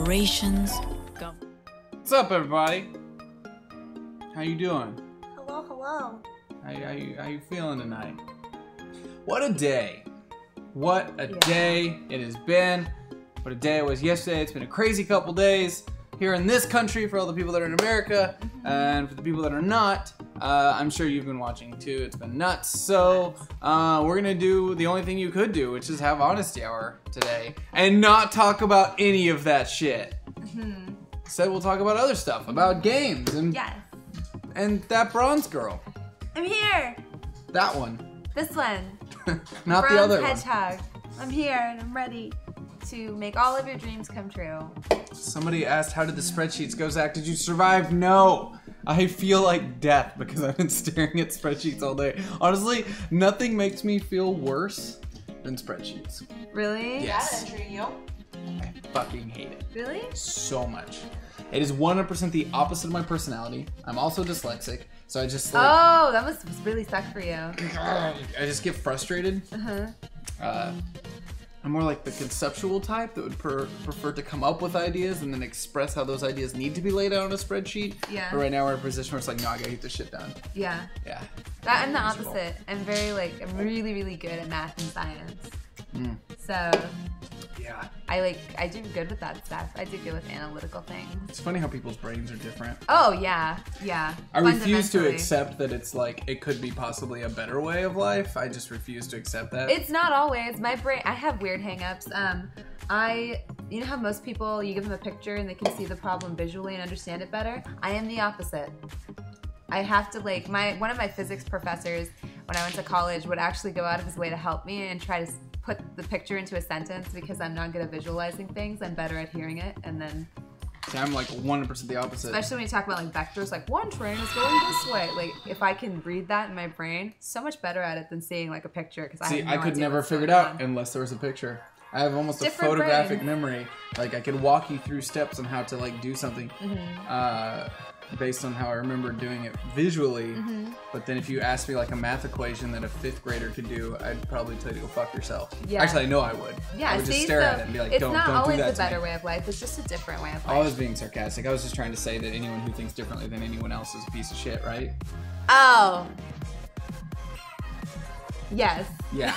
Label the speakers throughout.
Speaker 1: corporations,
Speaker 2: What's up, everybody? How you doing?
Speaker 3: Hello, hello.
Speaker 2: How you feeling tonight? What a day! What a day it has been. What a day it was yesterday. It's been a crazy couple days here in this country for all the people that are in America, and for the people that are not. I'm sure you've been watching too. It's been nuts. So we're gonna do the only thing you could do, which is have Honesty Hour today and not talk about any of that shit. Instead, we'll talk about other stuff, about games and and that bronze girl.
Speaker 3: I'm here.
Speaker 2: That one.
Speaker 3: This one.
Speaker 2: Not
Speaker 3: Bronze
Speaker 2: the other
Speaker 3: Hedgehog. I'm here and I'm ready to make all of your dreams come true.
Speaker 2: one. Somebody asked, how did the spreadsheets go, Zach? Did you survive? No. I feel like death because I've been staring at spreadsheets all day. Honestly, nothing makes me feel worse than spreadsheets.
Speaker 3: Really?
Speaker 2: Yes.
Speaker 3: you.
Speaker 2: I fucking hate it.
Speaker 3: Really?
Speaker 2: So much. It is 100% the opposite of my personality. I'm also dyslexic, so I just like...
Speaker 3: Oh, that must really suck for you.
Speaker 2: I just get frustrated. I'm more like the conceptual type that would prefer to come up with ideas and then express how those ideas need to be laid out on a spreadsheet.
Speaker 3: Yeah.
Speaker 2: But right now we're in a position where it's like, no, I gotta get this shit done.
Speaker 3: Yeah.
Speaker 2: Yeah.
Speaker 3: I'm the opposite. I'm I'm really, really good at math and science. So
Speaker 2: Yeah.
Speaker 3: I do good with that stuff. I do good with analytical things.
Speaker 2: It's funny how people's brains are different.
Speaker 3: Oh yeah, yeah.
Speaker 2: I refuse to
Speaker 3: Fundamentally.
Speaker 2: accept that it's like, it could be possibly a better way of life. I just refuse to accept that.
Speaker 3: It's not always. My brain, I have weird hangups. You know how most people, you give them a picture and they can see the problem visually and understand it better? I am the opposite. I have to one of my physics professors when I went to college would actually go out of his way to help me and try to put the picture into a sentence because I'm not good at visualizing things. I'm better at hearing it, and then...
Speaker 2: See, I'm like 100% the opposite.
Speaker 3: Especially when you talk about like vectors, like one train is going this way. Like if I can read that in my brain, so much better at it than seeing like a picture. Because
Speaker 2: I could never figure it out unless there was a picture. I have almost
Speaker 3: Different
Speaker 2: a photographic
Speaker 3: brain.
Speaker 2: memory. Like I could walk you through steps on how to like do something based on how I remember doing it visually. But then if you asked me like a math equation that a 5th grader could do, I'd probably tell you to go fuck yourself.
Speaker 3: Yeah.
Speaker 2: Actually, I know I would.
Speaker 3: Yeah,
Speaker 2: I would just
Speaker 3: see,
Speaker 2: stare
Speaker 3: so
Speaker 2: at it and be like,
Speaker 3: it's
Speaker 2: don't
Speaker 3: not
Speaker 2: do
Speaker 3: always
Speaker 2: that
Speaker 3: the
Speaker 2: to
Speaker 3: better
Speaker 2: me.
Speaker 3: way of life. It's just a different way of
Speaker 2: I
Speaker 3: life.
Speaker 2: was being sarcastic. I was just trying to say that anyone who thinks differently than anyone else is a piece of shit, right?
Speaker 3: Oh. Yes.
Speaker 2: Yeah.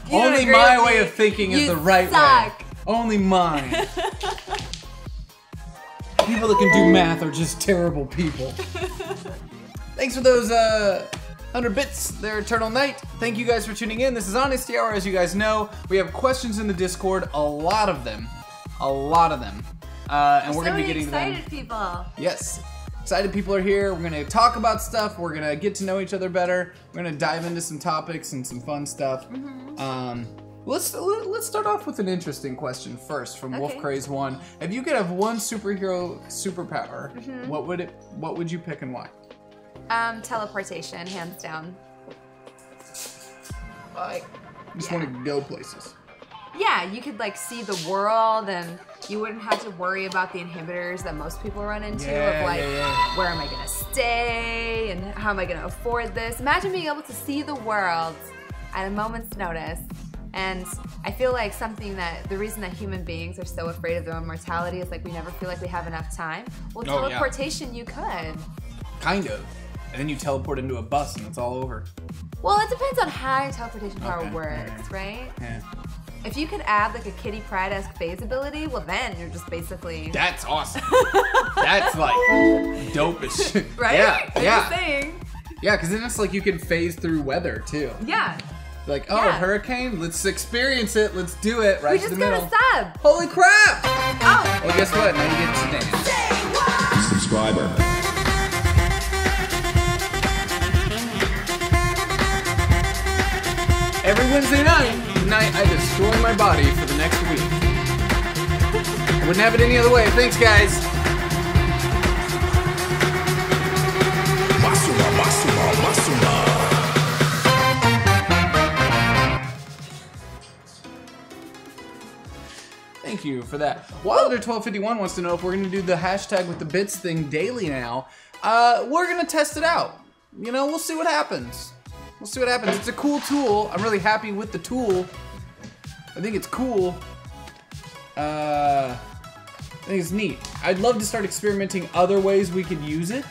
Speaker 3: You don't
Speaker 2: Only
Speaker 3: agree
Speaker 2: my
Speaker 3: with
Speaker 2: way
Speaker 3: me.
Speaker 2: of thinking is
Speaker 3: You
Speaker 2: the right
Speaker 3: suck.
Speaker 2: way. Only mine. People that can do math are just terrible people. Thanks for those 100 bits there, Eternal Night. Thank you guys for tuning in. This is Honesty Hour, as you guys know. We have questions in the Discord, a lot of them. A lot of them. And we're going to be getting to them.
Speaker 3: excited people.
Speaker 2: Yes. Excited people are here. We're going to talk about stuff. We're going to get to know each other better. We're going to dive into some topics and some fun stuff. Let's start off with an interesting question first from Wolf Craze 1. If you could have one superhero superpower, what would you pick and why?
Speaker 3: Teleportation, hands down.
Speaker 2: Like, just want to go places.
Speaker 3: Yeah, you could like see the world and you wouldn't have to worry about the inhibitors that most people run into of like, where am I gonna stay and how am I gonna afford this? Imagine being able to see the world at a moment's notice. And I feel like the reason that human beings are so afraid of their own mortality is like we never feel like we have enough time. Well, teleportation you could.
Speaker 2: Kind of. And then you teleport into a bus and it's all over.
Speaker 3: Well, it depends on how your teleportation power works, right?
Speaker 2: Yeah.
Speaker 3: If you could add like a Kitty Pryde-esque phase ability, well then you're just basically...
Speaker 2: That's awesome. That's like dope as shit.
Speaker 3: Right?
Speaker 2: Yeah,
Speaker 3: I'm
Speaker 2: yeah.
Speaker 3: just saying.
Speaker 2: Yeah, because then it's like you can phase through weather too.
Speaker 3: Yeah.
Speaker 2: Like, oh,
Speaker 3: Yeah.
Speaker 2: hurricane, let's experience it, let's do it, right
Speaker 3: We
Speaker 2: to
Speaker 3: just
Speaker 2: the middle.
Speaker 3: got a sub.
Speaker 2: Holy crap!
Speaker 3: Oh.
Speaker 2: Well, guess what? Now you get to dance.
Speaker 4: Subscriber.
Speaker 2: Every Wednesday night, I destroy my body for the next week. I wouldn't have it any other way. Thanks, guys.
Speaker 4: Masuma, masuma, masuma.
Speaker 2: Thank you for that. Wilder1251 wants to know if we're going to do the hashtag with the bits thing daily now. We're going to test it out. You know, we'll see what happens. We'll see what happens. It's a cool tool. I'm really happy with the tool. I think it's cool. I think it's neat. I'd love to start experimenting other ways we could use it,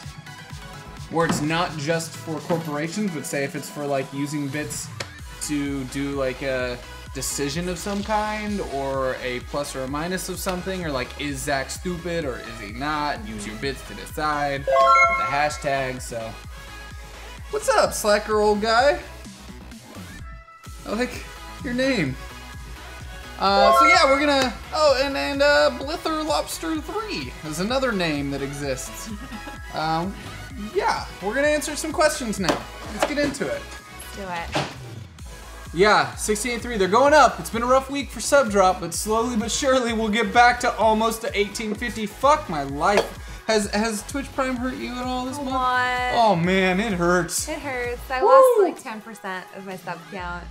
Speaker 2: where it's not just for corporations, but say if it's for like using bits to do like a decision of some kind, or a plus or a minus of something, or like, is Zach stupid or is he not? Use your bits to decide with the hashtag. So what's up, slacker old guy? I like your name. So yeah, we're gonna, and Blither Lobster 3 is another name that exists. Yeah, we're gonna answer some questions now. Let's get into it.
Speaker 3: Let's do it.
Speaker 2: Yeah, 68.3, they're going up. It's been a rough week for sub drop, but slowly but surely we'll get back to almost to 1850. Fuck my life. Has Twitch Prime hurt you at all this month?
Speaker 3: What?
Speaker 2: Oh man, it hurts.
Speaker 3: It hurts. I lost like 10% of my sub count.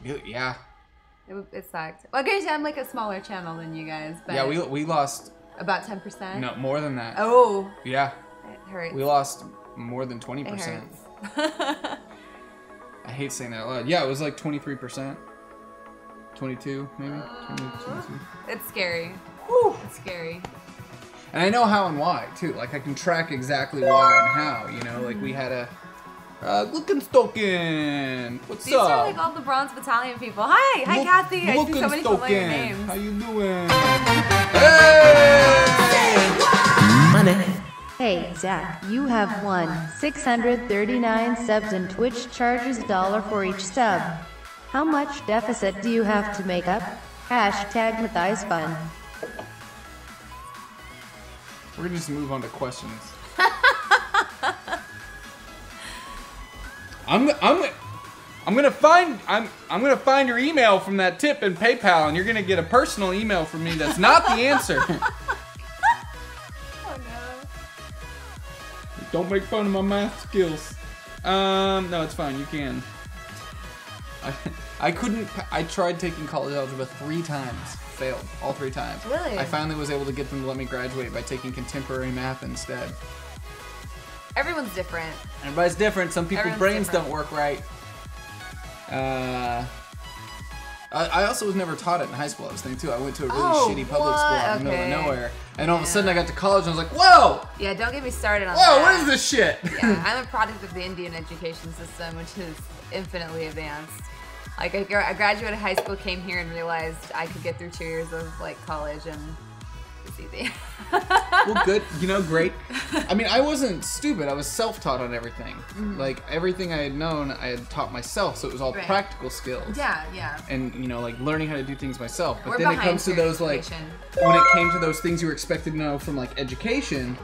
Speaker 2: Yeah.
Speaker 3: It sucked. Well, granted, I'm like a smaller channel than you guys, but
Speaker 2: Yeah, we lost.
Speaker 3: About 10%?
Speaker 2: No, more than that.
Speaker 3: Oh.
Speaker 2: Yeah.
Speaker 3: It hurts.
Speaker 2: We lost more than 20%.
Speaker 3: It hurts.
Speaker 2: I hate saying that out loud. Yeah, it was like 23%. 22, maybe? 22.
Speaker 3: It's scary.
Speaker 2: Whew.
Speaker 3: It's scary.
Speaker 2: And I know how and why, too. Like, I can track exactly why and how, you know? Like, we had a... Gluckenstoken! What's
Speaker 3: These
Speaker 2: up?
Speaker 3: are like all the Bronze Battalion people. Hi! Hi, Kathy! I see so many familiar names.
Speaker 2: How you doing? Hey!
Speaker 1: Money. Hey, Zach, you have won 639 subs and Twitch charges $1 for each sub. How much deficit do you have to make up? Hashtag Matthias Fun.
Speaker 2: We're gonna just move on to questions. I'm gonna find your email from that tip in PayPal, and you're gonna get a personal email from me that's not the answer. Don't make fun of my math skills. No, it's fine. You can. I couldn't. I tried taking college algebra 3 times. Failed all 3 times.
Speaker 3: Really?
Speaker 2: I finally was able to get them to let me graduate by taking contemporary math instead.
Speaker 3: Everyone's different.
Speaker 2: Everybody's different. Some people's brains
Speaker 3: different.
Speaker 2: don't work right. I also was never taught it in high school. I was thinking too. I went to a really shitty public school out in the middle of nowhere, and all of a sudden I got to college and I was like, "Whoa!
Speaker 3: Yeah, don't get me started on
Speaker 2: Whoa!
Speaker 3: that.
Speaker 2: What is this shit?"
Speaker 3: Yeah, I'm a product of the Indian education system, which is infinitely advanced. Like, I graduated high school, came here, and realized I could get through 2 years of like college, and it's easy.
Speaker 2: Well, good. You know, great. I mean, I wasn't stupid. I was self-taught on everything. Like, everything I had known, I had taught myself, so it was all practical skills.
Speaker 3: Yeah, yeah.
Speaker 2: And, you know, like, learning how to do things myself. But
Speaker 3: We're
Speaker 2: then it
Speaker 3: behind
Speaker 2: comes to those, like,
Speaker 3: education.
Speaker 2: when it came to those things you were expected to know from, like, education,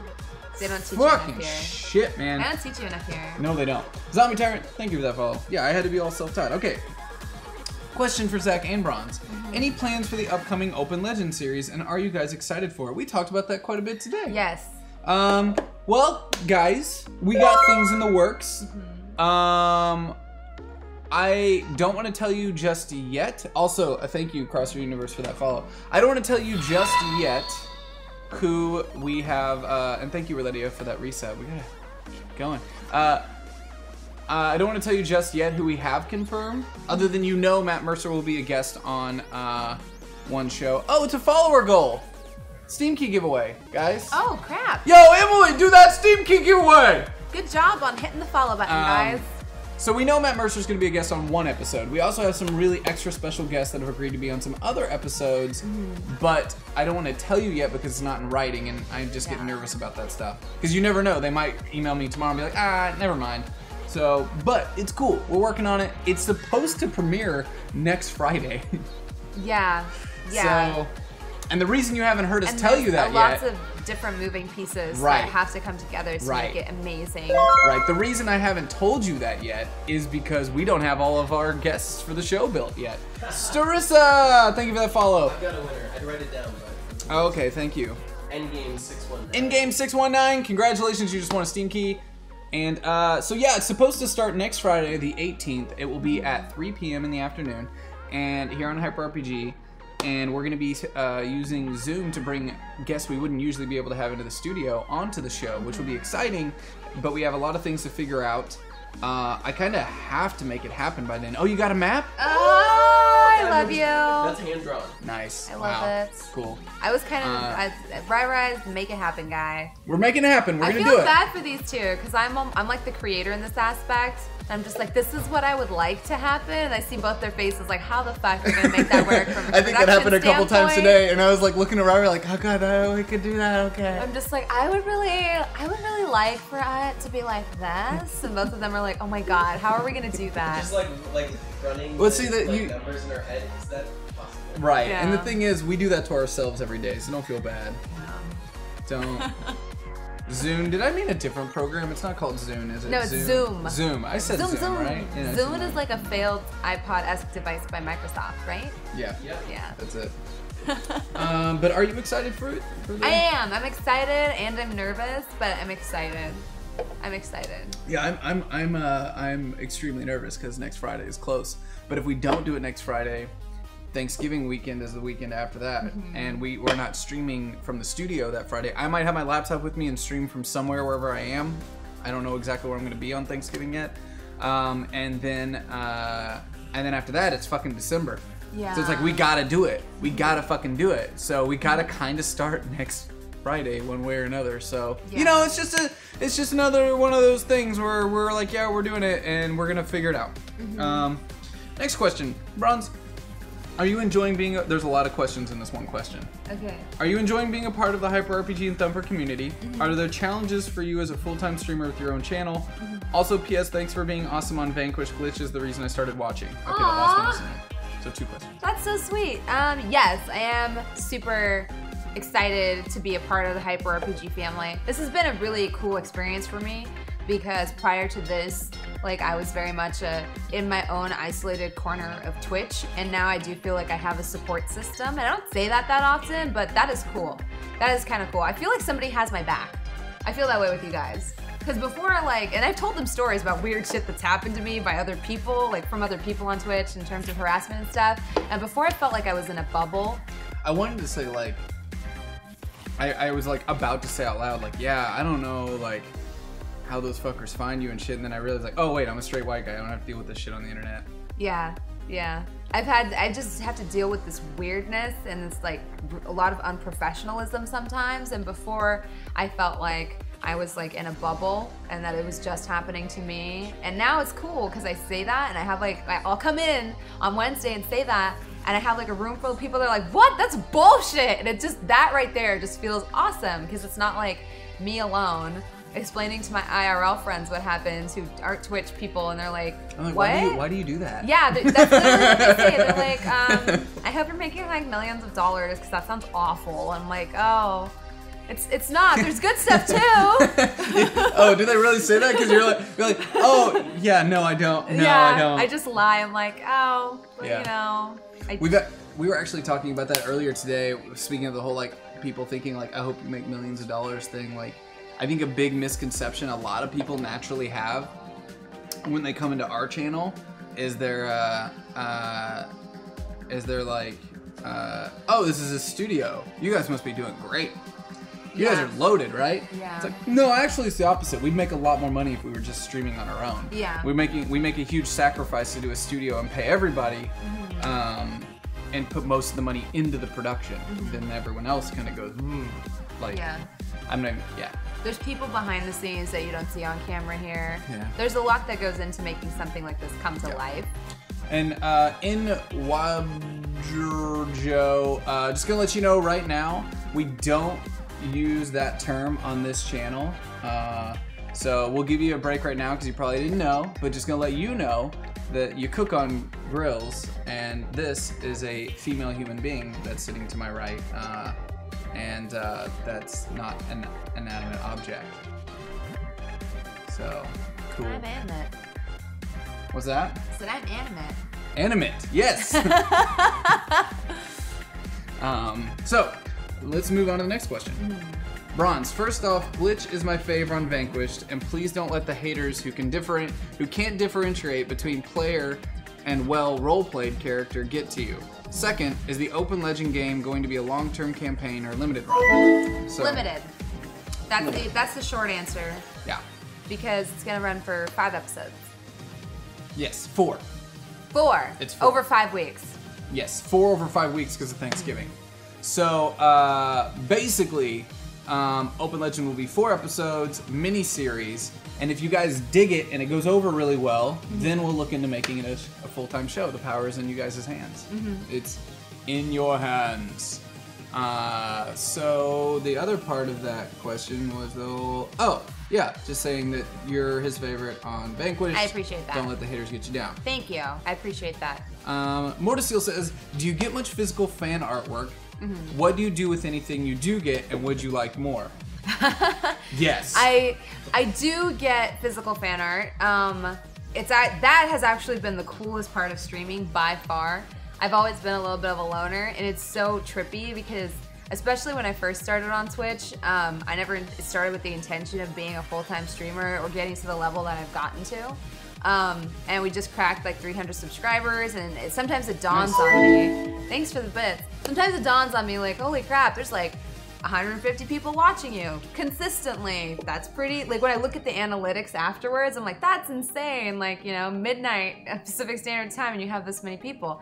Speaker 3: They don't teach you
Speaker 2: fucking
Speaker 3: enough here.
Speaker 2: shit, man.
Speaker 3: I don't teach you enough here.
Speaker 2: No, they don't. Zombie Tyrant, thank you for that follow. Yeah, I had to be all self-taught. Okay. Question for Zach and Bronze. Any plans for the upcoming Open Legend series, and are you guys excited for it? We talked about that quite a bit today.
Speaker 3: Yes.
Speaker 2: Well, guys, we got things in the works. I don't want to tell you just yet. Also, a thank you, Cross Your Universe, for that follow. I don't want to tell you just yet who we have, and thank you, Reletio, for that reset. We gotta keep going. I don't want to tell you just yet who we have confirmed, other than you know Matt Mercer will be a guest on one show. Oh, it's a follower goal. Steam key giveaway, guys.
Speaker 3: Oh, crap.
Speaker 2: Yo, Emily, do that Steam key giveaway.
Speaker 3: Good job on hitting the follow button, guys.
Speaker 2: So we know Matt Mercer's going to be a guest on one episode. We also have some really extra special guests that have agreed to be on some other episodes, but I don't want to tell you yet because it's not in writing, and I just get nervous about that stuff. Because you never know. They might email me tomorrow and be like, never mind. So, but it's cool. We're working on it. It's supposed to premiere next Friday.
Speaker 3: Yeah. Yeah.
Speaker 2: So, and the reason you haven't heard us
Speaker 3: and
Speaker 2: tell you that yet.
Speaker 3: Lots of different moving pieces that have to come together to make it amazing.
Speaker 2: Right. The reason I haven't told you that yet is because we don't have all of our guests for the show built yet. Starissa, thank you for that follow.
Speaker 5: I've got a winner. I'd write it down, but.
Speaker 2: Oh, okay, thank you.
Speaker 5: Endgame 619.
Speaker 2: Endgame 619. Congratulations, you just won a Steam key. And so yeah, it's supposed to start next Friday, the 18th. It will be at 3 p.m. in the afternoon, and here on Hyper RPG. And we're going to be using Zoom to bring guests we wouldn't usually be able to have into the studio onto the show, which will be exciting. But we have a lot of things to figure out. I kind of have to make it happen by then. Oh, you got a map?
Speaker 3: Oh, I love you.
Speaker 5: That's hand drawn.
Speaker 2: Nice.
Speaker 3: I love
Speaker 2: wow.
Speaker 3: it.
Speaker 2: Cool.
Speaker 3: I was kind of Rai make it happen guy.
Speaker 2: We're making it happen. We're
Speaker 3: I
Speaker 2: gonna
Speaker 3: feel
Speaker 2: do it.
Speaker 3: bad for these two because I'm like the creator in this aspect. I'm just like, this is what I would like to happen. And I see both their faces like, how the fuck are we gonna make that work from a
Speaker 2: I think that happened a couple times
Speaker 3: standpoint?
Speaker 2: today, and I was like looking around, like, oh god, we could do that. Okay.
Speaker 3: I'm just like, I would really like for it to be like this. And both of them are like, oh my god, how are we gonna do that?
Speaker 5: Just like running
Speaker 2: Well, see that
Speaker 5: like,
Speaker 2: you-
Speaker 5: numbers in our head. Is that possible?
Speaker 2: Right.
Speaker 3: Yeah.
Speaker 2: And the thing is, we do that to ourselves every day, so don't feel bad. Don't. Zune. Did I mean a different program? It's not called Zune, is it?
Speaker 3: No, it's Zoom.
Speaker 2: Zoom. I said Zoom, right? Yeah,
Speaker 3: Zoom
Speaker 2: Zoom.
Speaker 3: is like a failed iPod-esque device by Microsoft, right?
Speaker 2: Yeah.
Speaker 5: Yep.
Speaker 3: Yeah.
Speaker 2: That's it. But are you excited for it?
Speaker 3: I am. I'm excited and I'm nervous, but I'm excited. I'm excited.
Speaker 2: Yeah, I'm extremely nervous because next Friday is close. But if we don't do it next Friday, Thanksgiving weekend is the weekend after that, and we're not streaming from the studio that Friday. I might have my laptop with me and stream from somewhere wherever I am. I don't know exactly where I'm going to be on Thanksgiving yet. And then after that, it's fucking December.
Speaker 3: Yeah.
Speaker 2: So it's like we gotta do it. We gotta fucking do it. So we gotta kind of start next Friday, one way or another. So you
Speaker 3: Yeah.
Speaker 2: know, it's just another one of those things where we're like, yeah, we're doing it, and we're gonna figure it out. Next question, Bronze. Are you enjoying being? There's a lot of questions in this one question.
Speaker 3: Okay.
Speaker 2: Are you enjoying being a part of the Hyper RPG and Thumper community? Are there challenges for you as a full-time streamer with your own channel? Also, P.S. Thanks for being awesome on Vanquish. Glitch is the reason I started watching. Okay, the last one isn't it. So 2 questions.
Speaker 3: That's so sweet. Yes, I am super excited to be a part of the Hyper RPG family. This has been a really cool experience for me because prior to this, like I was very much in my own isolated corner of Twitch, and now I do feel like I have a support system. And I don't say that often, but that is cool. That is kind of cool. I feel like somebody has my back. I feel that way with you guys. Because before, like, and I've told them stories about weird shit that's happened to me by other people, like from other people on Twitch in terms of harassment and stuff. And before I felt like I was in a bubble.
Speaker 2: I wanted to say, like, I was like about to say out loud, like, yeah, I don't know, like, how those fuckers find you and shit, and then I realized, like, oh wait, I'm a straight white guy, I don't have to deal with this shit on the internet.
Speaker 3: Yeah, yeah. I just have to deal with this weirdness and it's like a lot of unprofessionalism sometimes. And before I felt like I was like in a bubble and that it was just happening to me. And now it's cool because I say that and I have like, I'll come in on Wednesday and say that and I have like a room full of people that are like, what? That's bullshit. And it just, that right there just feels awesome because it's not like me alone explaining to my IRL friends what happens who aren't Twitch people and they're like,
Speaker 2: I'm like,
Speaker 3: what?
Speaker 2: why do you do that?
Speaker 3: Yeah, that's literally what they say. They're like, I hope you're making like millions of dollars because that sounds awful. I'm like, oh, it's not. There's good stuff too.
Speaker 2: Oh, do they really say that? Because you're like, oh, yeah, no, I don't. No,
Speaker 3: yeah,
Speaker 2: I don't.
Speaker 3: I just lie. I'm like, oh, well,
Speaker 2: Yeah.
Speaker 3: you know.
Speaker 2: We were actually talking about that earlier today. Speaking of the whole like people thinking like, I hope you make millions of dollars thing. Like, I think a big misconception a lot of people naturally have when they come into our channel is they're like, oh, this is a studio. You guys must be doing great. You guys
Speaker 3: Yeah.
Speaker 2: are loaded, right?
Speaker 3: Yeah.
Speaker 2: It's like, no, actually, it's the opposite. We'd make a lot more money if we were just streaming on our own.
Speaker 3: Yeah.
Speaker 2: We make a huge sacrifice to do a studio and pay everybody, and put most of the money into the production. Then everyone else kind of goes, like,
Speaker 3: Yeah.
Speaker 2: I'm not, yeah.
Speaker 3: There's people behind the scenes that you don't see on camera here.
Speaker 2: Yeah.
Speaker 3: There's a lot that goes into making something like this come to life.
Speaker 2: And in Wabjerjo, just gonna let you know right now, we don't use that term on this channel. So we'll give you a break right now because you probably didn't know, but just gonna let you know that you cook on grills, and this is a female human being that's sitting to my right, and that's not an inanimate object. So, cool.
Speaker 3: I'm animate.
Speaker 2: What's that?
Speaker 3: I said I'm animate.
Speaker 2: Animate, yes! So, let's move on to the next question. Bronze, first off, Glitch is my fave on Vanquished, and please don't let the haters who can't differentiate between player and role-played character get to you. Second, is the Open Legend game going to be a long-term campaign or limited run? So,
Speaker 3: Limited. That's the short answer
Speaker 2: yeah.
Speaker 3: because it's gonna run for 5 episodes.
Speaker 2: Yes, 4.
Speaker 3: 4.
Speaker 2: It's 4.
Speaker 3: Over 5 weeks.
Speaker 2: Yes, 4 over 5 weeks because of Thanksgiving. So basically, Open Legend will be 4 episodes, mini-series, and if you guys dig it and it goes over really well, then we'll look into making it a full-time show. The power is in you guys' hands. It's in your hands. So the other part of that question was, just saying that you're his favorite on Vanquish.
Speaker 3: I appreciate that.
Speaker 2: Don't let the haters get you down.
Speaker 3: Thank you. I appreciate that.
Speaker 2: Mortisil says, do you get much physical fan artwork? What do you do with anything you do get, and would you like more? Yes.
Speaker 3: I do get physical fan art. That has actually been the coolest part of streaming by far. I've always been a little bit of a loner, and it's so trippy because, especially when I first started on Twitch, I never started with the intention of being a full-time streamer or getting to the level that I've gotten to. And we just cracked like 300 subscribers, and sometimes it dawns on me. Thanks for the bits. Sometimes it dawns on me like, holy crap, there's like 150 people watching you consistently. That's pretty, like when I look at the analytics afterwards, I'm like, that's insane. Like, you know, midnight Pacific Standard Time and you have this many people.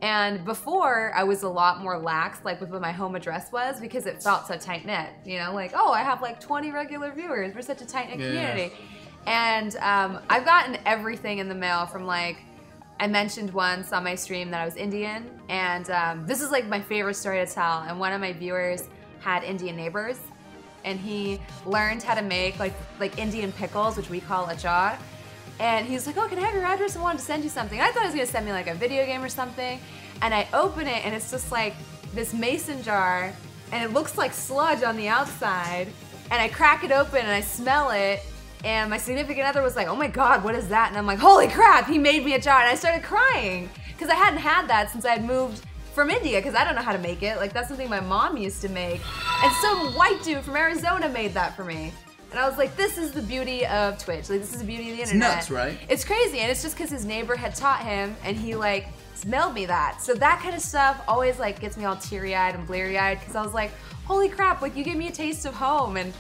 Speaker 3: And before, I was a lot more lax, like with what my home address was, because it felt so tight-knit. You know, like, oh, I have like 20 regular viewers. We're such a tight-knit community. And I've gotten everything in the mail from like, I mentioned once on my stream that I was Indian, and this is like my favorite story to tell. And one of my viewers had Indian neighbors, and he learned how to make like Indian pickles, which we call achar. And he's like, oh, can I have your address? I wanted to send you something. And I thought he was gonna send me like a video game or something. And I open it, and it's just like this mason jar, and it looks like sludge on the outside. And I crack it open, and I smell it. And my significant other was like, oh my God, what is that? And I'm like, holy crap, he made me a jar. And I started crying because I hadn't had that since I had moved from India, because I don't know how to make it. Like, that's something my mom used to make. And some white dude from Arizona made that for me. And I was like, this is the beauty of Twitch. Like, this is the beauty of the internet.
Speaker 2: It's nuts, right?
Speaker 3: It's crazy, and it's just because his neighbor had taught him, and he like smelled me that. So that kind of stuff always like gets me all teary-eyed and bleary-eyed, because I was like, holy crap, like you gave me a taste of home, and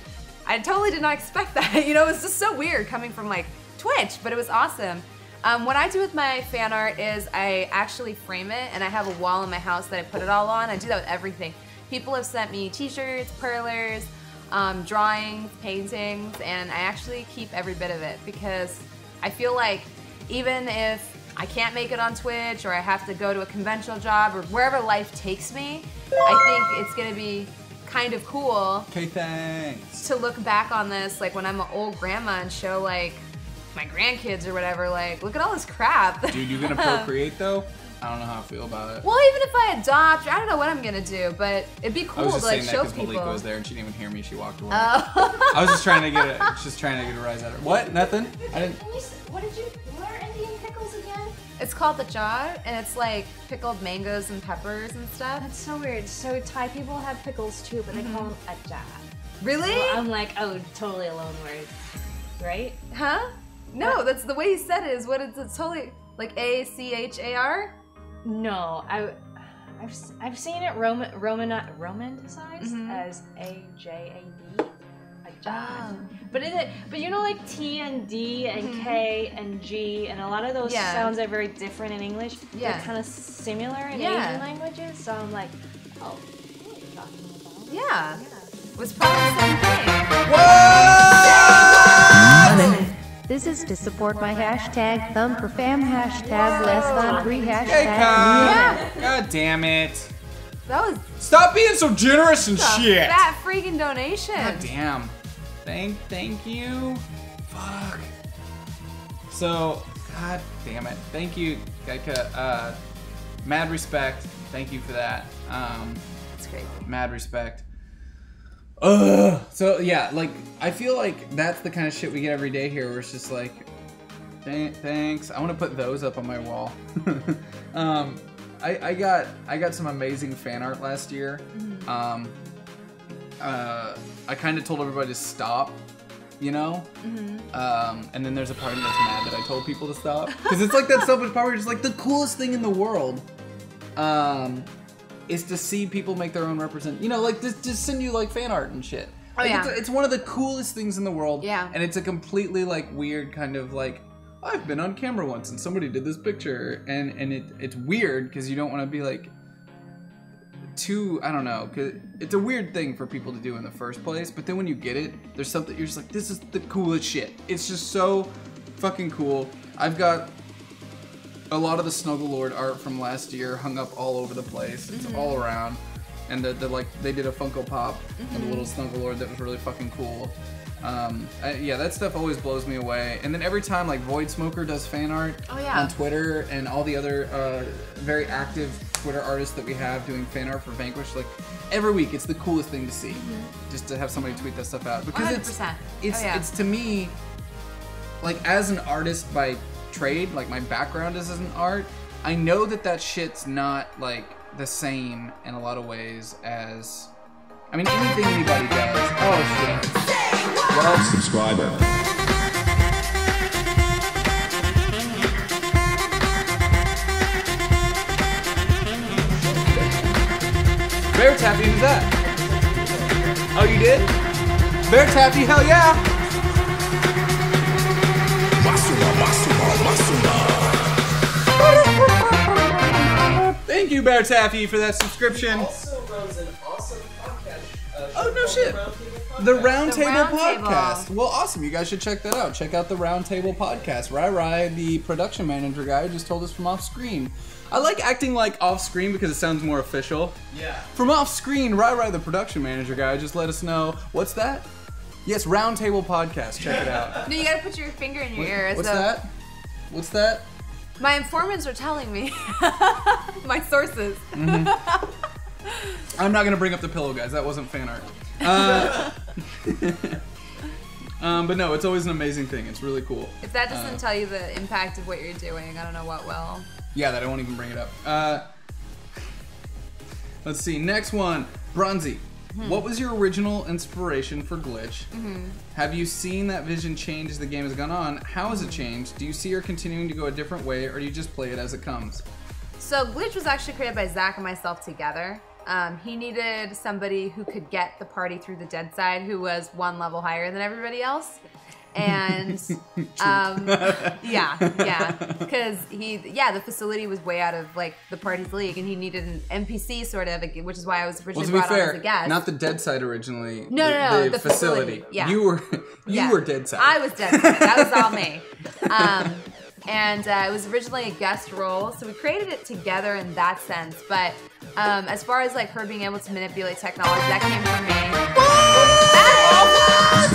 Speaker 3: I totally did not expect that. You know, it was just so weird coming from like Twitch, but it was awesome. What I do with my fan art is I actually frame it, and I have a wall in my house that I put it all on. I do that with everything. People have sent me t-shirts, perlers, drawings, paintings, and I actually keep every bit of it because I feel like even if I can't make it on Twitch or I have to go to a conventional job or wherever life takes me, I think it's gonna be kind of cool.
Speaker 2: Okay, thanks.
Speaker 3: To look back on this, like when I'm an old grandma and show like my grandkids or whatever, like, look at all this crap.
Speaker 2: Dude, you gonna procreate though? I don't know how I feel about it.
Speaker 3: Well, even if I adopt, I don't know what I'm gonna do, but it'd be cool to like show people.
Speaker 2: Malika was there and she didn't even hear me. She walked away. I was just trying to get a rise out of her. What? Nothing? I didn't.
Speaker 6: What are Indian pickles again?
Speaker 3: It's called the jar, and it's like pickled mangoes and peppers and stuff.
Speaker 6: That's so weird. So Thai people have pickles too, but they call them achar.
Speaker 3: Really?
Speaker 6: So I'm like, oh, totally a loan word, right?
Speaker 3: Huh? No, that's the way he said it. Is what it's totally like A-C-H-A-R.
Speaker 6: No, I've seen it romanticized as A-J-A-D, achar. But you know, like T and D and K and G and a lot of those sounds are very different in English.
Speaker 3: Yeah.
Speaker 6: They're kind of similar in Asian languages. So I'm like, oh, what are you talking about?
Speaker 3: Yeah. It was probably the same thing.
Speaker 2: What?
Speaker 1: This is to support my hashtag thumb for fam hashtag less than 3 hashtag.
Speaker 2: Hey, God damn it.
Speaker 3: That was
Speaker 2: Stop being so generous and
Speaker 3: a
Speaker 2: shit.
Speaker 3: fat freaking donation.
Speaker 2: God damn. Thank you. Fuck. So, God damn it. Thank you, Gaika. Mad respect. Thank you for that.
Speaker 3: It's crazy.
Speaker 2: Mad respect. So yeah, like I feel like that's the kind of shit we get every day here, where it's just like, thanks. I want to put those up on my wall. I got some amazing fan art last year. I kind of told everybody to stop, you know? And then there's a part of me that's mad that I told people to stop. Because it's like that selfish part where it's like the coolest thing in the world is to see people make their own you know, like just send you like fan art and shit.
Speaker 3: Oh,
Speaker 2: Like,
Speaker 3: yeah.
Speaker 2: it's one of the coolest things in the world.
Speaker 3: Yeah.
Speaker 2: And it's a completely like weird kind of like I've been on camera once and somebody did this picture, and it's weird because you don't want to be like too, I don't know, cause it's a weird thing for people to do in the first place, but then when you get it, there's something you're just like, this is the coolest shit. It's just so fucking cool. I've got a lot of the Snuggle Lord art from last year hung up all over the place. It's all around, and they did a Funko Pop of a little Snuggle Lord that was really fucking cool. Yeah, that stuff always blows me away. And then every time like Void Smoker does fan art on Twitter, and all the other very active Twitter artists that we have doing fan art for Vanquish, like every week it's the coolest thing to see, just to have somebody tweet that stuff out, because
Speaker 3: 100%.
Speaker 2: it's to me, like as an artist by trade, like my background is as an art, I know that shit's not like the same in a lot of ways as, I mean, anything anybody does. Oh shit.
Speaker 4: Well, subscriber.
Speaker 2: Bear Taffy, who's that? Oh, you did? Bear Taffy, hell yeah! Thank you, Bear Taffy, for that subscription.
Speaker 5: Also runs an awesome podcast.
Speaker 2: Oh, no shit. The Roundtable Podcast. Well, awesome. You guys should check that out. Check out the Roundtable Podcast. Rai, the production manager guy, just told us from off screen. I like acting like off screen because it sounds more official.
Speaker 5: Yeah.
Speaker 2: From off screen, Rai, the production manager guy, just let us know. What's that? Yes, Roundtable Podcast. Check it out.
Speaker 3: No, you gotta put your finger in your ear.
Speaker 2: What's that? What's that?
Speaker 3: My informants are telling me. My sources.
Speaker 2: I'm not gonna bring up the pillow, guys. That wasn't fan art. But no, it's always an amazing thing. It's really cool.
Speaker 3: If that doesn't tell you the impact of what you're doing, I don't know what will.
Speaker 2: Yeah, that I won't even bring it up. Let's see. Next one, Bronzy. What was your original inspiration for Glitch? Have you seen that vision change as the game has gone on? How has it changed? Do you see her continuing to go a different way, or do you just play it as it comes?
Speaker 3: So Glitch was actually created by Zach and myself together. He needed somebody who could get the party through the dead side, who was one level higher than everybody else. And because the facility was way out of like the party's league, and he needed an NPC sort of, which is why I was originally brought on as a guest.
Speaker 2: Not the dead side originally.
Speaker 3: No,
Speaker 2: the facility.
Speaker 3: Yeah,
Speaker 2: you were dead side.
Speaker 3: I was dead side. That was all me. And it was originally a guest role, so we created it together in that sense. But as far as like her being able to manipulate technology, that came from me.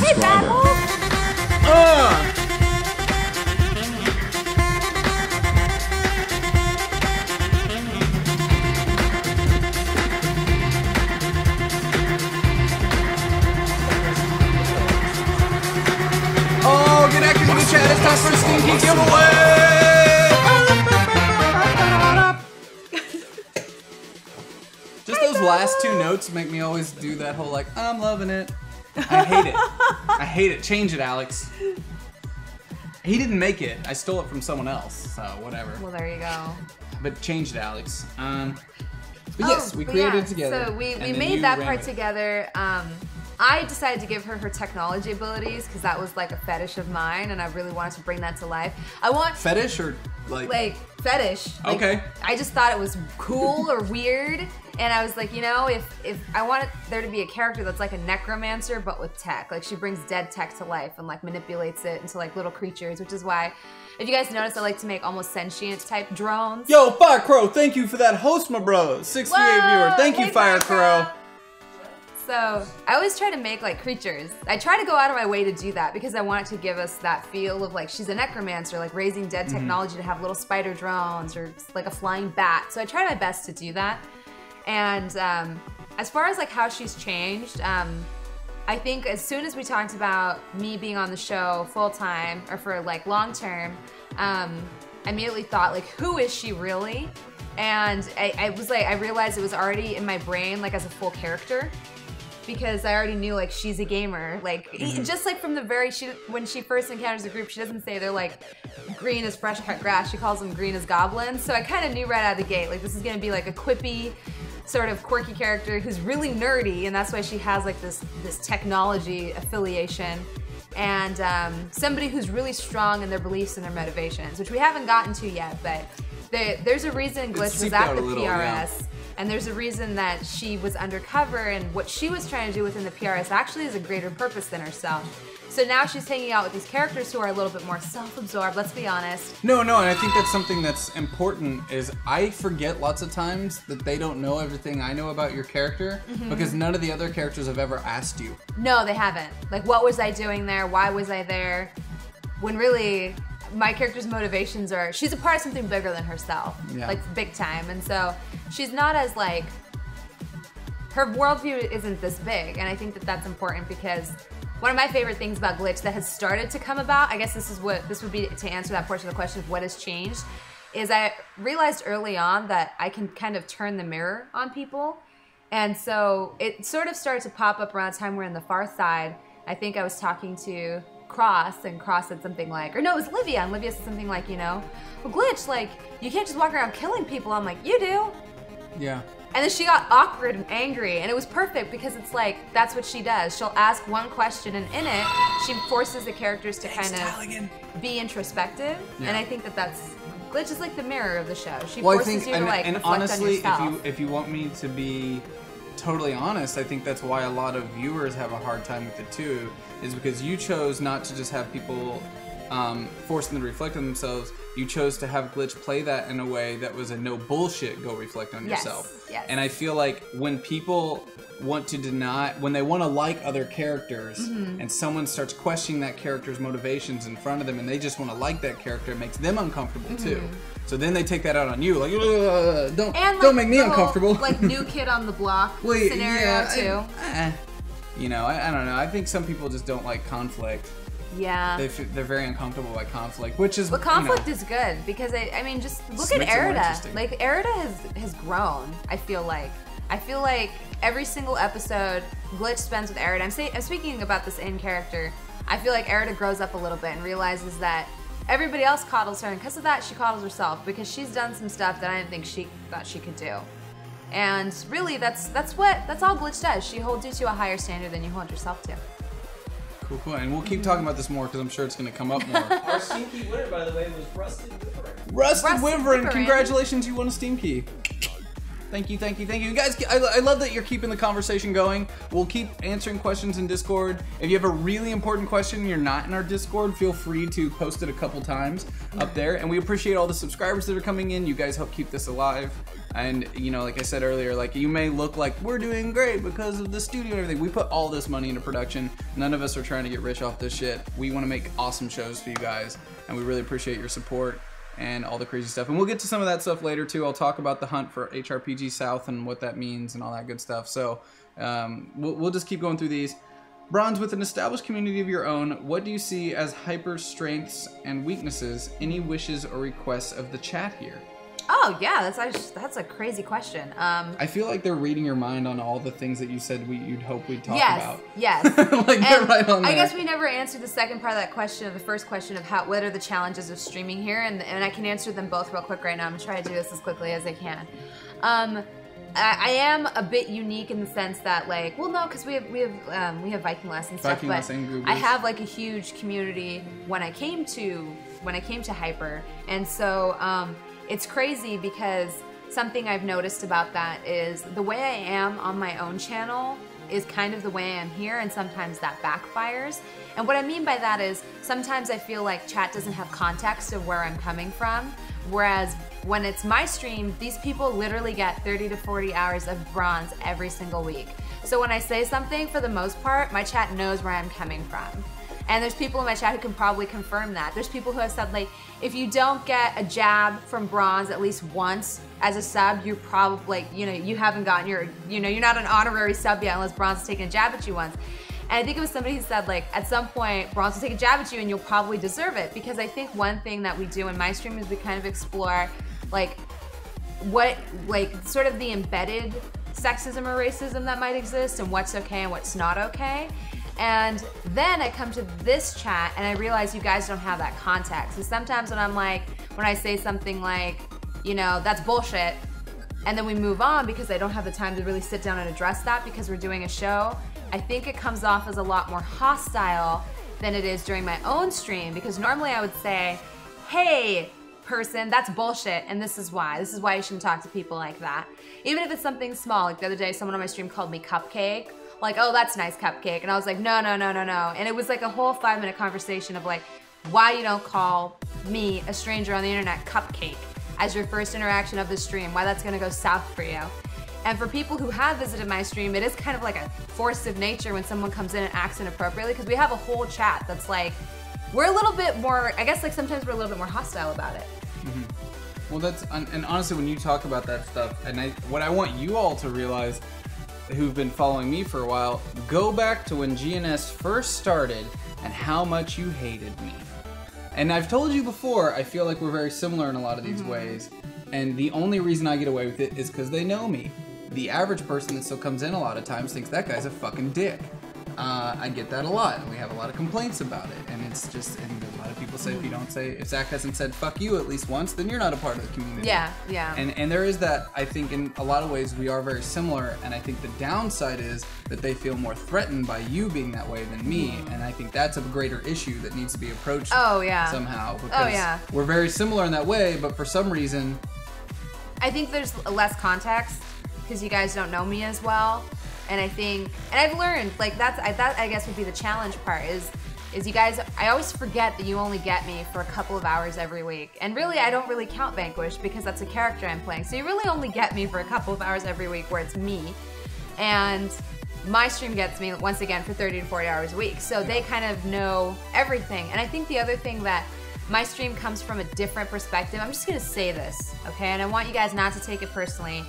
Speaker 3: Hey, Bad Wolf!
Speaker 2: Oh, get active in the chat. It's time for a stinky giveaway! Just those last two notes make me always do that whole like, I'm loving it. I hate it. I hate it. Change it, Alex. He didn't make it. I stole it from someone else, so whatever.
Speaker 3: Well, there you go.
Speaker 2: But change it, Alex. But yes, we created it together.
Speaker 3: So we made that part together. I decided to give her her technology abilities because that was like a fetish of mine, and I really wanted to bring that to life. I want
Speaker 2: fetish or like
Speaker 3: fetish. Like,
Speaker 2: okay.
Speaker 3: I just thought it was cool or weird, and I was like, you know, if I wanted there to be a character that's like a necromancer but with tech, like she brings dead tech to life and like manipulates it into like little creatures, which is why. If you guys notice, I like to make almost sentient type drones.
Speaker 2: Yo, Fire Crow, thank you for that host, my bro. 68 viewer. Thank you, Fire Crow.
Speaker 3: So I always try to make like creatures. I try to go out of my way to do that because I want it to give us that feel of like she's a necromancer, like raising dead technology to have little spider drones or like a flying bat. So I try my best to do that. And as far as like how she's changed, I think as soon as we talked about me being on the show full time or for like long term, I immediately thought like, who is she really? And I was like, I realized it was already in my brain like as a full character. Because I already knew like she's a gamer, like just like from the when she first encounters the group, she doesn't say they're like green as fresh cut grass. She calls them green as goblins. So I kind of knew right out of the gate like this is gonna be like a quippy, sort of quirky character who's really nerdy, and that's why she has like this technology affiliation. and somebody who's really strong in their beliefs and their motivations, which we haven't gotten to yet, but there's a reason Glitch was at the PRS, and there's a reason that she was undercover, and what she was trying to do within the PRS actually is a greater purpose than herself. So now she's hanging out with these characters who are a little bit more self-absorbed, let's be honest.
Speaker 2: No, and I think that's something that's important is I forget lots of times that they don't know everything I know about your character because none of the other characters have ever asked you.
Speaker 3: No, they haven't. Like, what was I doing there? Why was I there? When really, my character's motivations are, she's a part of something bigger than herself.
Speaker 2: Yeah.
Speaker 3: Like, big time. And so, she's not as, like, her worldview isn't this big. And I think that that's important because one of my favorite things about Glitch that has started to come about, I guess this would be to answer that portion of the question of what has changed, is I realized early on that I can kind of turn the mirror on people. And so it sort of started to pop up around the time we're in the Far Side. I think I was talking to Cross, and Cross said something like, or no, it was Livia, and Livia said something like, you know, well, Glitch, like, you can't just walk around killing people. I'm like, you do.
Speaker 2: Yeah.
Speaker 3: And then she got awkward and angry, and it was perfect because it's like, that's what she does. She'll ask one question, and in it, she forces the characters to kind of be introspective.
Speaker 2: Yeah.
Speaker 3: And I think that that's, Glitch is like the mirror of the show. She
Speaker 2: Well,
Speaker 3: forces you to like
Speaker 2: and
Speaker 3: reflect
Speaker 2: honestly,
Speaker 3: on yourself.
Speaker 2: if you want me to be totally honest, I think that's why a lot of viewers have a hard time with it too, is because you chose not to just have people force them to reflect on themselves. You chose to have Glitch play that in a way that was a no bullshit, go reflect on yourself.
Speaker 3: Yes.
Speaker 2: And I feel like when people want to deny, when they want to like other characters and someone starts questioning that character's motivations in front of them and they just want to like that character, it makes them uncomfortable too. So then they take that out on you, like, don't make me uncomfortable.
Speaker 3: Like New Kid on the Block scenario too.
Speaker 2: You know, I don't know. I think some people just don't like conflict.
Speaker 3: Yeah.
Speaker 2: They're very uncomfortable by conflict, which is.
Speaker 3: But conflict is good because I mean, just look at Erida. Like Erida has grown. I feel like every single episode Glitch spends with Erida. I'm speaking about this in character. I feel like Erida grows up a little bit and realizes that everybody else coddles her, and because of that, she coddles herself because she's done some stuff that I didn't think she thought she could do. And really, that's all Glitch does. She holds you to a higher standard than you hold yourself to.
Speaker 2: Cool. And we'll keep talking about this more because I'm sure it's going to come up more.
Speaker 5: Our Steam Key winner, by the way, was Rusted Wyvern.
Speaker 2: Rusted Wyvern, congratulations, you won a Steam Key. Thank you. You guys, I love that you're keeping the conversation going. We'll keep answering questions in Discord. If you have a really important question and you're not in our Discord, feel free to post it a couple times up there. And we appreciate all the subscribers that are coming in. You guys help keep this alive. And, you know, like I said earlier, like, you may look like we're doing great because of the studio and everything. We put all this money into production. None of us are trying to get rich off this shit. We want to make awesome shows for you guys. And we really appreciate your support and all the crazy stuff. And we'll get to some of that stuff later too. I'll talk about the hunt for HRPG South and what that means and all that good stuff. So we'll just keep going through these. Bronze, with an established community of your own, what do you see as Hyper's strengths and weaknesses? Any wishes or requests of the chat here?
Speaker 3: Oh yeah, that's a crazy question.
Speaker 2: I feel like they're reading your mind on all the things that you said you'd hope we'd talk about.
Speaker 3: Yes.
Speaker 2: Like, they're right on there.
Speaker 3: I guess we never answered the second part of that question, of the first question of what are the challenges of streaming here, and I can answer them both real quick right now. I'm gonna try to do this as quickly as I can. I am a bit unique in the sense that, like, well, no, because we have Viking lessons stuff, but I have like a huge community when I came to Hyper, and so it's crazy because something I've noticed about that is the way I am on my own channel is kind of the way I am here, and sometimes that backfires. And what I mean by that is sometimes I feel like chat doesn't have context of where I'm coming from, whereas when it's my stream, these people literally get 30 to 40 hours of bronze every single week. So when I say something, for the most part, my chat knows where I'm coming from. And there's people in my chat who can probably confirm that. There's people who have said, like, if you don't get a jab from bronze at least once as a sub, you're probably, like, you know, you haven't gotten your, you know, you're not an honorary sub yet unless bronze has taken a jab at you once. And I think it was somebody who said, like, at some point, bronze will take a jab at you and you'll probably deserve it. Because I think one thing that we do in my stream is we kind of explore, like, what, like, sort of the embedded sexism or racism that might exist and what's okay and what's not okay. And then I come to this chat and I realize you guys don't have that context. So sometimes when I say something like, you know, that's bullshit, and then we move on because I don't have the time to really sit down and address that because we're doing a show, I think it comes off as a lot more hostile than it is during my own stream, because normally I would say, hey, person, that's bullshit, and this is why. This is why you shouldn't talk to people like that. Even if it's something small, like the other day, someone on my stream called me Cupcake. Like, oh, that's nice, Cupcake. And I was like, no, no, no, no, no. And it was like a whole 5-minute conversation of like, why you don't call me, a stranger on the internet, Cupcake as your first interaction of the stream, why that's gonna go south for you. And for people who have visited my stream, it is kind of like a force of nature when someone comes in and acts inappropriately, because we have a whole chat that's like, we're a little bit more, I guess like sometimes we're a little bit more hostile about it.
Speaker 2: Well, that's, and honestly, when you talk about that stuff, and what I want you all to realize, who've been following me for a while, go back to when GNS first started and how much you hated me. And I've told you before, I feel like we're very similar in a lot of these ways, and the only reason I get away with it is because they know me. The average person that still comes in a lot of times thinks that guy's a fucking dick. I get that a lot, and we have a lot of complaints about it, and it's just, and a lot of people say if Zach hasn't said fuck you at least once, then you're not a part of the community.
Speaker 3: Yeah, yeah.
Speaker 2: And there is that, I think in a lot of ways we are very similar, and I think the downside is that they feel more threatened by you being that way than me, and I think that's a greater issue that needs to be approached somehow, because we're very similar in that way, but for some reason...
Speaker 3: I think there's less context, because you guys don't know me as well. And I think, and I've learned, like that I guess would be the challenge part is you guys, I always forget that you only get me for a couple of hours every week. And really, I don't really count Vanquish because that's a character I'm playing. So you really only get me for a couple of hours every week where it's me. And my stream gets me, once again, for 30 to 40 hours a week. So they kind of know everything. And I think the other thing that my stream comes from a different perspective, I'm just gonna say this, okay? And I want you guys not to take it personally,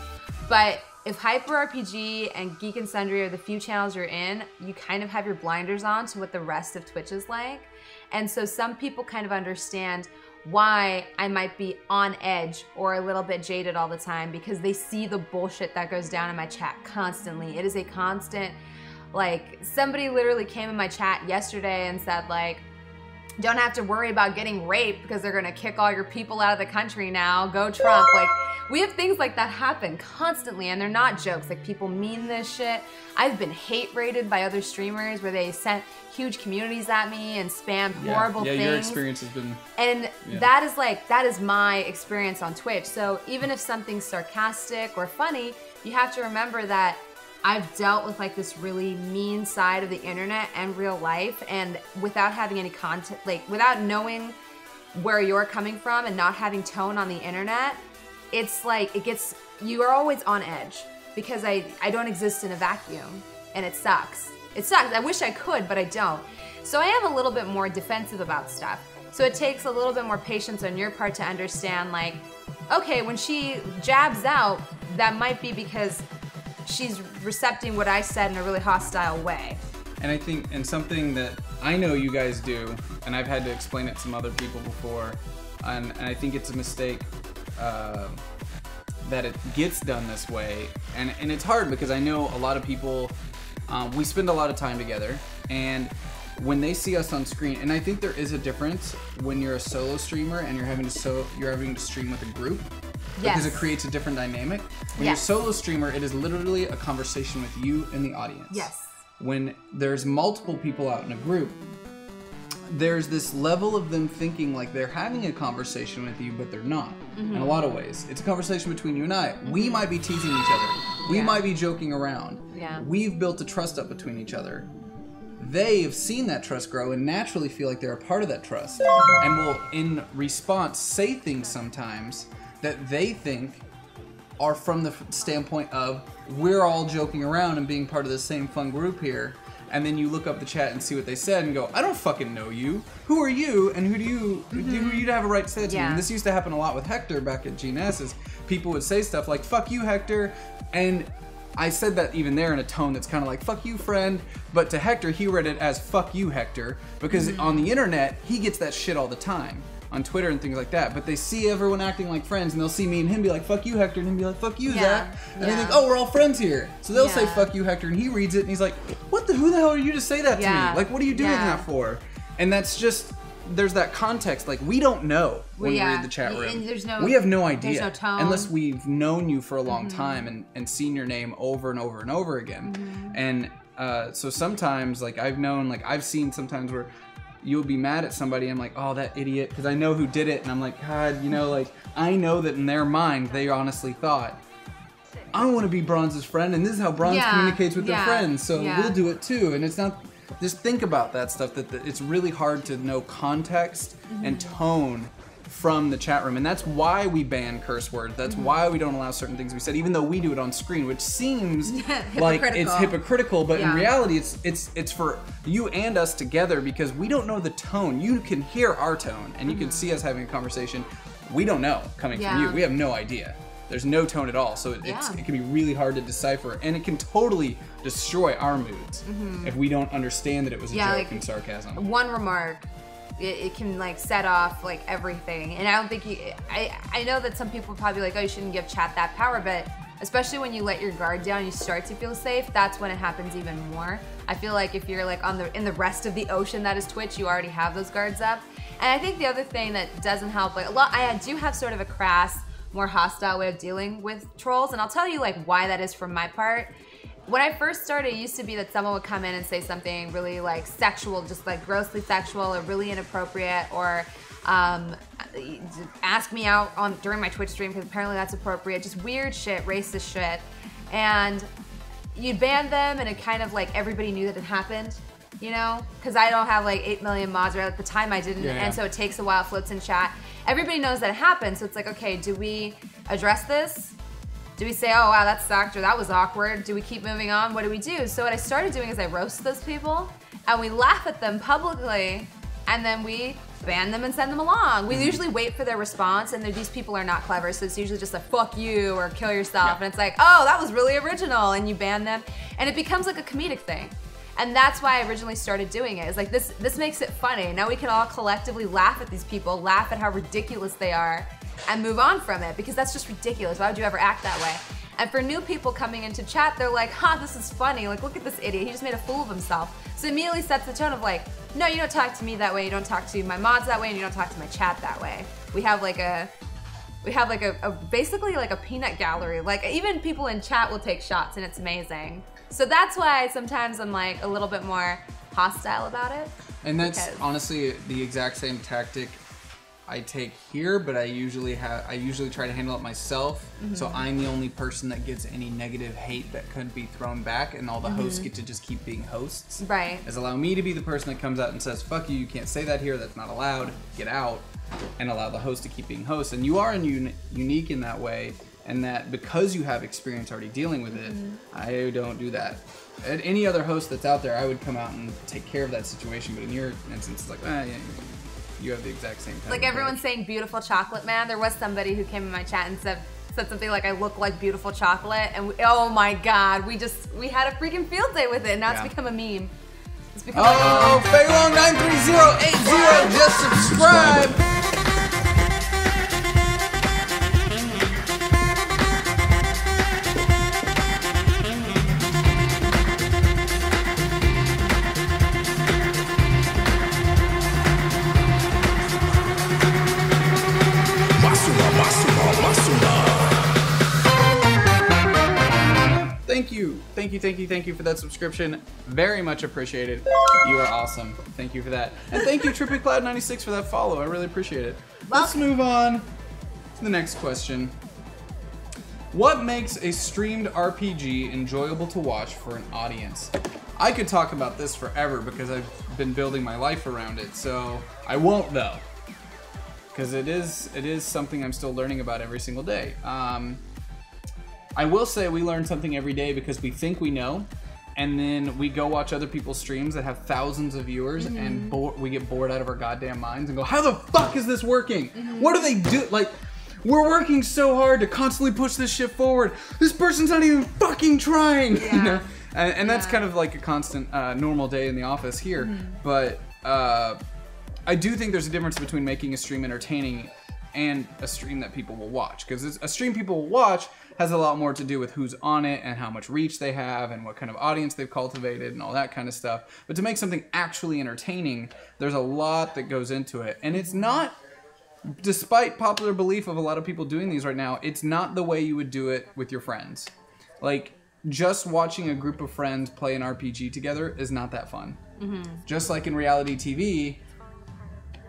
Speaker 3: but if Hyper RPG and Geek and Sundry are the few channels you're in, you kind of have your blinders on to what the rest of Twitch is like. And so some people kind of understand why I might be on edge or a little bit jaded all the time, because they see the bullshit that goes down in my chat constantly. It is a constant, like, somebody literally came in my chat yesterday and said, like, don't have to worry about getting raped because they're gonna kick all your people out of the country now, go Trump. Like, we have things like that happen constantly, and they're not jokes. Like, people mean this shit. I've been hate rated by other streamers where they sent huge communities at me and spammed horrible things.
Speaker 2: Yeah, your experience has been...
Speaker 3: And that is my experience on Twitch. So even if something's sarcastic or funny, you have to remember that I've dealt with like this really mean side of the internet and real life, and without having any content, like without knowing where you're coming from and not having tone on the internet, it's like you are always on edge, because I don't exist in a vacuum, and it sucks. It sucks. I wish I could, but I don't. So I am a little bit more defensive about stuff. So it takes a little bit more patience on your part to understand, like, okay, when she jabs out, that might be because she's recepting what I said in a really hostile way.
Speaker 2: And I think, and something that I know you guys do, and I've had to explain it to some other people before, and I think it's a mistake that it gets done this way, and it's hard because I know a lot of people, we spend a lot of time together, and when they see us on screen, and I think there is a difference when you're a solo streamer and you're having to stream with a group. Because it creates a different dynamic. When you're a solo streamer, it is literally a conversation with you and the audience. Yes. When there's multiple people out in a group, there's this level of them thinking like they're having a conversation with you, but they're not. In a lot of ways. It's a conversation between you and I. We might be teasing each other. We might be joking around. We've built a trust up between each other. They have seen that trust grow and naturally feel like they're a part of that trust. And will, in response, say things sometimes that they think are from the standpoint of, we're all joking around and being part of the same fun group here. And then you look up the chat and see what they said and go, I don't fucking know you. Who are you? And who do you have a right to say that to me? And this used to happen a lot with Hector back at GNS, is people would say stuff like, fuck you, Hector. And I said that even there in a tone that's kind of like, fuck you, friend. But to Hector, he read it as, fuck you, Hector. Because on the internet, he gets that shit all the time. On Twitter and things like that, but they see everyone acting like friends, and they'll see me and him be like, fuck you, Hector, and him be like, fuck you, Zach. And they think, oh, we're all friends here. So they'll say, fuck you, Hector, and he reads it, and he's like, who the hell are you to say that to me? Like, what are you doing that for? And that's just, there's that context, like, we don't know when we read the chat room. We have no idea.
Speaker 3: There's no tone.
Speaker 2: Unless we've known you for a long time and seen your name over and over and over again. And so sometimes, like, I've known, like, I've seen sometimes where you'll be mad at somebody. I'm like, oh, that idiot, because I know who did it, and I'm like, God, you know, like I know that in their mind they honestly thought, I want to be Bronze's friend, and this is how Bronze communicates with their friends, so we'll do it too. And it's not. Just think about that stuff. That it's really hard to know context and tone from the chat room, and that's why we ban curse words. That's why we don't allow certain things to be said, even though we do it on screen, which seems like it's hypocritical. But in reality, it's for you and us together, because we don't know the tone. You can hear our tone, and you can see us having a conversation. We don't know coming from you. We have no idea. There's no tone at all, so it can be really hard to decipher, and it can totally destroy our moods if we don't understand that it was a joke and sarcasm.
Speaker 3: One remark, it can like set off like everything, and I don't think I know that some people are probably like, oh, you shouldn't give chat that power, but especially when you let your guard down, you start to feel safe. That's when it happens even more. I feel like if you're like in the rest of the ocean that is Twitch, you already have those guards up. And I think the other thing that doesn't help, like I do have sort of a crass, more hostile way of dealing with trolls, and I'll tell you like why that is from my part. When I first started, it used to be that someone would come in and say something really like sexual, just like grossly sexual or really inappropriate, or ask me out during my Twitch stream because apparently that's appropriate, just weird shit, racist shit, and you'd ban them, and it kind of like everybody knew that it happened, you know, because I don't have like 8 million mods, or at the time I didn't, and so it takes a while, it floats in chat. Everybody knows that it happened, so it's like, okay, do we address this? Do we say, oh wow, that sucked, or that was awkward? Do we keep moving on? What do we do? So what I started doing is I roast those people, and we laugh at them publicly, and then we ban them and send them along. We usually wait for their response, and these people are not clever, so it's usually just a fuck you or kill yourself, and it's like, oh, that was really original, and you ban them, and it becomes like a comedic thing. And that's why I originally started doing it. It's like, this makes it funny. Now we can all collectively laugh at these people, laugh at how ridiculous they are, and move on from it, because that's just ridiculous. Why would you ever act that way? And for new people coming into chat, they're like, this is funny. Like, look at this idiot. He just made a fool of himself. So it immediately sets the tone of like, no, you don't talk to me that way. You don't talk to my mods that way, and you don't talk to my chat that way. We have like a basically like a peanut gallery. Like, even people in chat will take shots, and it's amazing. So that's why sometimes I'm like a little bit more hostile about it.
Speaker 2: And that's honestly the exact same tactic I take here, but I usually try to handle it myself. So I'm the only person that gets any negative hate that could be thrown back, and all the hosts get to just keep being hosts.
Speaker 3: Right.
Speaker 2: Is allow me to be the person that comes out and says, fuck you, you can't say that here, that's not allowed, get out, and allow the host to keep being host. And you are unique in that way, and that because you have experience already dealing with it, I don't do that. At any other host that's out there, I would come out and take care of that situation, but in your instance, it's like, yeah, you have the exact same type.
Speaker 3: Like everyone's saying beautiful chocolate man. There was somebody who came in my chat and said something like, I look like beautiful chocolate, and oh my god, we had a freaking field day with it, and now it's become a meme. It's become
Speaker 2: Faylong93080, just subscribe! Thank you for that subscription. Very much appreciated. You are awesome. Thank you for that. And thank you, TrippyCloud96, for that follow. I really appreciate it. Let's move on to the next question. What makes a streamed RPG enjoyable to watch for an audience? I could talk about this forever because I've been building my life around it, so I won't though. Because it is something I'm still learning about every single day. I will say we learn something every day because we think we know, and then we go watch other people's streams that have thousands of viewers, and we get bored out of our goddamn minds and go, how the fuck is this working? What do they do? Like, we're working so hard to constantly push this shit forward. This person's not even fucking trying. You know? And that's kind of like a constant normal day in the office here. But I do think there's a difference between making a stream entertaining and a stream that people will watch. Because a stream people will watch has a lot more to do with who's on it and how much reach they have and what kind of audience they've cultivated and all that kind of stuff. But to make something actually entertaining, there's a lot that goes into it. And it's not, despite popular belief of a lot of people doing these right now, it's not the way you would do it with your friends. Like, just watching a group of friends play an RPG together is not that fun. Just like in reality TV,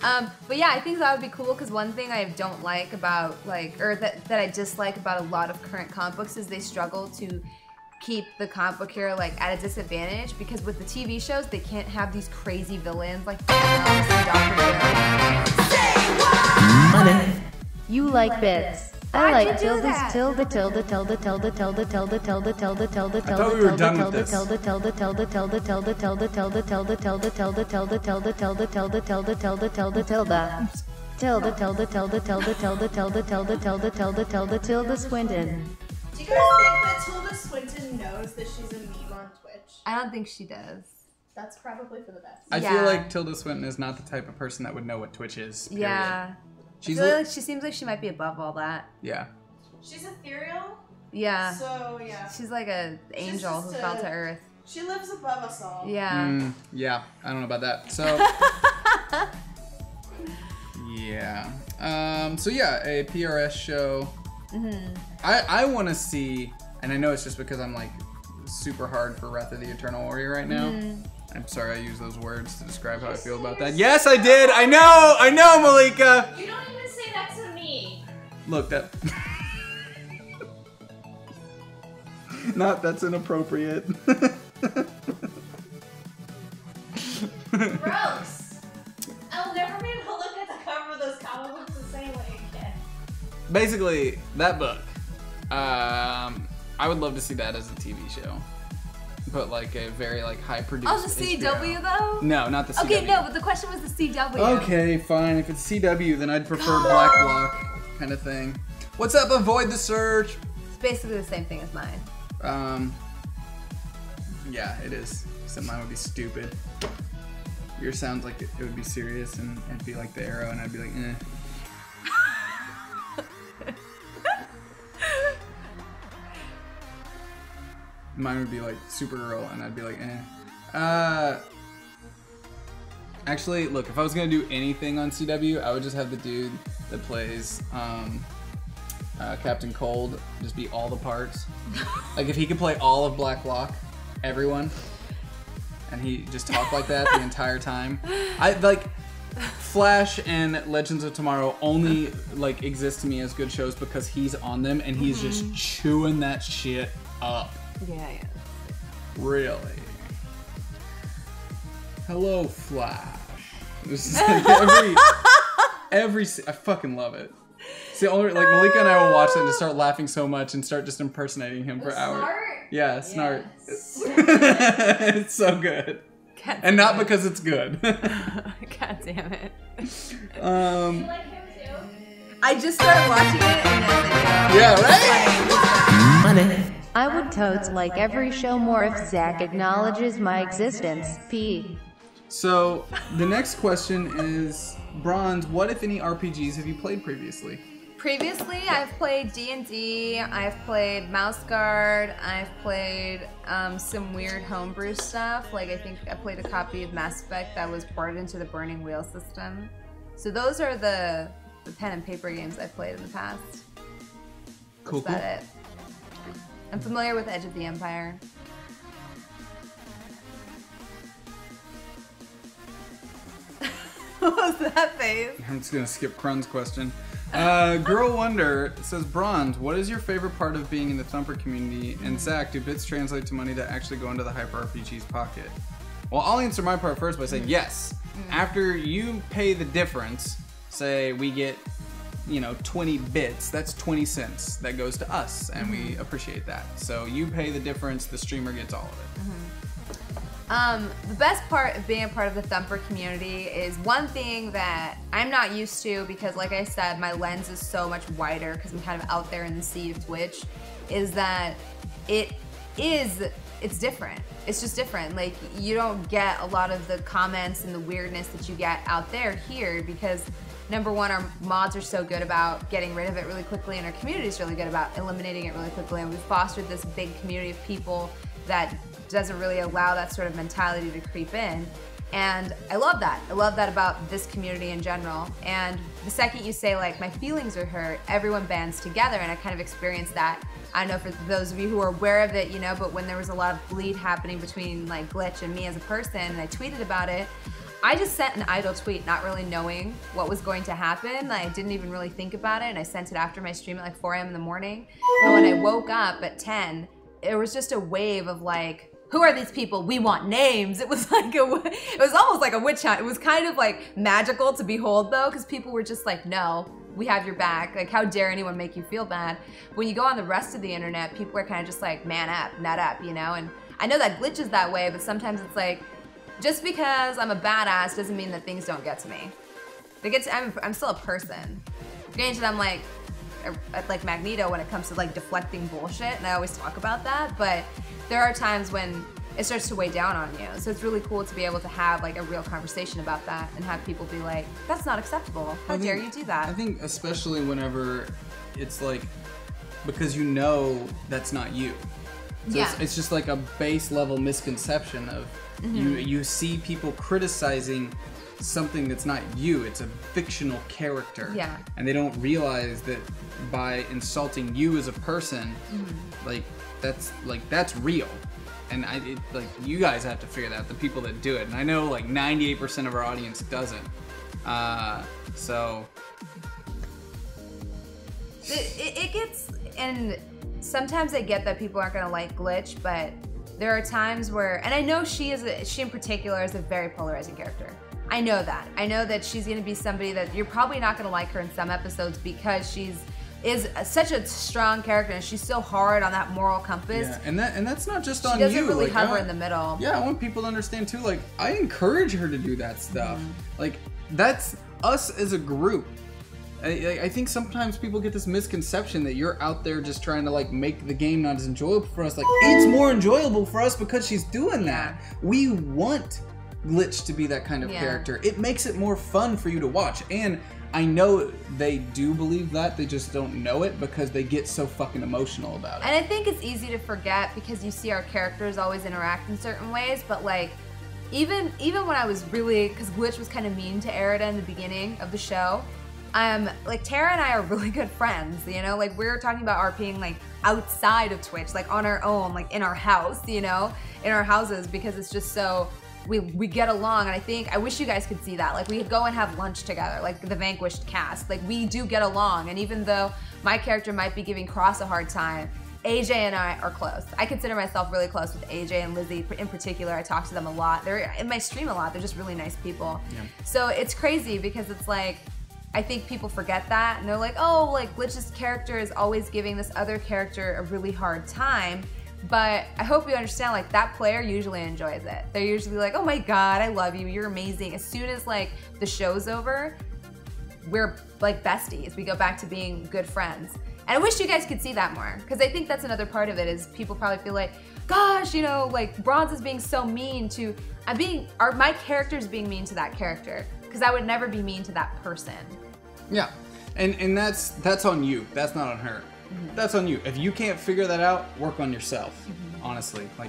Speaker 3: But yeah, I think that would be cool because one thing I don't like about that I dislike about a lot of current comic books is they struggle to keep the comic book hero like at a disadvantage because with the TV shows they can't have these crazy villains like Thanos and Dr. Doom.
Speaker 4: Money.
Speaker 1: You like bits. I like tildes, tilde, tilde, tilde, tilde, tilde, tilde, tilde, tilde, tilde, tilde,
Speaker 2: thought we were done with this.
Speaker 1: tilde, tilde, tilde, tilde, tilde, tilde, tilde, tilde, tilde, tilde, tilde, tilde, tilde, tilde, tilde, tilde, tilde, tilde, tilde. Tilde, tilde, tilde, tilde, tilde, tilde, tilde, tilde, tilde, tilde, tilde Swinton.
Speaker 7: Do you guys think that Tilda Swinton knows that she's a meme on Twitch?
Speaker 3: I don't think she does.
Speaker 7: That's probably for the best.
Speaker 2: I
Speaker 3: Yeah.
Speaker 2: feel like Tilda Swinton is not the type of person that would know what Twitch is. Period.
Speaker 3: Yeah.
Speaker 2: She's
Speaker 3: I feel like she seems like she might be above all that.
Speaker 2: yeah.
Speaker 7: She's ethereal,
Speaker 3: Yeah.
Speaker 7: so yeah.
Speaker 3: She's like an angel who
Speaker 7: just
Speaker 3: fell
Speaker 7: a-
Speaker 3: to earth.
Speaker 7: She lives above us all.
Speaker 3: Yeah.
Speaker 2: Yeah. I don't know about that. So yeah. So yeah, a PRS show. I want to see, and I know it's just because I'm like super hard for Wrath of the Eternal Warrior right now. I'm sorry I use those words to describe how I feel about that. Yes, I did. I know, Malika.
Speaker 6: You don't even say that to me.
Speaker 2: Look, that. That's inappropriate.
Speaker 6: Gross. I'll never be able to look at the cover of those comic books the same way again.
Speaker 2: Basically, that book. I would love to see that as a TV show. But like a very like high produced.
Speaker 3: Oh, the CW though?
Speaker 2: No, not the CW.
Speaker 3: Okay, no, but the question was the CW.
Speaker 2: Okay, fine. If it's CW, then I'd prefer Black Block kind of thing. What's up? Avoid the search.
Speaker 3: It's basically the same thing as mine.
Speaker 2: Yeah, it is. Except mine would be stupid. Yours sounds like it would be serious, and it'd be like the Arrow, and I'd be like, eh. Mine would be like Supergirl, and I'd be like, eh. Actually, look, if I was gonna do anything on CW, I would just have the dude that plays Captain Cold just be all the parts. Like if he could play all of Black Block, everyone, and he just talked like that the entire time. I like Flash and Legends of Tomorrow only like exist to me as good shows because he's on them and he's just chewing that shit up.
Speaker 3: Yeah.
Speaker 2: Really? Hello, Flash. This is like I fucking love it. It's the only like Malika and I will watch that and just start laughing so much and start just impersonating him for hours. Yeah, Snart.
Speaker 6: Yes.
Speaker 2: It's so good.
Speaker 3: God
Speaker 2: And not
Speaker 3: damn it.
Speaker 2: because it's good.
Speaker 3: God damn it.
Speaker 6: You like him too?
Speaker 3: I just started watching it and then
Speaker 2: Yeah, right?
Speaker 4: Money.
Speaker 1: I would totes like every show more if Zach acknowledges my existence. P.
Speaker 2: So the next question is, Bronze, what if any RPGs have you played previously?
Speaker 3: Previously, I've played D&D, I've played Mouse Guard, I've played some weird homebrew stuff. Like I think I played a copy of Mass Effect that was ported into the Burning Wheel system. So those are the pen and paper games I've played in the past.
Speaker 2: Cool,
Speaker 3: That's about it. I'm familiar with Edge of the Empire. What was that face?
Speaker 2: I'm just gonna skip Krun's question. Girl Wonder says, Bronze, what is your favorite part of being in the Thumper community? And Zach, do bits translate to money that actually go into the Hyper RPG's pocket? Well, I'll answer my part first by saying yes. After you pay the difference, say we get, 20 bits, that's 20 cents that goes to us, and we appreciate that. So you pay the difference, the streamer gets all of it.
Speaker 3: The best part of being a part of the Thumper community is one thing that I'm not used to because, like I said, my lens is so much wider because I'm kind of out there in the sea of Twitch, is that it's different. It's just different. Like, you don't get a lot of the comments and the weirdness that you get out there here because, number one, our mods are so good about getting rid of it really quickly and our community is really good about eliminating it really quickly, and we've fostered this big community of people that doesn't really allow that sort of mentality to creep in. And I love that. I love that about this community in general. And the second you say, like, my feelings are hurt, everyone bands together, and I kind of experienced that. I don't know for those of you who are aware of it, but when there was a lot of bleed happening between, like, Glitch and me as a person, and I tweeted about it, I just sent an idle tweet not really knowing what was going to happen. I didn't even really think about it, and I sent it after my stream at like 4 a.m. in the morning. And when I woke up at 10, it was just a wave of like, who are these people? We want names. It was like it was almost like a witch hunt. It was kind of like magical to behold though, because people were just like, no, we have your back. Like, how dare anyone make you feel bad? When you go on the rest of the internet, people are kind of just like, man up, nut up, you know? And I know that Glitch is that way, but sometimes it's like, just because I'm a badass doesn't mean that things don't get to me. I'm still a person. Granted, I'm like Magneto when it comes to like deflecting bullshit, and I always talk about that, but there are times when it starts to weigh down on you. So it's really cool to be able to have like a real conversation about that and have people be like, that's not acceptable. How dare you do that?
Speaker 2: I think especially whenever it's like, because you know that's not you. So
Speaker 3: yeah.
Speaker 2: It's just like a base level misconception of you see people criticizing something that's not you. It's a fictional character.
Speaker 3: Yeah.
Speaker 2: And they don't realize that by insulting you as a person, like that's real. And you guys have to figure that out, the people that do it. And I know like 98% of our audience doesn't. So
Speaker 3: it gets, and sometimes I get that people aren't gonna like Glitch, but there are times where, and I know she in particular is a very polarizing character. I know that. I know that she's gonna be somebody that you're probably not gonna like her in some episodes because is such a strong character and she's so hard on that moral compass.
Speaker 2: Yeah, and that's not just on you.
Speaker 3: She doesn't really hover in the middle.
Speaker 2: Yeah, I want people to understand too, like, I encourage her to do that stuff. Like, that's us as a group. I think sometimes people get this misconception that you're out there just trying to like make the game not as enjoyable for us. Like, it's more enjoyable for us because she's doing that. We want Glitch to be that kind of character. It makes it more fun for you to watch. And I know they do believe that, they just don't know it because they get so fucking emotional about it.
Speaker 3: And I think it's easy to forget because you see our characters always interact in certain ways, but like, even when I was really, because Glitch was kind of mean to Erida in the beginning of the show, like Tara and I are really good friends, you know? Like, we're talking about RPing like outside of Twitch, like on our own, like in our house, you know? In our houses, because it's just so, we get along, and I wish you guys could see that. Like, we go and have lunch together, like the Vanquished cast. Like, we do get along, and even though my character might be giving Cross a hard time, AJ and I are close. I consider myself really close with AJ and Lizzie in particular. I talk to them a lot. They're in my stream a lot. They're just really nice people. Yeah. So it's crazy because it's like, I think people forget that, and they're like, oh, like Glitch's character is always giving this other character a really hard time. But I hope you understand, like, that player usually enjoys it. They're usually like, oh my god, I love you, you're amazing. As soon as like the show's over, we're like besties. We go back to being good friends. And I wish you guys could see that more, because I think that's another part of it, is people probably feel like, gosh, you know, like Bronze is being so mean to, my character's being mean to that character, because I would never be mean to that person.
Speaker 2: Yeah, and that's on you. That's not on her. That's on you. If you can't figure that out, work on yourself. Honestly, like,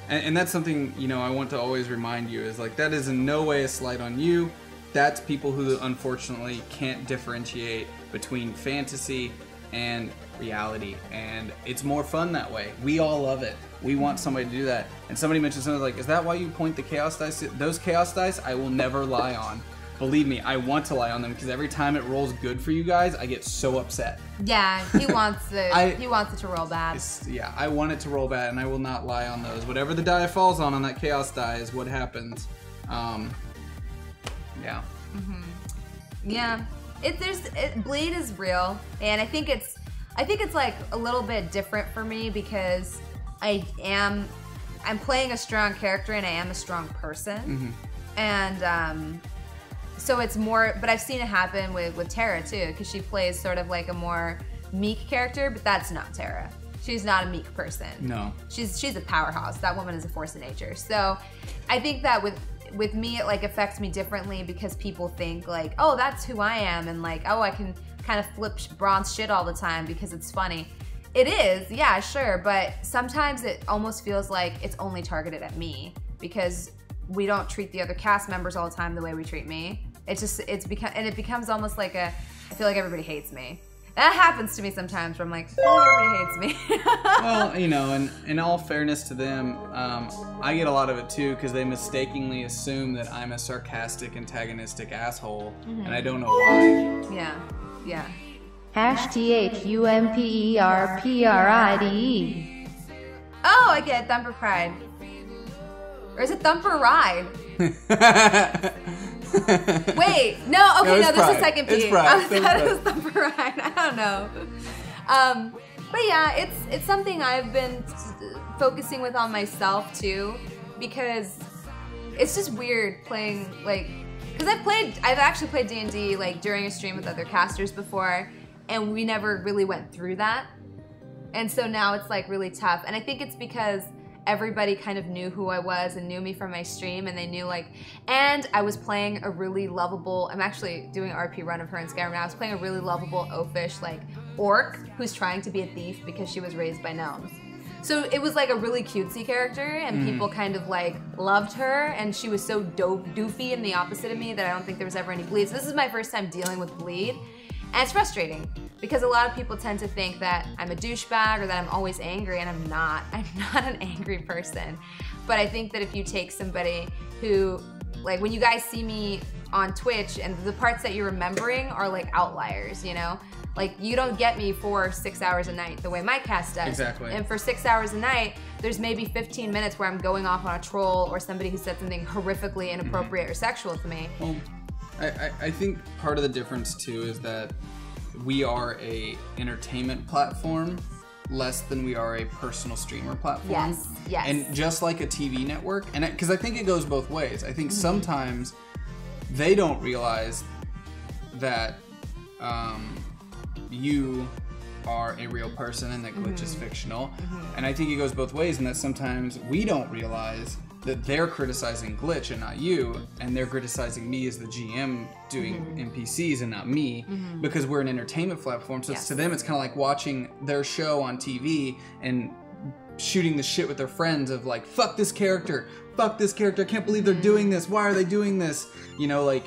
Speaker 2: and that's something, you know, I want to always remind you is like, that is in no way a slight on you. That's people who unfortunately can't differentiate between fantasy and reality, and it's more fun that way. We all love it. We want somebody to do that. And somebody mentioned something like, is that why you point the chaos dice? Those chaos dice I will never lie on. Believe me, I want to lie on them, because every time it rolls good for you guys, I get so upset.
Speaker 3: Yeah, he wants it. He wants it to roll bad.
Speaker 2: Yeah, I want it to roll bad, and I will not lie on those. Whatever the die falls on that chaos die is what happens. Yeah.
Speaker 3: Yeah, Bleed is real, and I think it's like a little bit different for me because I'm playing a strong character and I am a strong person, and so it's more. But I've seen it happen with Tara too, because she plays sort of like a more meek character, but that's not Tara. She's not a meek person. No. She's a powerhouse. That woman is a force of nature. So I think that with me, it like affects me differently because people think like, oh, that's who I am, and like, oh, I can kind of flip Bronze shit all the time because it's funny. It is, yeah, sure, but sometimes it almost feels like it's only targeted at me because we don't treat the other cast members all the time the way we treat me. It becomes almost like I feel like everybody hates me. That happens to me sometimes where I'm like, oh, everybody hates me.
Speaker 2: Well, you know, and in all fairness to them, I get a lot of it too because they mistakenly assume that I'm a sarcastic, antagonistic asshole, and I don't know why.
Speaker 3: Yeah, yeah.
Speaker 1: #THUMPERPRIDE.
Speaker 3: Oh, I get Thumper Pride. Or is it Thumper Ride? Wait, no, okay, no, there's a second P.
Speaker 2: It's Pride.
Speaker 3: I thought it was Thumper Ride. I don't know. But yeah, it's something I've been focusing with on myself too, because it's just weird playing like, because I've actually played D&D like during a stream with other casters before, and we never really went through that, and so now it's like really tough, and I think it's because everybody kind of knew who I was and knew me from my stream, and they knew like, and I was playing a really lovable, I'm actually doing an RP run of her in Skyrim now, I was playing a really lovable oafish like orc who's trying to be a thief because she was raised by gnomes. So it was like a really cutesy character, and people kind of like loved her, and she was so doofy and the opposite of me that I don't think there was ever any bleed. So this is my first time dealing with bleed, and it's frustrating because a lot of people tend to think that I'm a douchebag or that I'm always angry, and I'm not. I'm not an angry person. But I think that if you take somebody who, like when you guys see me on Twitch and the parts that you're remembering are like outliers, you know? Like you don't get me for 6 hours a night the way my cast does.
Speaker 2: Exactly.
Speaker 3: And for 6 hours a night, there's maybe 15 minutes where I'm going off on a troll or somebody who said something horrifically inappropriate or sexual to me.
Speaker 2: Well, I think part of the difference too is that we are a entertainment platform less than we are a personal streamer platform.
Speaker 3: Yes, yes.
Speaker 2: And just like a TV network, and because I think it goes both ways. I think sometimes they don't realize that you are a real person and that Glitch is fictional. And I think it goes both ways in that sometimes we don't realize that they're criticizing Glitch and not you, and they're criticizing me as the GM doing NPCs and not me, because we're an entertainment platform. So to them, it's kind of like watching their show on TV and shooting the shit with their friends of like, fuck this character, I can't believe they're doing this, why are they doing this? You know, like,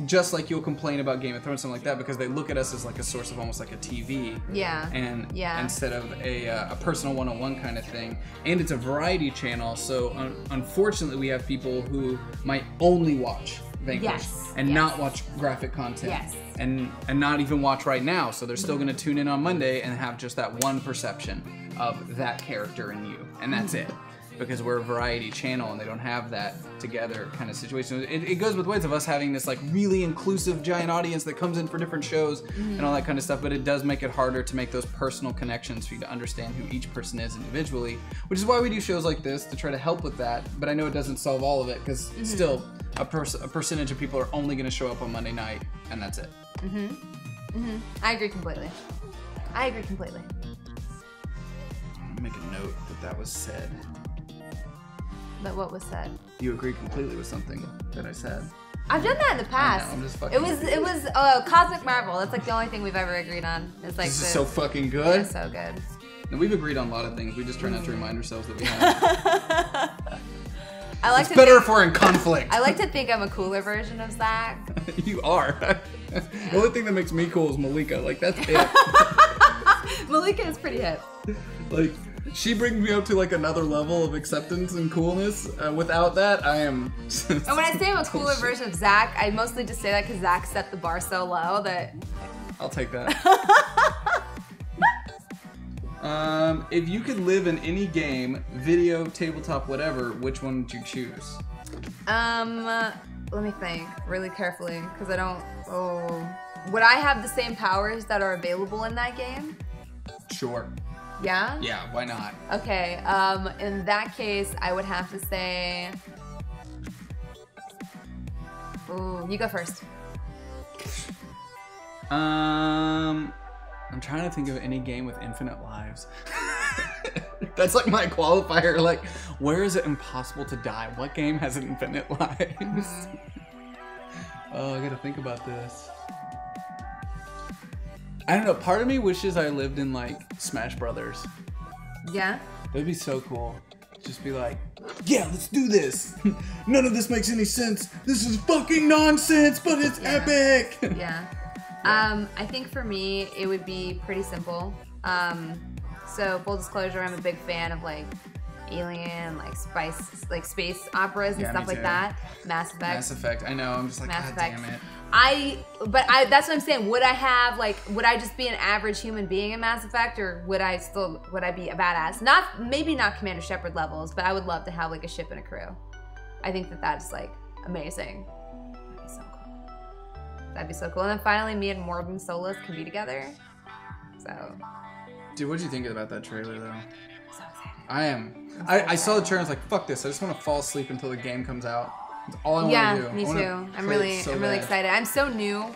Speaker 2: just like you'll complain about Game of Thrones, something like that, because they look at us as like a source of almost like a TV.
Speaker 3: Yeah.
Speaker 2: And
Speaker 3: yeah.
Speaker 2: instead of a personal one-on-one kind of thing. And it's a variety channel, so unfortunately we have people who might only watch Vanquish and not watch graphic content and not even watch right now, so they're still going to tune in on Monday and have just that one perception of that character in you, and that's it. Because we're a variety channel and they don't have that together kind of situation. It goes with ways of us having this like really inclusive giant audience that comes in for different shows and all that kind of stuff, but it does make it harder to make those personal connections for you to understand who each person is individually, which is why we do shows like this, to try to help with that. But I know it doesn't solve all of it, because still a percentage of people are only going to show up on Monday night, and that's it.
Speaker 3: I agree completely.
Speaker 2: Make a note that was said.
Speaker 3: But what was said?
Speaker 2: You agree completely with something that I said.
Speaker 3: I've done that in the past.
Speaker 2: I know, I'm just fucking
Speaker 3: it was Cosmic Marvel. That's like the only thing we've ever agreed on. It's like
Speaker 2: this is so fucking good.
Speaker 3: Yeah, so good.
Speaker 2: And we've agreed on a lot of things. We just try not to remind ourselves that we have. It's better if we're in conflict.
Speaker 3: I like to think I'm a cooler version of Zach.
Speaker 2: You are. The only thing that makes me cool is Malika. Like, that's it.
Speaker 3: Malika is pretty hip.
Speaker 2: Like, she brings me up to like another level of acceptance and coolness. Without that, I am.
Speaker 3: And when I say I'm a cooler version of Zach, I mostly just say that because Zach set the bar so low that.
Speaker 2: I'll take that. If you could live in any game, video, tabletop, whatever, which one would you choose?
Speaker 3: Let me think really carefully, because I don't. Oh, would I have the same powers that are available in that game?
Speaker 2: Sure.
Speaker 3: Yeah?
Speaker 2: Yeah, why not?
Speaker 3: Okay, in that case, I would have to say... Ooh, you go first.
Speaker 2: I'm trying to think of any game with infinite lives. That's like my qualifier, like, where is it impossible to die? What game has infinite lives? Oh, I gotta think about this. I don't know, part of me wishes I lived in like Smash Brothers.
Speaker 3: Yeah?
Speaker 2: That'd be so cool. Just be like, yeah, let's do this. None of this makes any sense. This is fucking nonsense, but it's epic.
Speaker 3: Yeah. I think for me, it would be pretty simple. So full disclosure, I'm a big fan of like alien, like space operas and stuff like that. Mass Effect.
Speaker 2: Mass Effect. I know. I'm just like,
Speaker 3: Mass
Speaker 2: God
Speaker 3: Effect.
Speaker 2: damn it.
Speaker 3: That's what I'm saying. Would I just be an average human being in Mass Effect, or would I be a badass? Maybe not Commander Shepard levels, but I would love to have like a ship and a crew. I think that's like amazing. That'd be so cool. That'd be so cool. And then finally, me and Morgan Solis can be together. So.
Speaker 2: Dude, what'd you think about that trailer though?
Speaker 3: So excited.
Speaker 2: I am. I saw the trailer and was like, fuck this. I just want to fall asleep until the game comes out. That's all I want to do.
Speaker 3: Me too. I'm really excited. I'm so new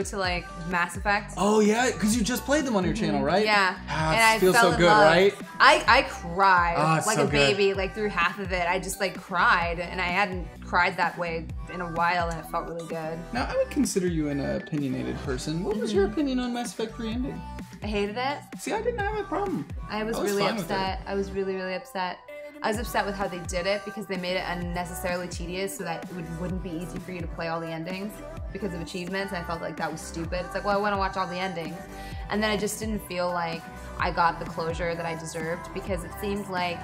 Speaker 3: to like Mass Effect.
Speaker 2: Oh yeah, because you just played them on your channel, right?
Speaker 3: Yeah.
Speaker 2: And
Speaker 3: I
Speaker 2: feels
Speaker 3: fell
Speaker 2: so
Speaker 3: in
Speaker 2: good,
Speaker 3: love.
Speaker 2: right?
Speaker 3: I cried like
Speaker 2: so
Speaker 3: a baby,
Speaker 2: good.
Speaker 3: like through half of it. I just like cried, and I hadn't cried that way in a while, and it felt really good.
Speaker 2: Now I would consider you an opinionated person. What was your opinion on Mass Effect 3 ending?
Speaker 3: I hated it.
Speaker 2: See, I didn't have a problem.
Speaker 3: I was really
Speaker 2: fine with
Speaker 3: upset. I was really upset. I was upset with how they did it because they made it unnecessarily tedious so that it wouldn't be easy for you to play all the endings because of achievements, and I felt like that was stupid. It's like, well, I want to watch all the endings. And then I just didn't feel like I got the closure that I deserved because it seemed like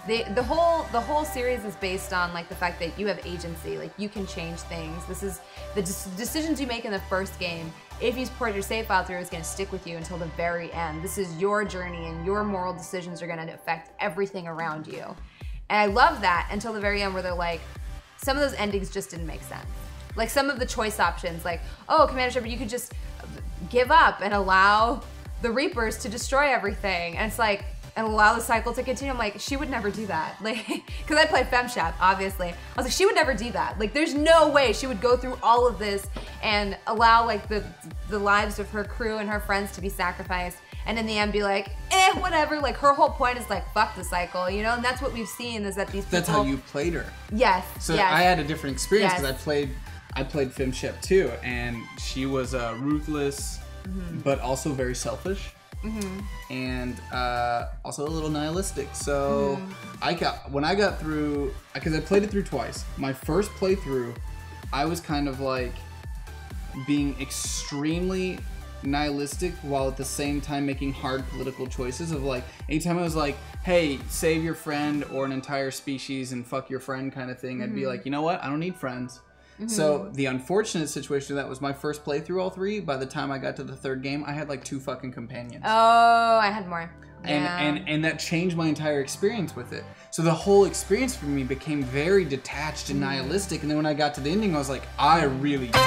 Speaker 3: the whole series is based on like the fact that you have agency, like you can change things. This is the decisions you make in the first game. If you port your save file through, it's going to stick with you until the very end. This is your journey, and your moral decisions are going to affect everything around you. And I love that until the very end, where they're like, some of those endings just didn't make sense. Like some of the choice options, like, oh, Commander Shepard, you could just give up and allow the Reapers to destroy everything. And it's like, and allow the cycle to continue. I'm like, she would never do that. Like, because I play FemShep, obviously. I was like, she would never do that. Like, there's no way she would go through all of this and allow like the lives of her crew and her friends to be sacrificed, and in the end be like, whatever. Like, her whole point is like, fuck the cycle, you know? And that's what we've seen, is that these people.
Speaker 2: That's how you played her.
Speaker 3: Yes.
Speaker 2: So
Speaker 3: yes.
Speaker 2: I had a different experience because
Speaker 3: Yes.
Speaker 2: I played FemShep too, and she was ruthless, but also very selfish. And also a little nihilistic. So when I got through, because I played it through twice. My first playthrough, I was kind of like being extremely nihilistic while at the same time making hard political choices of like, anytime I was like, hey, save your friend or an entire species and fuck your friend kind of thing, I'd be like, you know what? I don't need friends. So the unfortunate situation that was my first playthrough all three. By the time I got to the third game, I had like 2 fucking companions.
Speaker 3: Oh, I had more. Yeah.
Speaker 2: And that changed my entire experience with it. So the whole experience for me became very detached and nihilistic. And then when I got to the ending, I was like, I really dig this.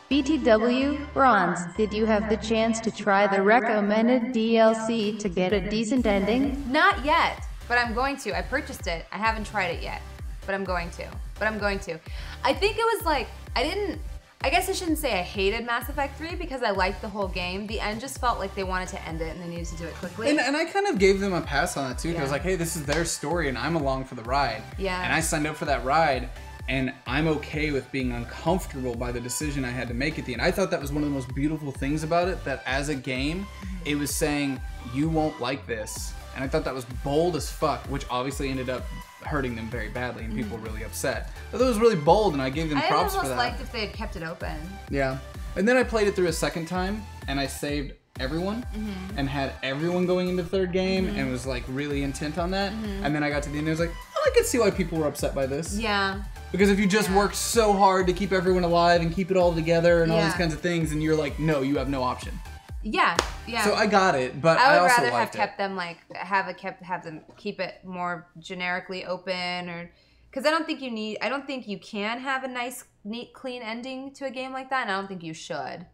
Speaker 1: BTW, Bronze, did you have the chance to try the recommended DLC to get a decent ending?
Speaker 3: Not yet, but I'm going to. I purchased it. I haven't tried it yet, but I'm going to. I think it was like, I guess I shouldn't say I hated Mass Effect 3 because I liked the whole game. The end just felt like they wanted to end it and they needed to do it quickly.
Speaker 2: And I kind of gave them a pass on it too, because I was like, hey, this is their story and I'm along for the ride.
Speaker 3: Yeah.
Speaker 2: And I signed up for that ride, and I'm okay with being uncomfortable by the decision I had to make at the end. I thought that was one of the most beautiful things about it, that as a game, it was saying, you won't like this. And I thought that was bold as fuck, which obviously ended up hurting them very badly, and people were really upset. But it was really bold, and I gave them props for that.
Speaker 3: I almost liked if they had kept it open.
Speaker 2: Yeah. And then I played it through a second time, and I saved everyone, and had everyone going into the third game, and was like really intent on that. And then I got to the end, and I was like, oh, I could see why people were upset by this.
Speaker 3: Yeah.
Speaker 2: Because if you just work so hard to keep everyone alive and keep it all together and all these kinds of things, and you're like, no, you have no option.
Speaker 3: Yeah, yeah.
Speaker 2: So I got it, but I
Speaker 3: would
Speaker 2: also
Speaker 3: rather have
Speaker 2: liked
Speaker 3: kept them like have them keep it more generically open, or because I don't think you can have a nice, neat, clean ending to a game like that, and I don't think you should,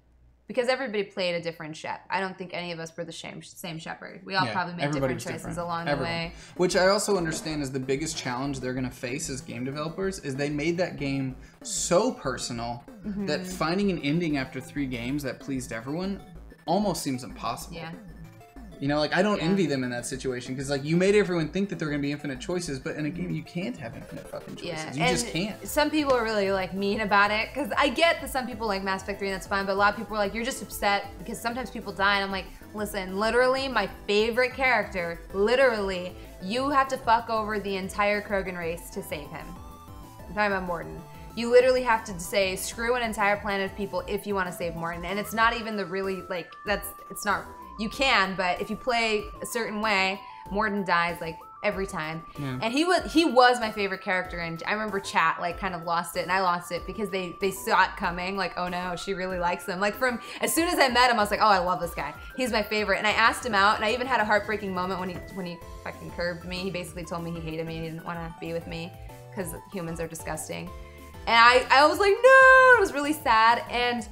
Speaker 3: because everybody played a different Shep. I don't think any of us were the same Shepard. We all probably made different choices along the way.
Speaker 2: Which I also understand is the biggest challenge they're going to face as game developers, is they made that game so personal that finding an ending after 3 games that pleased everyone almost seems impossible.
Speaker 3: Yeah.
Speaker 2: You know, like, I don't envy them in that situation, because like, you made everyone think that there are going to be infinite choices, but in a game you can't have infinite fucking choices. You just can't.
Speaker 3: Some people are really like mean about it, because I get that some people like Mass Effect 3 and that's fine, but a lot of people are like, you're just upset because sometimes people die, and I'm like, listen, literally my favorite character, literally, you have to fuck over the entire Krogan race to save him. I'm talking about Mordin. You literally have to say screw an entire planet of people if you want to save Morton. And it's not even the really, like, it's not, you can, but if you play a certain way, Morton dies, like, every time. Yeah. And he was my favorite character, and I remember chat like kind of lost it, and I lost it because they saw it coming, like, oh no, she really likes him. Like from as soon as I met him, I was like, oh, I love this guy. He's my favorite. And I asked him out, and I even had a heartbreaking moment when he fucking curved me. He basically told me he hated me and he didn't want to be with me because humans are disgusting. And I was like, no, it was really sad. And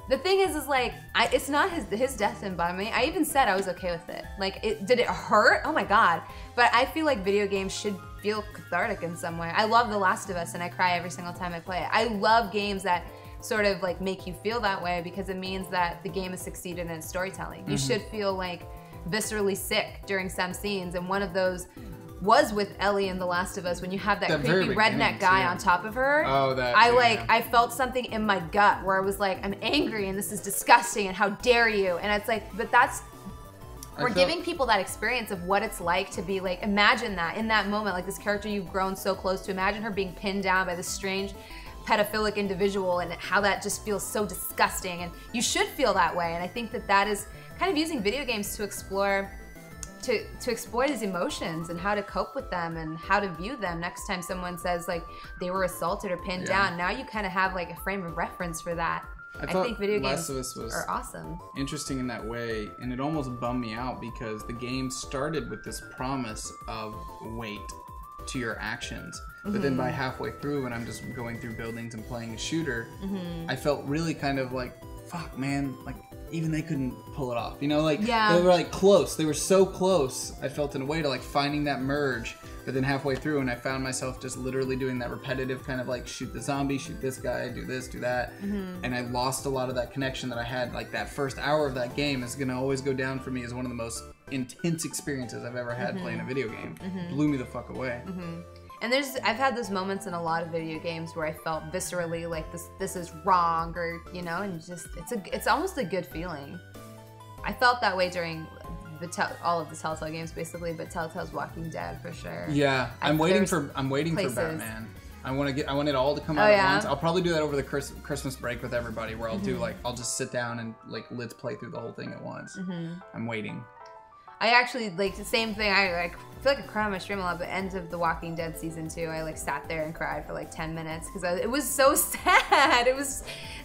Speaker 3: the thing is like, it's not his death didn't bother me. I even said I was okay with it. Like, did it hurt? Oh my God. But I feel like video games should feel cathartic in some way. I love The Last of Us and I cry every single time I play it. I love games that sort of like make you feel that way because it means that the game has succeeded in its storytelling. You should feel like viscerally sick during some scenes, and one of those was with Ellie in The Last of Us when you have that creepy redneck guy on top of her. Oh, that. I felt something in my gut where I was like, I'm angry and this is disgusting and how dare you? And it's like, but we're giving people that experience of what it's like to be like, imagine that in that moment, like this character you've grown so close to, imagine her being pinned down by this strange pedophilic individual and how that just feels so disgusting. And you should feel that way. And I think that is kind of using video games to explore to explore these emotions and how to cope with them and how to view them next time someone says like they were assaulted or pinned down. Now you kind of have like a frame of reference for that. I think video games are awesome.
Speaker 2: Interesting in that way, and it almost bummed me out because the game started with this promise of weight to your actions. But then by halfway through, when I'm just going through buildings and playing a shooter, I felt really kind of like, fuck, man, like even they couldn't pull it off, you know, like they were like close. They were so close, I felt, in a way, to like finding that merge. But then halfway through, and I found myself just literally doing that repetitive kind of like shoot the zombie, shoot this guy, do this, do that. And I lost a lot of that connection that I had. Like that first hour of that game is gonna always go down for me as one of the most intense experiences I've ever had playing a video game. Blew me the fuck away.
Speaker 3: And I've had those moments in a lot of video games where I felt viscerally like this is wrong, or you know, and just it's almost a good feeling. I felt that way during all of the Telltale games basically, but Telltale's Walking Dead for sure. Yeah,
Speaker 2: I'm waiting for Batman. I want it all to come out at once. I'll probably do that over the Christmas break with everybody, where I'll do like I'll just sit down and like let's play through the whole thing at once. I'm waiting.
Speaker 3: I actually, like, the same thing, I feel like I cry on my stream a lot, but end of The Walking Dead season 2, I, like, sat there and cried for, like, 10 minutes, because it was so sad. It was,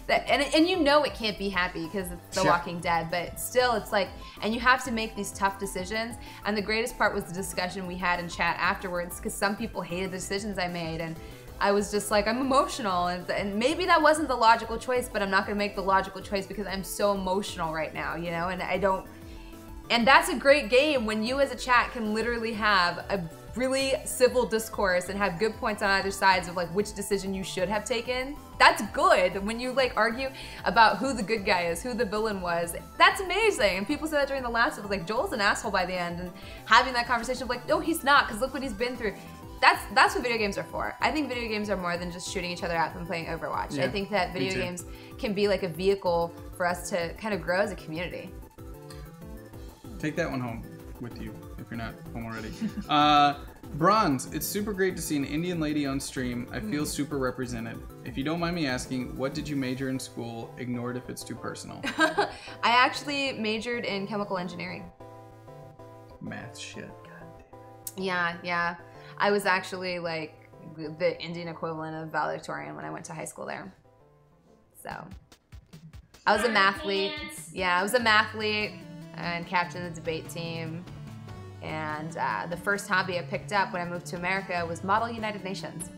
Speaker 3: and you know it can't be happy, because it's The Walking Dead, but still, it's like, and you have to make these tough decisions, and the greatest part was the discussion we had in chat afterwards, because some people hated the decisions I made, and I was just like, I'm emotional, and maybe that wasn't the logical choice, but I'm not going to make the logical choice because I'm so emotional right now, you know, and I don't. And that's a great game when you as a chat can literally have a really civil discourse and have good points on either sides of like which decision you should have taken. That's good. When you like argue about who the good guy is, who the villain was, that's amazing. And people said that during The Last of Us, like Joel's an asshole by the end, and having that conversation of like, no, he's not, because look what he's been through. That's what video games are for. I think video games are more than just shooting each other up and playing Overwatch. I think that video games can be like a vehicle for us to kind of grow as a community.
Speaker 2: Take that one home with you if you're not home already. Bronze, it's super great to see an Indian lady on stream. I feel super represented. If you don't mind me asking, what did you major in school? Ignore it if it's too personal.
Speaker 3: I actually majored in chemical engineering.
Speaker 2: Math shit, god damn.
Speaker 3: Yeah. I was actually like the Indian equivalent of valedictorian when I went to high school there. So, I was a mathlete. Yeah, I was a mathlete and captain of the debate team. And the first hobby I picked up when I moved to America was Model United Nations.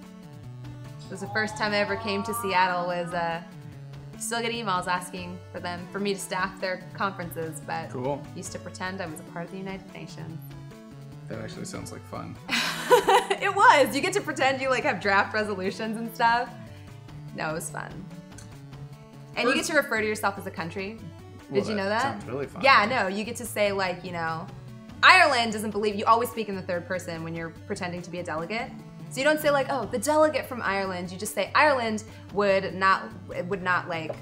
Speaker 3: It was the first time I ever came to Seattle. Was still get emails asking for me to staff their conferences, but used to pretend I was a part of the United Nations.
Speaker 2: That actually sounds like fun.
Speaker 3: It was. You get to pretend you like have draft resolutions and stuff. No, it was fun. And you get to refer to yourself as a country. Did you know that?
Speaker 2: Sounds really fun.
Speaker 3: Yeah, no, you get to say like, you know, Ireland doesn't believe, you always speak in the third person when you're pretending to be a delegate. So you don't say like, oh, the delegate from Ireland. You just say Ireland would not like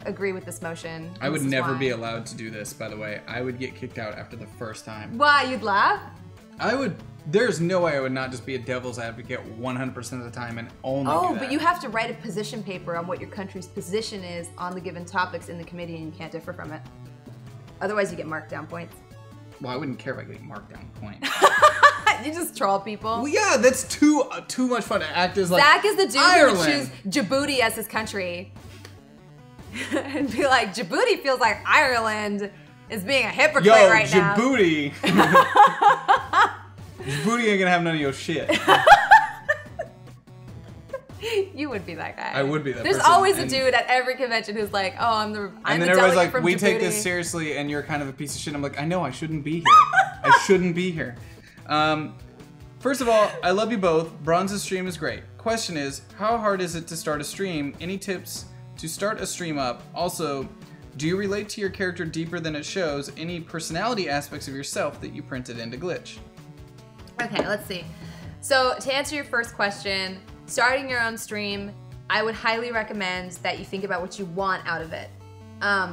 Speaker 3: agree with this motion.
Speaker 2: I would never be allowed to do this, by the way. I would get kicked out after the first time.
Speaker 3: Why? You'd laugh?
Speaker 2: There's no way I would not just be a devil's advocate 100% of the time and only do that.
Speaker 3: But you have to write a position paper on what your country's position is on the given topics in the committee, and you can't differ from it. Otherwise, you get marked down points.
Speaker 2: Well, I wouldn't care if I get marked down points.
Speaker 3: You just troll people.
Speaker 2: Well, yeah, that's too much fun to act as like
Speaker 3: Zach is the dude
Speaker 2: Ireland.
Speaker 3: who would choose Djibouti as his country. And be like, Djibouti feels like Ireland is being a hypocrite right now.
Speaker 2: Djibouti. Djibouti ain't gonna have none of your shit.
Speaker 3: You would be that guy.
Speaker 2: I would be that
Speaker 3: There's
Speaker 2: person.
Speaker 3: always a dude at every convention who's like, oh, I'm the
Speaker 2: And then
Speaker 3: delegate
Speaker 2: everybody's like,
Speaker 3: from
Speaker 2: we
Speaker 3: Djibouti.
Speaker 2: take this seriously and you're kind of a piece of shit. I'm like, I know, I shouldn't be here. I shouldn't be here. First of all, I love you both. Bronze's stream is great. Question is, how hard is it to start a stream? Any tips to start a stream up? Also, do you relate to your character deeper than it shows? Any personality aspects of yourself that you printed into Glitch?
Speaker 3: Okay, let's see. So to answer your first question, starting your own stream, I would highly recommend that you think about what you want out of it.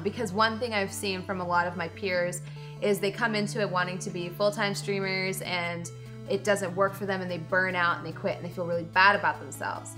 Speaker 3: Because one thing I've seen from a lot of my peers is they come into it wanting to be full-time streamers and it doesn't work for them and they burn out and they quit and they feel really bad about themselves.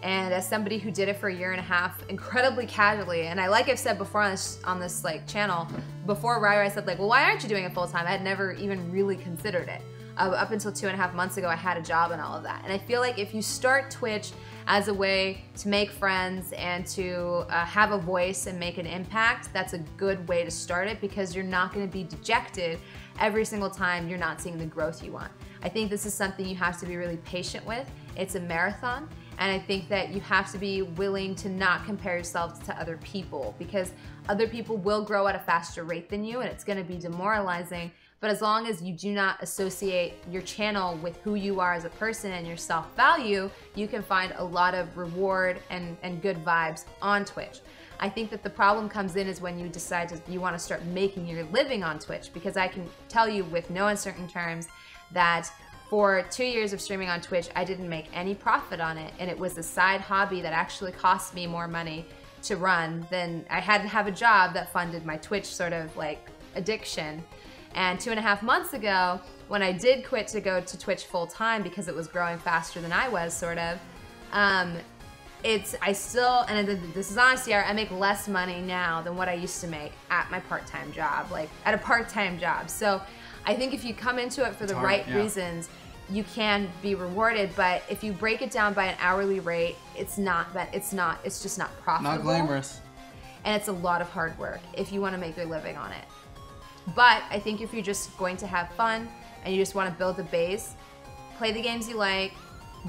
Speaker 3: And as somebody who did it for a year and a half, incredibly casually, and like I've said before on this like channel, before Rai said like, well, why aren't you doing it full-time? I had never even really considered it. Up until 2.5 months ago, I had a job and all of that. And I feel like if you start Twitch as a way to make friends and to have a voice and make an impact, that's a good way to start it because you're not gonna be dejected every single time you're not seeing the growth you want. I think this is something you have to be really patient with. It's a marathon. And I think that you have to be willing to not compare yourself to other people because other people will grow at a faster rate than you and it's gonna be demoralizing. But as long as you do not associate your channel with who you are as a person and your self-value, you can find a lot of reward and good vibes on Twitch. I think that the problem comes in is when you decide you want to start making your living on Twitch, because I can tell you with no uncertain terms that for 2 years of streaming on Twitch, I didn't make any profit on it, and it was a side hobby that actually cost me more money to run than I had to have a job that funded my Twitch sort of like addiction. And 2.5 months ago, when I did quit to go to Twitch full time because it was growing faster than I was, sort of, I still, and this is honest here, I make less money now than what I used to make at my part-time job, like at a part-time job. So I think if you come into it for the right reasons, you can be rewarded. But if you break it down by an hourly rate, it's just not profitable.
Speaker 2: Not glamorous.
Speaker 3: And it's a lot of hard work if you want to make your living on it. But I think if you're just going to have fun and you just want to build a base, play the games you like,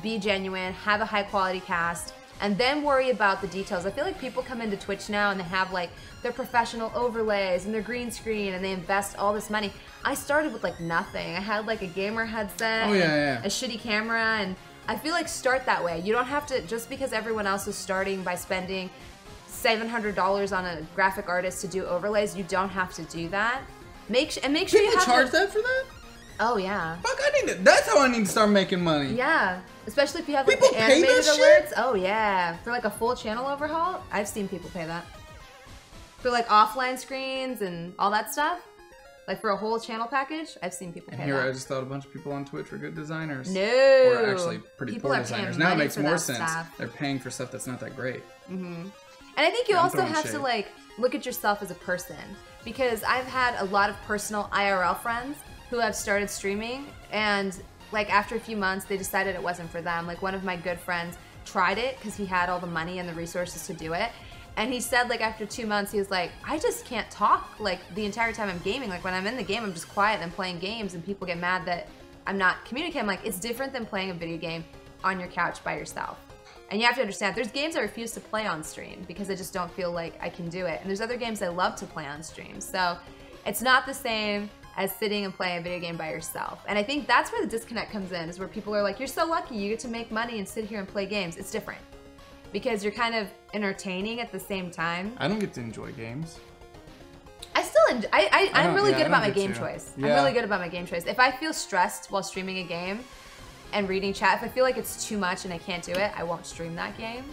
Speaker 3: be genuine, have a high quality cast, and then worry about the details. I feel like people come into Twitch now and they have like their professional overlays and their green screen and they invest all this money. I started with like nothing. I had like a gamer headset, a shitty camera, and I feel like start that way. You don't have to, just because everyone else is starting by spending $700 on a graphic artist to do overlays, you don't have to do that. Make sure you
Speaker 2: People
Speaker 3: have
Speaker 2: charge that for that?
Speaker 3: Oh yeah.
Speaker 2: Fuck, I need to. That's how I need to start making money.
Speaker 3: Yeah, especially if you have like
Speaker 2: People
Speaker 3: the
Speaker 2: pay
Speaker 3: animated
Speaker 2: that
Speaker 3: alerts.
Speaker 2: shit?
Speaker 3: Oh yeah, for like a full channel overhaul. I've seen people pay that. For like offline screens and all that stuff. Like for a whole channel package, I've seen people pay
Speaker 2: And here
Speaker 3: that.
Speaker 2: I just thought a bunch of people on Twitch were good designers.
Speaker 3: No.
Speaker 2: Or actually pretty
Speaker 3: People
Speaker 2: poor
Speaker 3: are paying
Speaker 2: designers. Now it
Speaker 3: money
Speaker 2: makes
Speaker 3: for
Speaker 2: more
Speaker 3: that
Speaker 2: sense.
Speaker 3: stuff.
Speaker 2: They're paying for stuff that's not that great.
Speaker 3: And I think you
Speaker 2: I'm
Speaker 3: also
Speaker 2: throwing
Speaker 3: have
Speaker 2: shade.
Speaker 3: to like look at yourself as a person, because I've had a lot of personal IRL friends who have started streaming, and like after a few months they decided it wasn't for them. Like one of my good friends tried it because he had all the money and the resources to do it, and he said like after 2 months he was like, I just can't talk like the entire time I'm gaming. Like when I'm in the game I'm just quiet and I'm playing games and people get mad that I'm not communicating. I'm like, it's different than playing a video game on your couch by yourself. And you have to understand, there's games I refuse to play on stream because I just don't feel like I can do it. And there's other games I love to play on stream. So it's not the same as sitting and playing a video game by yourself. And I think that's where the disconnect comes in, is where people are like, you're so lucky, you get to make money and sit here and play games. It's different. Because you're kind of entertaining at the same time.
Speaker 2: I don't get to enjoy games.
Speaker 3: I still enjoy, I'm really good about my game
Speaker 2: to.
Speaker 3: choice.
Speaker 2: Yeah.
Speaker 3: I'm really good about my game choice. If I feel stressed while streaming a game and reading chat, if I feel like it's too much and I can't do it, I won't stream that game.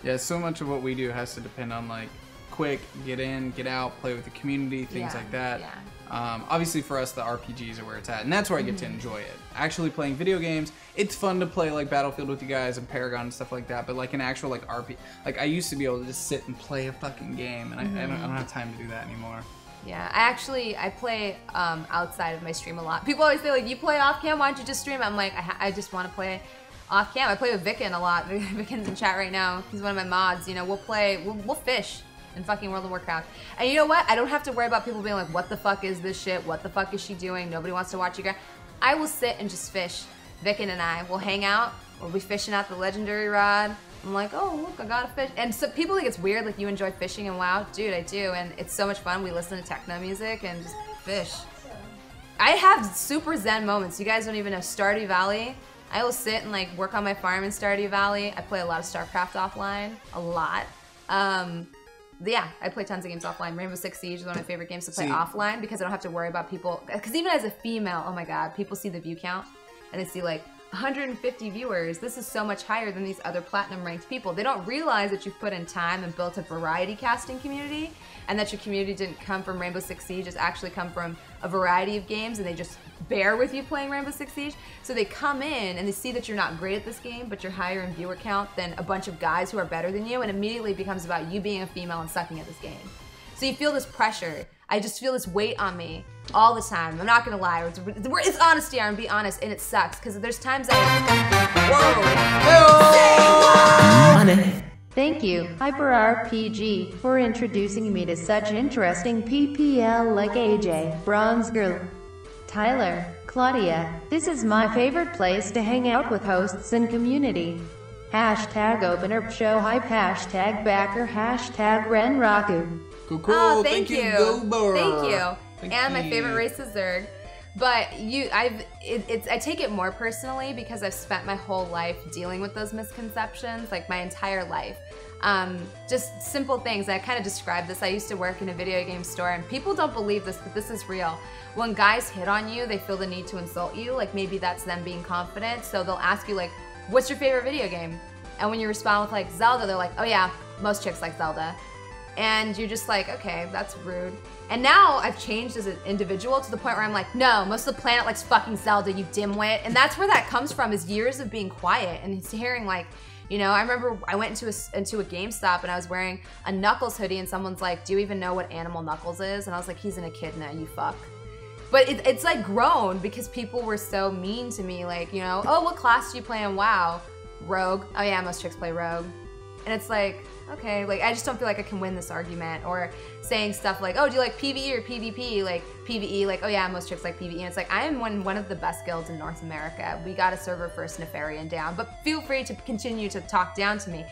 Speaker 2: Yeah, so much of what we do has to depend on like quick, get in, get out, play with the community, things like that.
Speaker 3: Yeah.
Speaker 2: Obviously for us, the RPGs are where it's at, and that's where I get to enjoy it. Actually playing video games, it's fun to play like Battlefield with you guys and Paragon and stuff like that, but like an actual like RPG, like I used to be able to just sit and play a fucking game, and I don't have time to do that anymore.
Speaker 3: Yeah, I play outside of my stream a lot. People always say like, you play off cam, why don't you just stream? I'm like, I just want to play off cam. I play with Vicken a lot. Vicken's in chat right now. He's one of my mods. You know, we'll fish in fucking World of Warcraft. And you know what? I don't have to worry about people being like, what the fuck is this shit? What the fuck is she doing? Nobody wants to watch you guys. I will sit and just fish. Vicken and I will hang out. We'll be fishing out the legendary rod. I'm like, oh, look, I got a fish. And so people think it's weird, like you enjoy fishing and WoW. Dude, I do, and it's so much fun. We listen to techno music and just fish. I have super zen moments. You guys don't even know Stardew Valley. I will sit and like work on my farm in Stardew Valley. I play a lot of StarCraft offline, a lot. Yeah, I play tons of games offline. Rainbow Six Siege is one of my favorite games to play offline because I don't have to worry about people. Because even as a female, oh my god, people see the view count and they see like 150 viewers. This is so much higher than these other platinum ranked people. They don't realize that you've put in time and built a variety casting community, and that your community didn't come from Rainbow Six Siege. It's actually come from a variety of games, and they just bear with you playing Rainbow Six Siege. So they come in and they see that you're not great at this game, but you're higher in viewer count than a bunch of guys who are better than you, and immediately it becomes about you being a female and sucking at this game. So you feel this pressure. I just feel this weight on me all the time. I'm not gonna lie. It's honesty, I'm gonna be honest, and it sucks because there's times
Speaker 1: Thank you, HyperRPG, for introducing me to such interesting PPL like AJ, Bronze Girl, Tyler, Claudia. This is my favorite place to hang out with hosts and community. Hashtag opener show hype, hashtag backer, hashtag Renraku.
Speaker 2: Cool, cool.
Speaker 3: Oh, thank you.
Speaker 2: Goober.
Speaker 3: Thank you.
Speaker 2: Thank
Speaker 3: And my
Speaker 2: you.
Speaker 3: favorite race is Zerg. But I take it more personally because I've spent my whole life dealing with those misconceptions, like my entire life. Just simple things. I kind of described this. I used to work in a video game store, and people don't believe this, but this is real. When guys hit on you, they feel the need to insult you. Like maybe that's them being confident. So they'll ask you like, what's your favorite video game? And when you respond with like Zelda, they're like, oh yeah, most chicks like Zelda. And you're just like, okay, that's rude. And now I've changed as an individual to the point where I'm like, no, most of the planet likes fucking Zelda, you dimwit. And that's where that comes from, is years of being quiet and hearing like, you know, I remember I went into a GameStop and I was wearing a Knuckles hoodie and someone's like, do you even know what Animal Knuckles is? And I was like, he's an echidna, you fuck. But it's like grown because people were so mean to me, like, you know, oh, what class do you play in WoW? Rogue. Oh yeah, most chicks play Rogue. And it's like, okay, like I just don't feel like I can win this argument. Or saying stuff like, oh, do you like PvE or PvP? Like PvE, like, oh yeah, most chicks like PvE. And it's like, I am one of the best guilds in North America. We got a server first Nefarian down, but feel free to continue to talk down to me.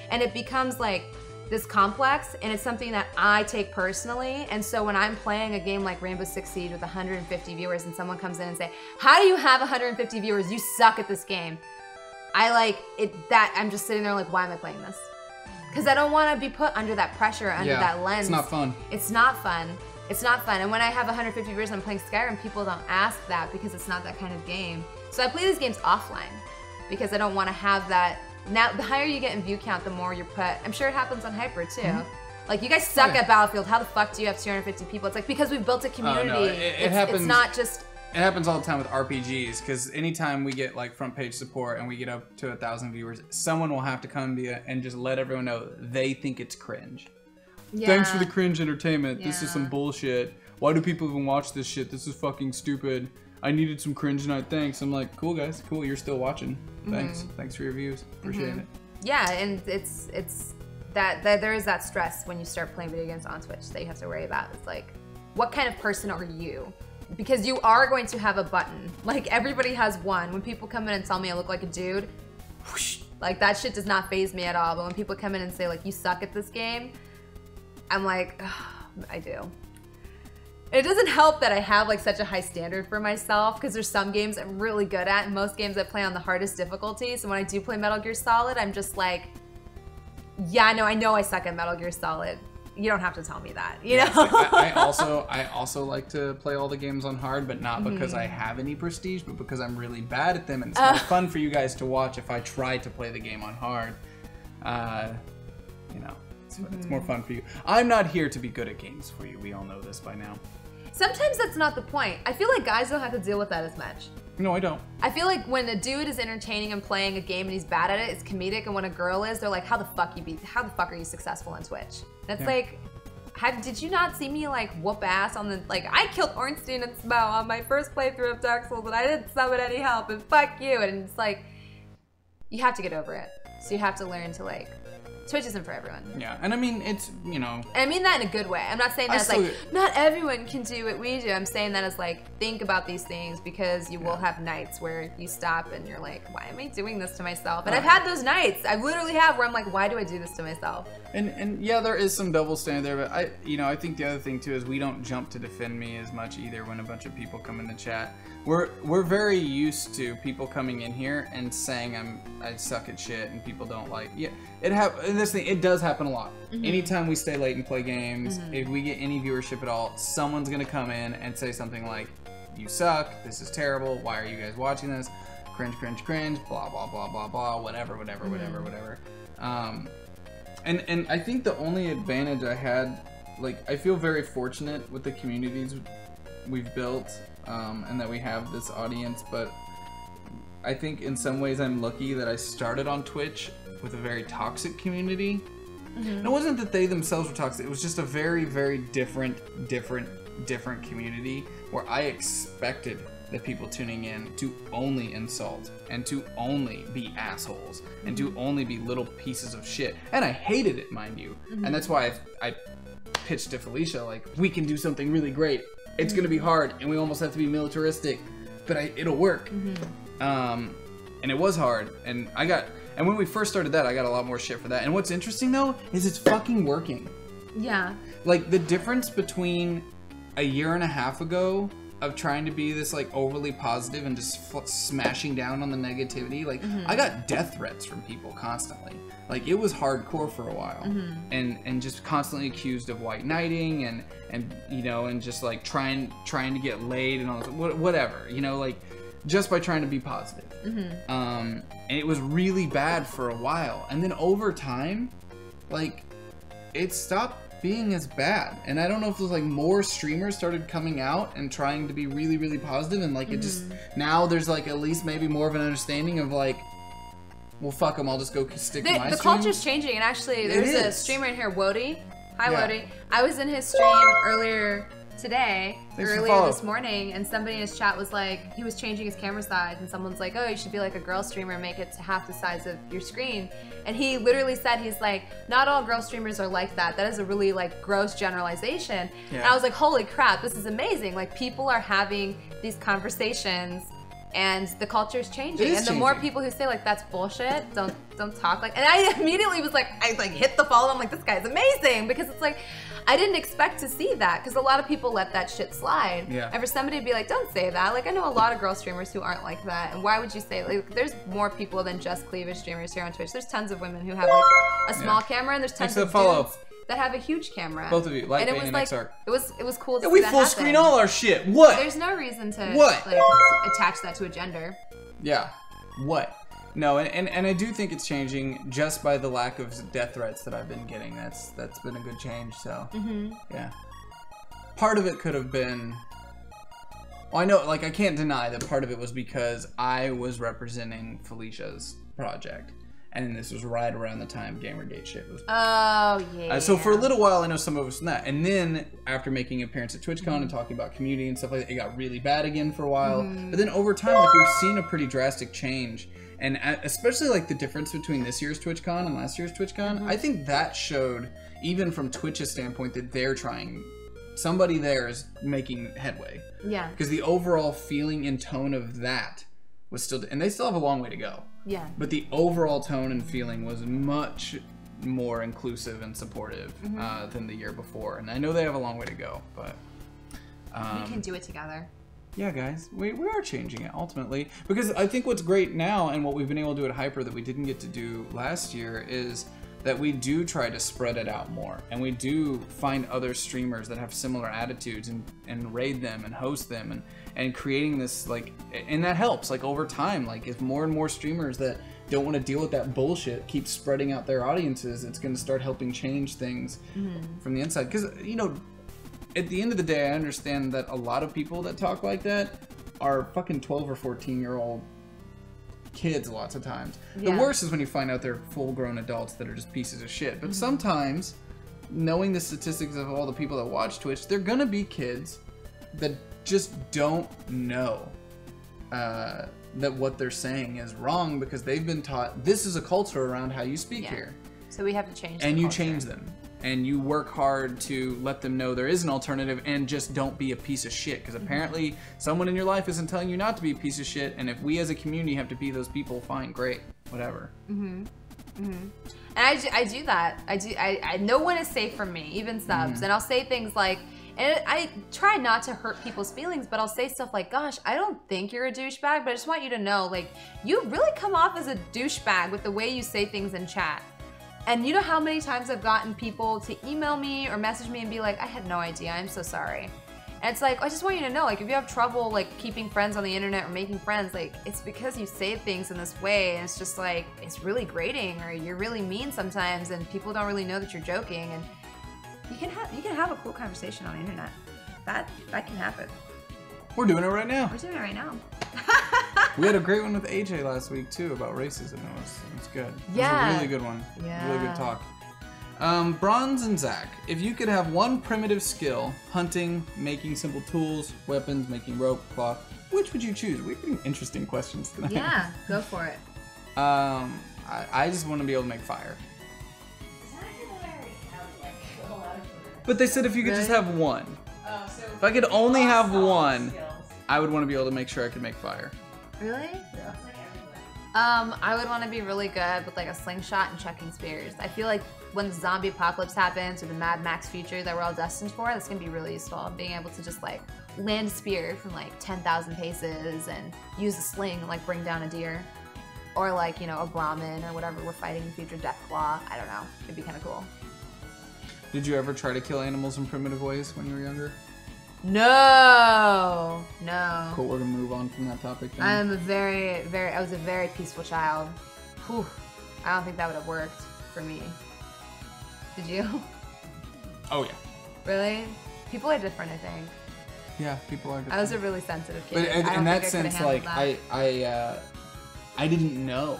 Speaker 3: And it becomes like this complex, and it's something that I take personally. And so when I'm playing a game like Rainbow Six Siege with 150 viewers and someone comes in and say, how do you have 150 viewers? You suck at this game. I'm just sitting there like, why am I playing this? Because I don't want to be put under that pressure, under that lens.
Speaker 2: It's not fun.
Speaker 3: It's not fun. It's not fun. And when I have 150 viewers and I'm playing Skyrim, people don't ask that because it's not that kind of game. So I play these games offline because I don't want to have that. Now, the higher you get in view count, the more you're put. I'm sure it happens on Hyper too. Like, you guys suck at Battlefield. How the fuck do you have 250 people? It's like, because we've built a community.
Speaker 2: Oh, no. It happens.
Speaker 3: It's not just...
Speaker 2: It happens all the time with RPGs, because anytime we get like front page support and we get up to 1,000 viewers, someone will have to come to you and just let everyone know they think it's cringe.
Speaker 3: Yeah.
Speaker 2: Thanks for the cringe entertainment. This is
Speaker 3: Yeah.
Speaker 2: some bullshit. Why do people even watch this shit? This is fucking stupid. I needed some cringe tonight. Thanks. I'm like, cool guys, cool. You're still watching. Thanks. Thanks for your views. Appreciate it.
Speaker 3: Yeah, and it's that there is that stress when you start playing video games on Twitch that you have to worry about. It's like, what kind of person are you? Because you are going to have a button. Like, everybody has one. When people come in and tell me I look like a dude, whoosh, like, that shit does not faze me at all. But when people come in and say, like, you suck at this game, I'm like, ugh, I do. It doesn't help that I have, like, such a high standard for myself, because there's some games I'm really good at, and most games I play on the hardest difficulty. So when I do play Metal Gear Solid, I'm just like, yeah, I know I suck at Metal Gear Solid. You don't have to tell me that, you know?
Speaker 2: I also like to play all the games on hard, but not because I have any prestige, but because I'm really bad at them, and it's more fun for you guys to watch if I try to play the game on hard. You know, it's more fun for you. I'm not here to be good at games for you. We all know this by now.
Speaker 3: sometimes that's not the point. I feel like guys don't have to deal with that as much.
Speaker 2: No, I don't.
Speaker 3: I feel like when a dude is entertaining and playing a game and he's bad at it, it's comedic, and when a girl is, they're like, how the fuck are you successful on Twitch? That's like, did you not see me like whoop ass on the, like, I killed Ornstein and Smo on my first playthrough of Dark Souls and I didn't summon any help and fuck you, and it's like, you have to get over it. So you have to learn to like, Twitch isn't for everyone.
Speaker 2: Yeah, and I mean, it's, you know.
Speaker 3: And I mean that in a good way. I'm not saying that as like, not everyone can do what we do. I'm saying that as like, think about these things, because you will have nights where you stop and you're like, why am I doing this to myself? And I've had those nights. I literally have, where I'm like, why do I do this to myself?
Speaker 2: And yeah, there is some double standard there, but I think the other thing too is we don't jump to defend me as much either when a bunch of people come in the chat. We're very used to people coming in here and saying I suck at shit and people don't like. Yeah, it does happen a lot. Anytime we stay late and play games, if we get any viewership at all, someone's gonna come in and say something like, you suck, this is terrible, why are you guys watching this? Cringe, cringe, cringe, blah blah blah blah blah, whatever. And I think the only advantage I had, like, I feel very fortunate with the communities we've built, and that we have this audience, but I think in some ways I'm lucky that I started on Twitch with a very toxic community. And it wasn't that they themselves were toxic, it was just a very, very different community where I expected the people tuning in to only insult and to only be assholes and to only be little pieces of shit. And I hated it, mind you. And that's why I pitched to Felicia, like, we can do something really great. It's gonna be hard and we almost have to be militaristic, but it'll work. And it was hard, and when we first started that, I got a lot more shit for that. And what's interesting though is it's fucking working.
Speaker 3: Yeah. Like,
Speaker 2: the difference between a year and a half ago of trying to be this like overly positive and just smashing down on the negativity, like I got death threats from people constantly. Like, it was hardcore for a while, and just constantly accused of white knighting and you know, and just like trying to get laid and all this, whatever, you know, like just by trying to be positive. And it was really bad for a while, and then over time, like, it stopped being as bad. And I don't know if there's like more streamers started coming out and trying to be really, really positive, and like it just, now there's like at least maybe more of an understanding of like, well, fuck them, I'll just go stick to my stream.
Speaker 3: The culture's changing, and actually there's a streamer in here, Wody. Hi, Wody. I was in his stream earlier today, earlier this morning, and somebody in his chat was like, he was changing his camera size, and someone's like, oh, you should be like a girl streamer, make it to half the size of your screen. And he literally said, he's like, not all girl streamers are like that. That is a really like gross generalization. And I was like, holy crap, this is amazing. Like, people are having these conversations, and the culture is changing. And the more people who say like, that's bullshit, don't talk like, and I immediately was like, I like hit the follow. I'm like, this guy's amazing, because it's like, I didn't expect to see that, because a lot of people let that shit slide. And for somebody to be like, don't say that. Like, I know a lot of girl streamers who aren't like that. And why would you say, like, there's more people than just cleavage streamers here on Twitch. There's tons of women who have like a small camera, and there's tons of dudes that have a huge camera.
Speaker 2: Both of you, Lightbane and
Speaker 3: like,
Speaker 2: Exarch.
Speaker 3: it was cool to see
Speaker 2: we
Speaker 3: that
Speaker 2: full
Speaker 3: happen.
Speaker 2: screen all our shit. What?
Speaker 3: There's no reason to
Speaker 2: What?
Speaker 3: like attach that to a gender.
Speaker 2: Yeah. What? No, and I do think it's changing just by the lack of death threats that I've been getting. That's been a good change. So yeah. Part of it could have been. Well, I know, like, I can't deny that part of it was because I was representing Felicia's project. And this was right around the time Gamergate shit was.
Speaker 3: Oh, yeah.
Speaker 2: So for a little while, I know some of us from that. And then after making an appearance at TwitchCon and talking about community and stuff like that, it got really bad again for a while. But then over time, like, we've seen a pretty drastic change. And especially like the difference between this year's TwitchCon and last year's TwitchCon, I think that showed, even from Twitch's standpoint, that they're trying. Somebody there is making headway.
Speaker 3: Yeah.
Speaker 2: Because the overall feeling and tone of that was still, and they still have a long way to go.
Speaker 3: Yeah.
Speaker 2: But the overall tone and feeling was much more inclusive and supportive than the year before. And I know they have a long way to go, but
Speaker 3: we can do it together.
Speaker 2: Yeah, guys, we are changing it ultimately, because I think what's great now and what we've been able to do at Hyper that we didn't get to do last year is that we do try to spread it out more, and we do find other streamers that have similar attitudes and raid them and host them and creating this, like, and that helps, like, over time, like, if more and more streamers that don't want to deal with that bullshit keep spreading out their audiences, it's going to start helping change things from the inside. Because, you know, at the end of the day, I understand that a lot of people that talk like that are fucking 12 or 14-year-old kids lots of times.
Speaker 3: Yeah.
Speaker 2: The worst is when you find out they're full-grown adults that are just pieces of shit. But sometimes, knowing the statistics of all the people that watch Twitch, they're gonna be kids that just don't know that what they're saying is wrong because they've been taught this is a culture around how you speak here.
Speaker 3: So we have to change.
Speaker 2: And
Speaker 3: the
Speaker 2: you
Speaker 3: culture.
Speaker 2: change them. And you work hard to let them know there is an alternative and just don't be a piece of shit. Because apparently someone in your life isn't telling you not to be a piece of shit. And if we as a community have to be those people, fine, great, whatever.
Speaker 3: And I do that. I no one is safe from me, even subs. And I'll say things like, and I try not to hurt people's feelings, but I'll say stuff like, gosh, I don't think you're a douchebag, but I just want you to know, like, you really come off as a douchebag with the way you say things in chat. And you know how many times I've gotten people to email me or message me and be like, I had no idea, I'm so sorry. And it's like, I just want you to know, like, if you have trouble, like, keeping friends on the internet or making friends, like, it's because you say things in this way, and it's just like, it's really grating, or you're really mean sometimes, and people don't really know that you're joking, and you can have a cool conversation on the internet. That can happen.
Speaker 2: We're doing it right now.
Speaker 3: We're doing it right now.
Speaker 2: We had a great one with AJ last week too about racism. It was good.
Speaker 3: Yeah.
Speaker 2: It was a really good one.
Speaker 3: Yeah.
Speaker 2: Really good talk. Bronze and Zach, if you could have one primitive skill, hunting, making simple tools, weapons, making rope, cloth, which would you choose? We're getting interesting questions tonight.
Speaker 3: Yeah, go for it.
Speaker 2: I just want to be able to make fire. But they said if you could just have one. If I could only have one, I would want to be able to make sure I could make fire.
Speaker 3: Really?
Speaker 2: Yeah.
Speaker 3: I would want to be really good with like a slingshot and chucking spears. I feel like when the zombie apocalypse happens or the Mad Max future that we're all destined for, that's gonna be really useful. Being able to just like land a spear from like 10,000 paces and use a sling and like bring down a deer. Or like, you know, a Brahmin or whatever we're fighting in future, Deathclaw. I don't know. It'd be kind of cool.
Speaker 2: Did you ever try to kill animals in primitive ways when you were younger?
Speaker 3: No.
Speaker 2: Cool, we're gonna move on from that topic then.
Speaker 3: I was a very peaceful child. Whew. I don't think that would have worked for me. Did you?
Speaker 2: Oh yeah.
Speaker 3: Really? People are different, I think.
Speaker 2: Yeah, people are different.
Speaker 3: I was a really sensitive kid.
Speaker 2: But
Speaker 3: I don't
Speaker 2: in that
Speaker 3: think I
Speaker 2: sense,
Speaker 3: could've
Speaker 2: like
Speaker 3: handled that.
Speaker 2: I didn't know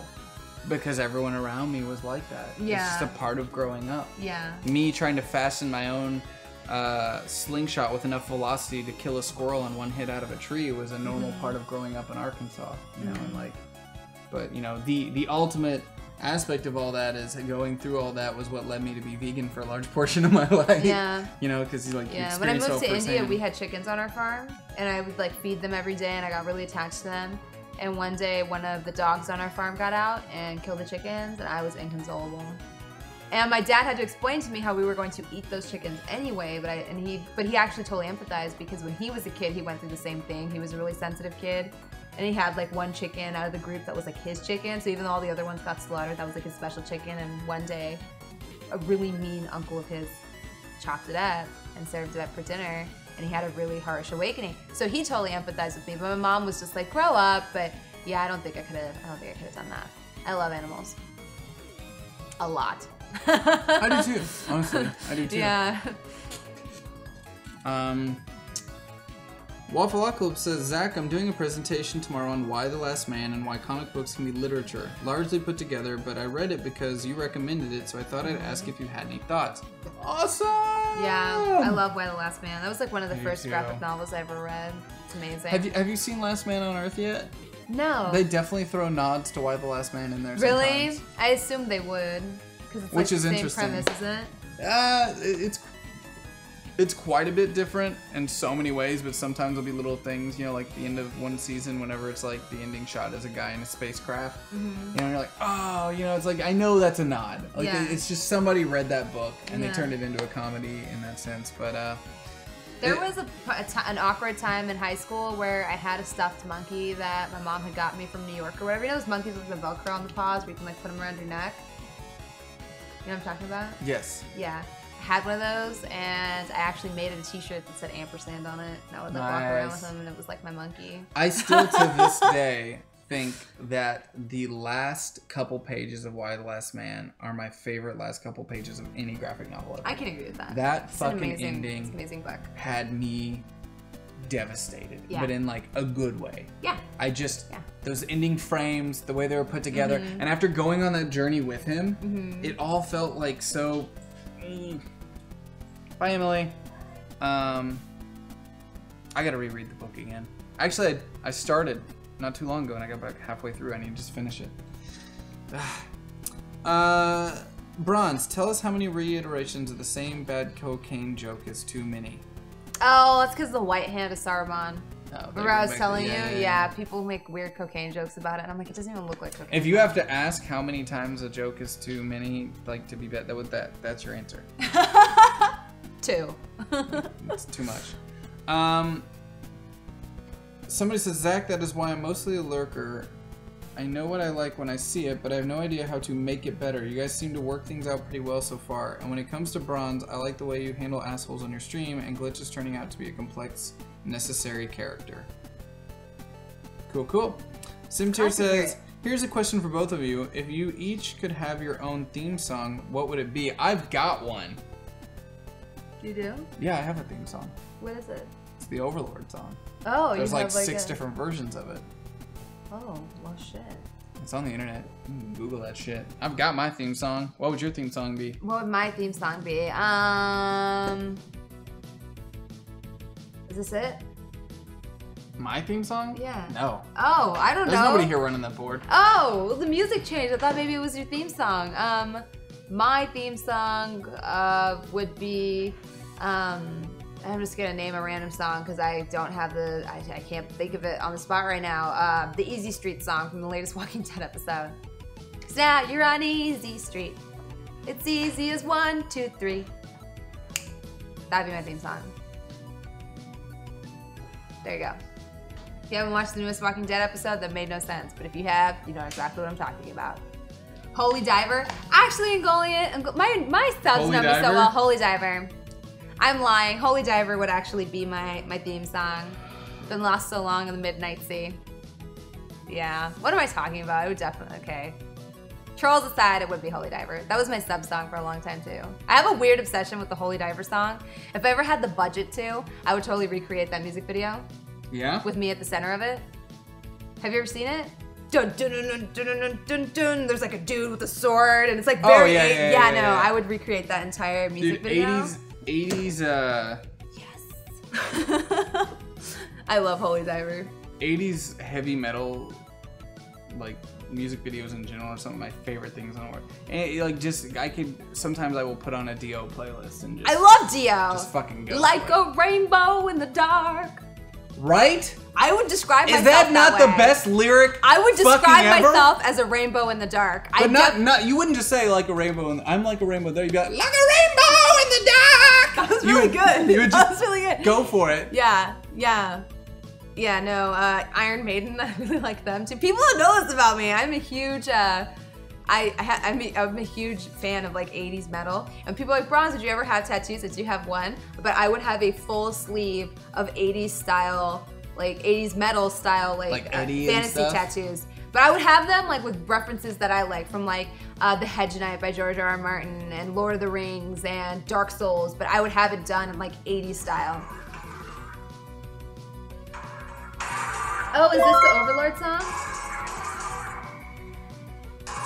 Speaker 2: because everyone around me was like that.
Speaker 3: Yeah.
Speaker 2: It's just a part of growing up.
Speaker 3: Yeah.
Speaker 2: Me trying to fasten my own slingshot with enough velocity to kill a squirrel in one hit out of a tree was a normal part of growing up in Arkansas. You know, and like, but you know, the ultimate aspect of all that is going through all that was what led me to be vegan for a large portion of my life.
Speaker 3: Yeah.
Speaker 2: You know, because like
Speaker 3: Yeah.
Speaker 2: you
Speaker 3: When I
Speaker 2: experience
Speaker 3: moved to
Speaker 2: firsthand.
Speaker 3: India, we had chickens on our farm, and I would like feed them every day, and I got really attached to them. And one day, one of the dogs on our farm got out and killed the chickens, and I was inconsolable. And my dad had to explain to me how we were going to eat those chickens anyway, but he actually totally empathized because when he was a kid, he went through the same thing. He was a really sensitive kid, and he had like one chicken out of the group that was like his chicken. So even though all the other ones got slaughtered, that was like his special chicken. And one day, a really mean uncle of his chopped it up and served it up for dinner, and he had a really harsh awakening. So he totally empathized with me, but my mom was just like, grow up. But yeah, I don't think I could have done that. I love animals. A lot.
Speaker 2: I do too, honestly. I do too.
Speaker 3: Yeah.
Speaker 2: Waffleocalypse says, Zach, I'm doing a presentation tomorrow on why The Last Man and why comic books can be literature. Largely put together, but I read it because you recommended it, so I thought I'd ask if you had any thoughts. Awesome!
Speaker 3: Yeah, I love Why the Last Man. That was like one of the
Speaker 2: Me
Speaker 3: first
Speaker 2: too.
Speaker 3: graphic novels I ever read. It's amazing.
Speaker 2: Have you seen Last Man on Earth yet?
Speaker 3: No.
Speaker 2: They definitely throw nods to Why the Last Man in there
Speaker 3: Really?
Speaker 2: sometimes.
Speaker 3: I assumed they would. Because it's like
Speaker 2: Which is
Speaker 3: the same
Speaker 2: interesting.
Speaker 3: premise, isn't it?
Speaker 2: It's quite a bit different in so many ways, but sometimes there'll be little things, you know, like the end of one season, whenever it's like the ending shot is a guy in a spacecraft. You know, you're like, oh, you know, it's like, I know that's a nod. Like,
Speaker 3: Yeah.
Speaker 2: it's just somebody read that book and
Speaker 3: Yeah.
Speaker 2: they turned it into a comedy in that sense. But,
Speaker 3: There was an awkward time in high school where I had a stuffed monkey that my mom had got me from New York or whatever. You know those monkeys with the Velcro on the paws where you can like put them around your neck? You know what I'm talking about?
Speaker 2: yes.
Speaker 3: Yeah. I had one of those, and I actually made it a t-shirt that said ampersand on it. And I would like walk around with
Speaker 2: Nice.
Speaker 3: them, and it was like my monkey.
Speaker 2: I still, to this day, think that the last couple pages of Y the Last Man are my favorite last couple pages of any graphic novel ever.
Speaker 3: I can agree with that.
Speaker 2: That
Speaker 3: It's
Speaker 2: fucking
Speaker 3: an amazing,
Speaker 2: ending
Speaker 3: it's an amazing book.
Speaker 2: had me devastated,
Speaker 3: Yeah.
Speaker 2: but in like a good way.
Speaker 3: Yeah.
Speaker 2: I just,
Speaker 3: Yeah.
Speaker 2: those ending frames, the way they were put together, and after going on that journey with him, it all felt like so. Bye, Emily. I gotta reread the book again. Actually, I started not too long ago, and I got back halfway through. I need to just finish it. Bronze, tell us how many reiterations of the same bad cocaine joke is too many.
Speaker 3: Oh, that's because the white hand of Saruman.
Speaker 2: Oh,
Speaker 3: Remember I was telling you? Yeah, people make weird cocaine jokes about it, and I'm like, it doesn't even look like cocaine.
Speaker 2: If you have to ask how many times a joke is too many, like to be bet, that's your answer.
Speaker 3: 2.
Speaker 2: It's too much. Somebody says, Zach, that is why I'm mostly a lurker. I know what I like when I see it, but I have no idea how to make it better. You guys seem to work things out pretty well so far. And when it comes to Bronze, I like the way you handle assholes on your stream, and Glitch is turning out to be a complex, necessary character. Cool, cool. Simtier says, here's a question for both of you. If you each could have your own theme song, what would it be? I've got one.
Speaker 3: You do?
Speaker 2: Yeah, I have a theme song.
Speaker 3: What is it?
Speaker 2: It's the Overlord song.
Speaker 3: Oh,
Speaker 2: There's
Speaker 3: you
Speaker 2: like
Speaker 3: have like
Speaker 2: 6
Speaker 3: a...
Speaker 2: different versions of it.
Speaker 3: Oh, well, shit.
Speaker 2: It's on the internet. You can Google that shit. I've got my theme song. What would your theme song be?
Speaker 3: What would my theme song be? Is this it?
Speaker 2: My theme song?
Speaker 3: Yeah.
Speaker 2: No.
Speaker 3: Oh, I don't
Speaker 2: There's
Speaker 3: know.
Speaker 2: nobody here running that board.
Speaker 3: Oh, well, the music changed. I thought maybe it was your theme song. My theme song would be, I'm just gonna name a random song because I don't have the, I can't think of it on the spot right now. The Easy Street song from the latest Walking Dead episode. 'Cause now you're on Easy Street. It's easy as 1, 2, 3. That'd be my theme song. There you go. If you haven't watched the newest Walking Dead episode, that made no sense. But if you have, you know exactly what I'm talking about. Holy Diver. Actually, Ungoliant, my subs
Speaker 2: Holy
Speaker 3: know me so
Speaker 2: Diver?
Speaker 3: well. Holy Diver. I'm lying. Holy Diver would actually be my theme song. Been lost so long in the Midnight Sea. Yeah. What am I talking about? It would definitely, okay. Trolls aside, it would be Holy Diver. That was my sub song for a long time too. I have a weird obsession with the Holy Diver song. If I ever had the budget to, I would totally recreate that music video
Speaker 2: Yeah?
Speaker 3: with me at the center of it. Have you ever seen it? Dun dun dun dun dun dun dun dun. There's like a dude with a sword, and it's like very
Speaker 2: yeah.
Speaker 3: I would recreate that entire music
Speaker 2: Dude,
Speaker 3: video.
Speaker 2: 80s,
Speaker 3: Yes. I love Holy Diver.
Speaker 2: 80s heavy metal, like, music videos in general are some of my favorite things on earth. And like, just, sometimes I will put on a Dio playlist and just,
Speaker 3: I love Dio.
Speaker 2: just fucking go.
Speaker 3: Like
Speaker 2: for it.
Speaker 3: a rainbow in the dark.
Speaker 2: Right?
Speaker 3: I would describe
Speaker 2: Is
Speaker 3: myself
Speaker 2: that not the
Speaker 3: way.
Speaker 2: best lyric?
Speaker 3: I would describe
Speaker 2: fucking ever?
Speaker 3: myself as a rainbow in the dark.
Speaker 2: But not you wouldn't just say like a rainbow. I'm like a rainbow there. You'd be like a rainbow in the dark.
Speaker 3: That was really good.
Speaker 2: You would
Speaker 3: That
Speaker 2: just
Speaker 3: was really good.
Speaker 2: go for it.
Speaker 3: Yeah. No, Iron Maiden. I really like them too. People don't know this about me. I'm a huge. I'm a huge fan of like 80s metal. And people are like, Bronze, did you ever have tattoos? I do have one, but I would have a full sleeve of 80s style, like 80s metal style, like
Speaker 2: Eddie and
Speaker 3: fantasy
Speaker 2: stuff?
Speaker 3: tattoos. But I would have them like with references that I like from like The Hedge Knight by George R.R. Martin and Lord of the Rings and Dark Souls, but I would have it done in like 80s style. Oh, is this the Overlord song?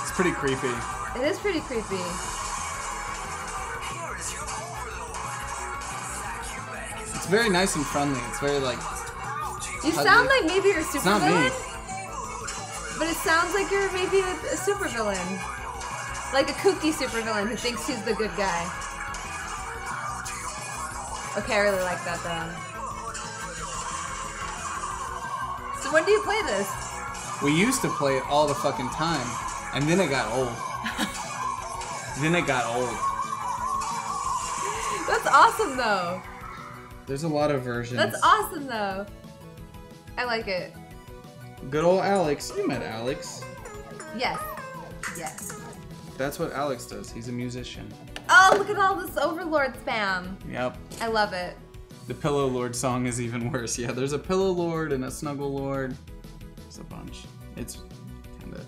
Speaker 2: It's pretty creepy.
Speaker 3: It is pretty creepy.
Speaker 2: It's very nice and friendly. It's very like.
Speaker 3: You
Speaker 2: Huggy.
Speaker 3: sound like maybe you're a
Speaker 2: It's not me.
Speaker 3: supervillain, but it sounds like you're maybe a supervillain. Like a kooky supervillain who thinks he's the good guy. Okay, I really like that though. So when do you play this?
Speaker 2: We used to play it all the fucking time, and then it got old.
Speaker 3: That's awesome though.
Speaker 2: There's a lot of versions.
Speaker 3: That's awesome though. I like it.
Speaker 2: Good old Alex. You met Alex.
Speaker 3: Yes. Yes.
Speaker 2: That's what Alex does. He's a musician.
Speaker 3: Oh, look at all this Overlord spam.
Speaker 2: Yep.
Speaker 3: I love it.
Speaker 2: The Pillow Lord song is even worse. Yeah, there's a Pillow Lord and a Snuggle Lord. There's a bunch. It's kind of,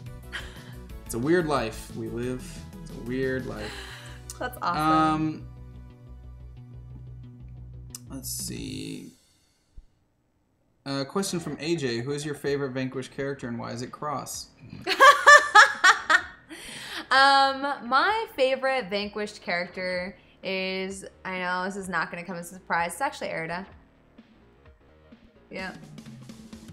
Speaker 2: it's a weird life we live. It's a weird life.
Speaker 3: That's awesome.
Speaker 2: Let's see. Question from AJ. Who is your favorite Vanquish character and why is it Cross?
Speaker 3: My favorite Vanquished character is, I know this is not going to come as a surprise, it's actually Erida. Yeah.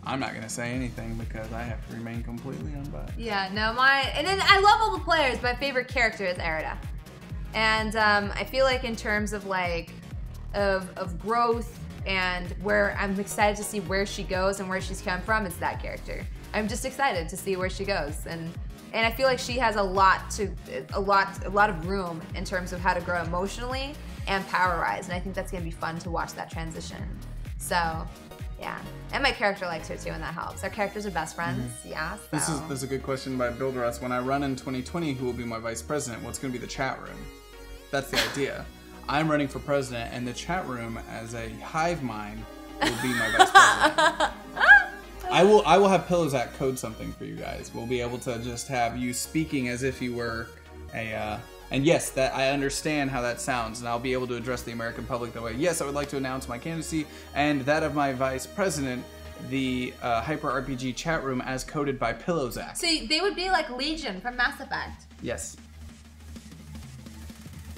Speaker 2: I'm not going to say anything because I have to remain completely unbiased.
Speaker 3: Yeah, no, and then I love all the players, my favorite character is Erida. And I feel like in terms of like, of growth and where I'm excited to see where she goes and where she's come from, it's that character. I'm just excited to see where she goes. And I feel like she has a lot of room in terms of how to grow emotionally and power-wise, and I think that's gonna be fun to watch that transition. So, yeah, and my character likes her too, and that helps. Our characters are best friends, yeah. So.
Speaker 2: This is a good question by Builderus. When I run in 2020, who will be my vice president? What's gonna be the chat room? That's the idea. I'm running for president, and the chat room as a hive mind will be my vice president. I will have Pillowzack code something for you guys. We'll be able to just have you speaking as if you were a, and yes, that I understand how that sounds, and I'll be able to address the American public that way. Yes, I would like to announce my candidacy and that of my vice president, the Hyper RPG chat room as coded by Pillowzack.
Speaker 3: So they would be like Legion from Mass Effect.
Speaker 2: Yes.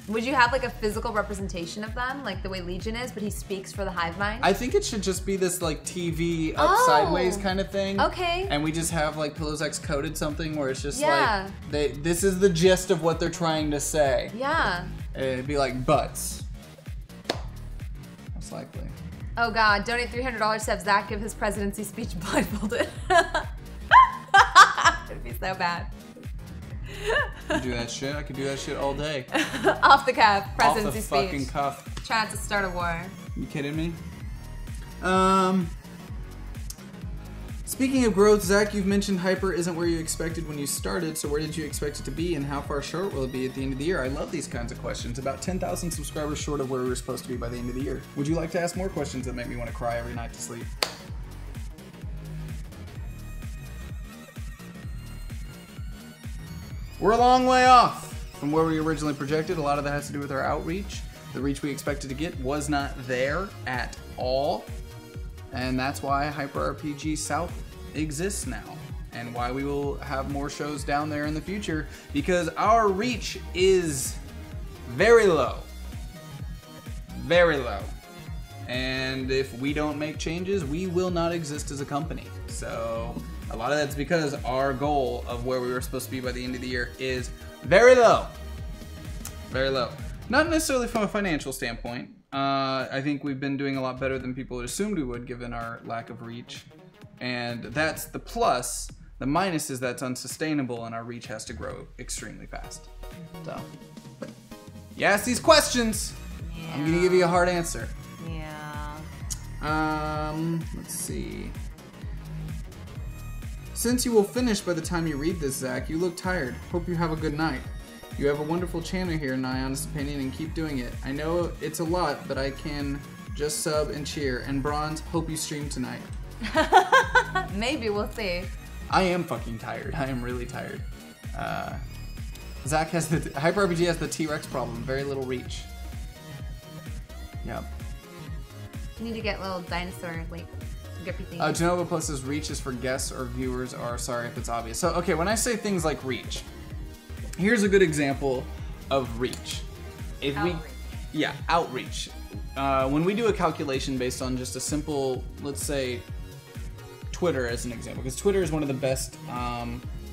Speaker 3: Would you have like a physical representation of them, like the way Legion is, but he speaks for the hive mind?
Speaker 2: I think it should just be this like TV up sideways kind of thing.
Speaker 3: Okay.
Speaker 2: And we just have like Pillowzack's coded something where it's just like this is the gist of what they're trying to say.
Speaker 3: Yeah.
Speaker 2: It'd be like butts. Most likely.
Speaker 3: Oh God! Donate $300 to have Zach give his presidency speech blindfolded. It'd be so bad.
Speaker 2: You do that shit? I could do that shit all day.
Speaker 3: Off the cuff, presidency
Speaker 2: speech. Off the fucking
Speaker 3: speech.
Speaker 2: cuff.
Speaker 3: Trying to start a war.
Speaker 2: You kidding me? Speaking of growth, Zach, you've mentioned Hyper isn't where you expected when you started, so where did you expect it to be and how far short will it be at the end of the year? I love these kinds of questions. About 10,000 subscribers short of where we were supposed to be by the end of the year. Would you like to ask more questions that make me want to cry every night to sleep? We're a long way off from where we originally projected. A lot of that has to do with our outreach. The reach we expected to get was not there at all. And that's why Hyper RPG South exists now. And why we will have more shows down there in the future. Because our reach is very low. Very low. And if we don't make changes, we will not exist as a company. So a lot of that's because our goal of where we were supposed to be by the end of the year is very low. Very low. Not necessarily from a financial standpoint. I think we've been doing a lot better than people had assumed we would given our lack of reach. And that's the plus. The minus is that's unsustainable and our reach has to grow extremely fast. So, you ask these questions, I'm gonna give you a hard answer. Let's see. Since you will finish by the time you read this, Zach, you look tired. Hope you have a good night. You have a wonderful channel here, in my honest opinion, and keep doing it. I know it's a lot, but I can just sub and cheer. And Bronze, hope you stream tonight.
Speaker 3: Maybe, we'll see.
Speaker 2: I am fucking tired. I am really tired. Zach has the Hyper RPG has the T-Rex problem. Very little reach. Yep.
Speaker 3: You need to get little dinosaur like grippy things.
Speaker 2: Genova Plus's reach is for guests or viewers are sorry if it's obvious. So okay, when I say things like reach, here's a good example of reach. Outreach. When we do a calculation based on just a simple, let's say, Twitter as an example, because Twitter is one of the best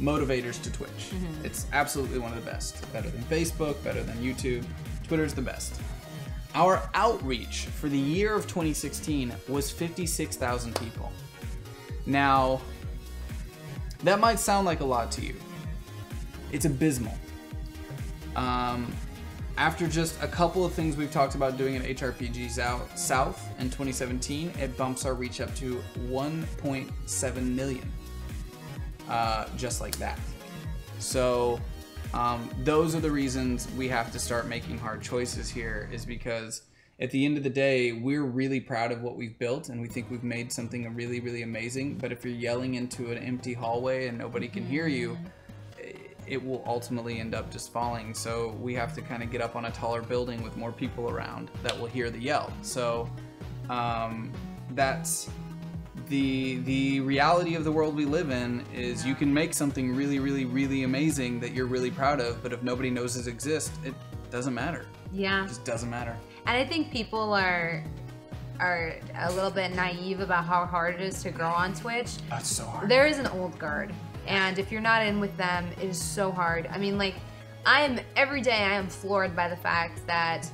Speaker 2: motivators to Twitch. Mm-hmm. It's absolutely one of the best. Better than Facebook, better than YouTube. Twitter's the best. Our outreach for the year of 2016 was 56,000 people. Now, that might sound like a lot to you. It's abysmal. After just a couple of things we've talked about doing at HRPG South in 2017, it bumps our reach up to 1.7 million. Just like that. So those are the reasons we have to start making hard choices here, is because at the end of the day, we're really proud of what we've built, and we think we've made something really, really amazing. But if you're yelling into an empty hallway and nobody can hear you, it will ultimately end up just falling. So we have to kind of get up on a taller building with more people around that will hear the yell. So that's the reality of the world we live in, is you can make something really, really, really amazing that you're really proud of, but if nobody knows it exists, it doesn't matter.
Speaker 3: Yeah.
Speaker 2: It just doesn't matter.
Speaker 3: And I think people are a little bit naive about how hard it is to grow on Twitch.
Speaker 2: That's so hard.
Speaker 3: There is an old guard, and if you're not in with them, it is so hard. I mean, like, every day I am floored by the fact that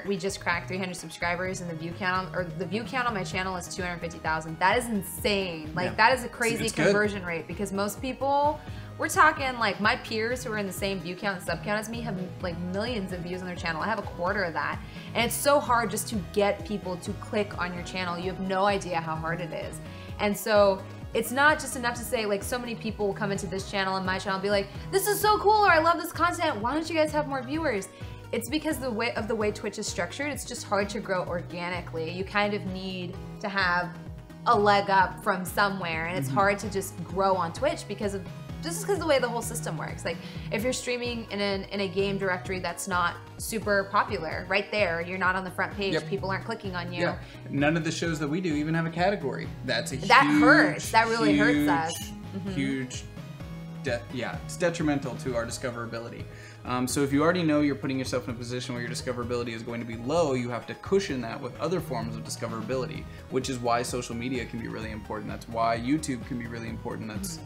Speaker 3: we just cracked 300 subscribers, and the view count on my channel is 250,000. That is insane. Like, that is a crazy conversion rate, because most people, we're talking like my peers who are in the same view count and sub count as me have like millions of views on their channel. I have a quarter of that. And it's so hard just to get people to click on your channel. You have no idea how hard it is. And so it's not just enough to say, like, so many people will come into this channel and my channel and be like, this is so cool, or I love this content, why don't you guys have more viewers? It's because the way Twitch is structured, it's just hard to grow organically. You kind of need to have a leg up from somewhere, and it's hard to just grow on Twitch because of the way the whole system works. Like, if you're streaming in a game directory that's not super popular, right there, you're not on the front page, people aren't clicking on you.
Speaker 2: Yeah. None of the shows that we do even have a category. That's
Speaker 3: that hurts. That really hurts us.
Speaker 2: Huge. It's detrimental to our discoverability. So if you already know you're putting yourself in a position where your discoverability is going to be low, you have to cushion that with other forms of discoverability, which is why social media can be really important. That's why YouTube can be really important. That's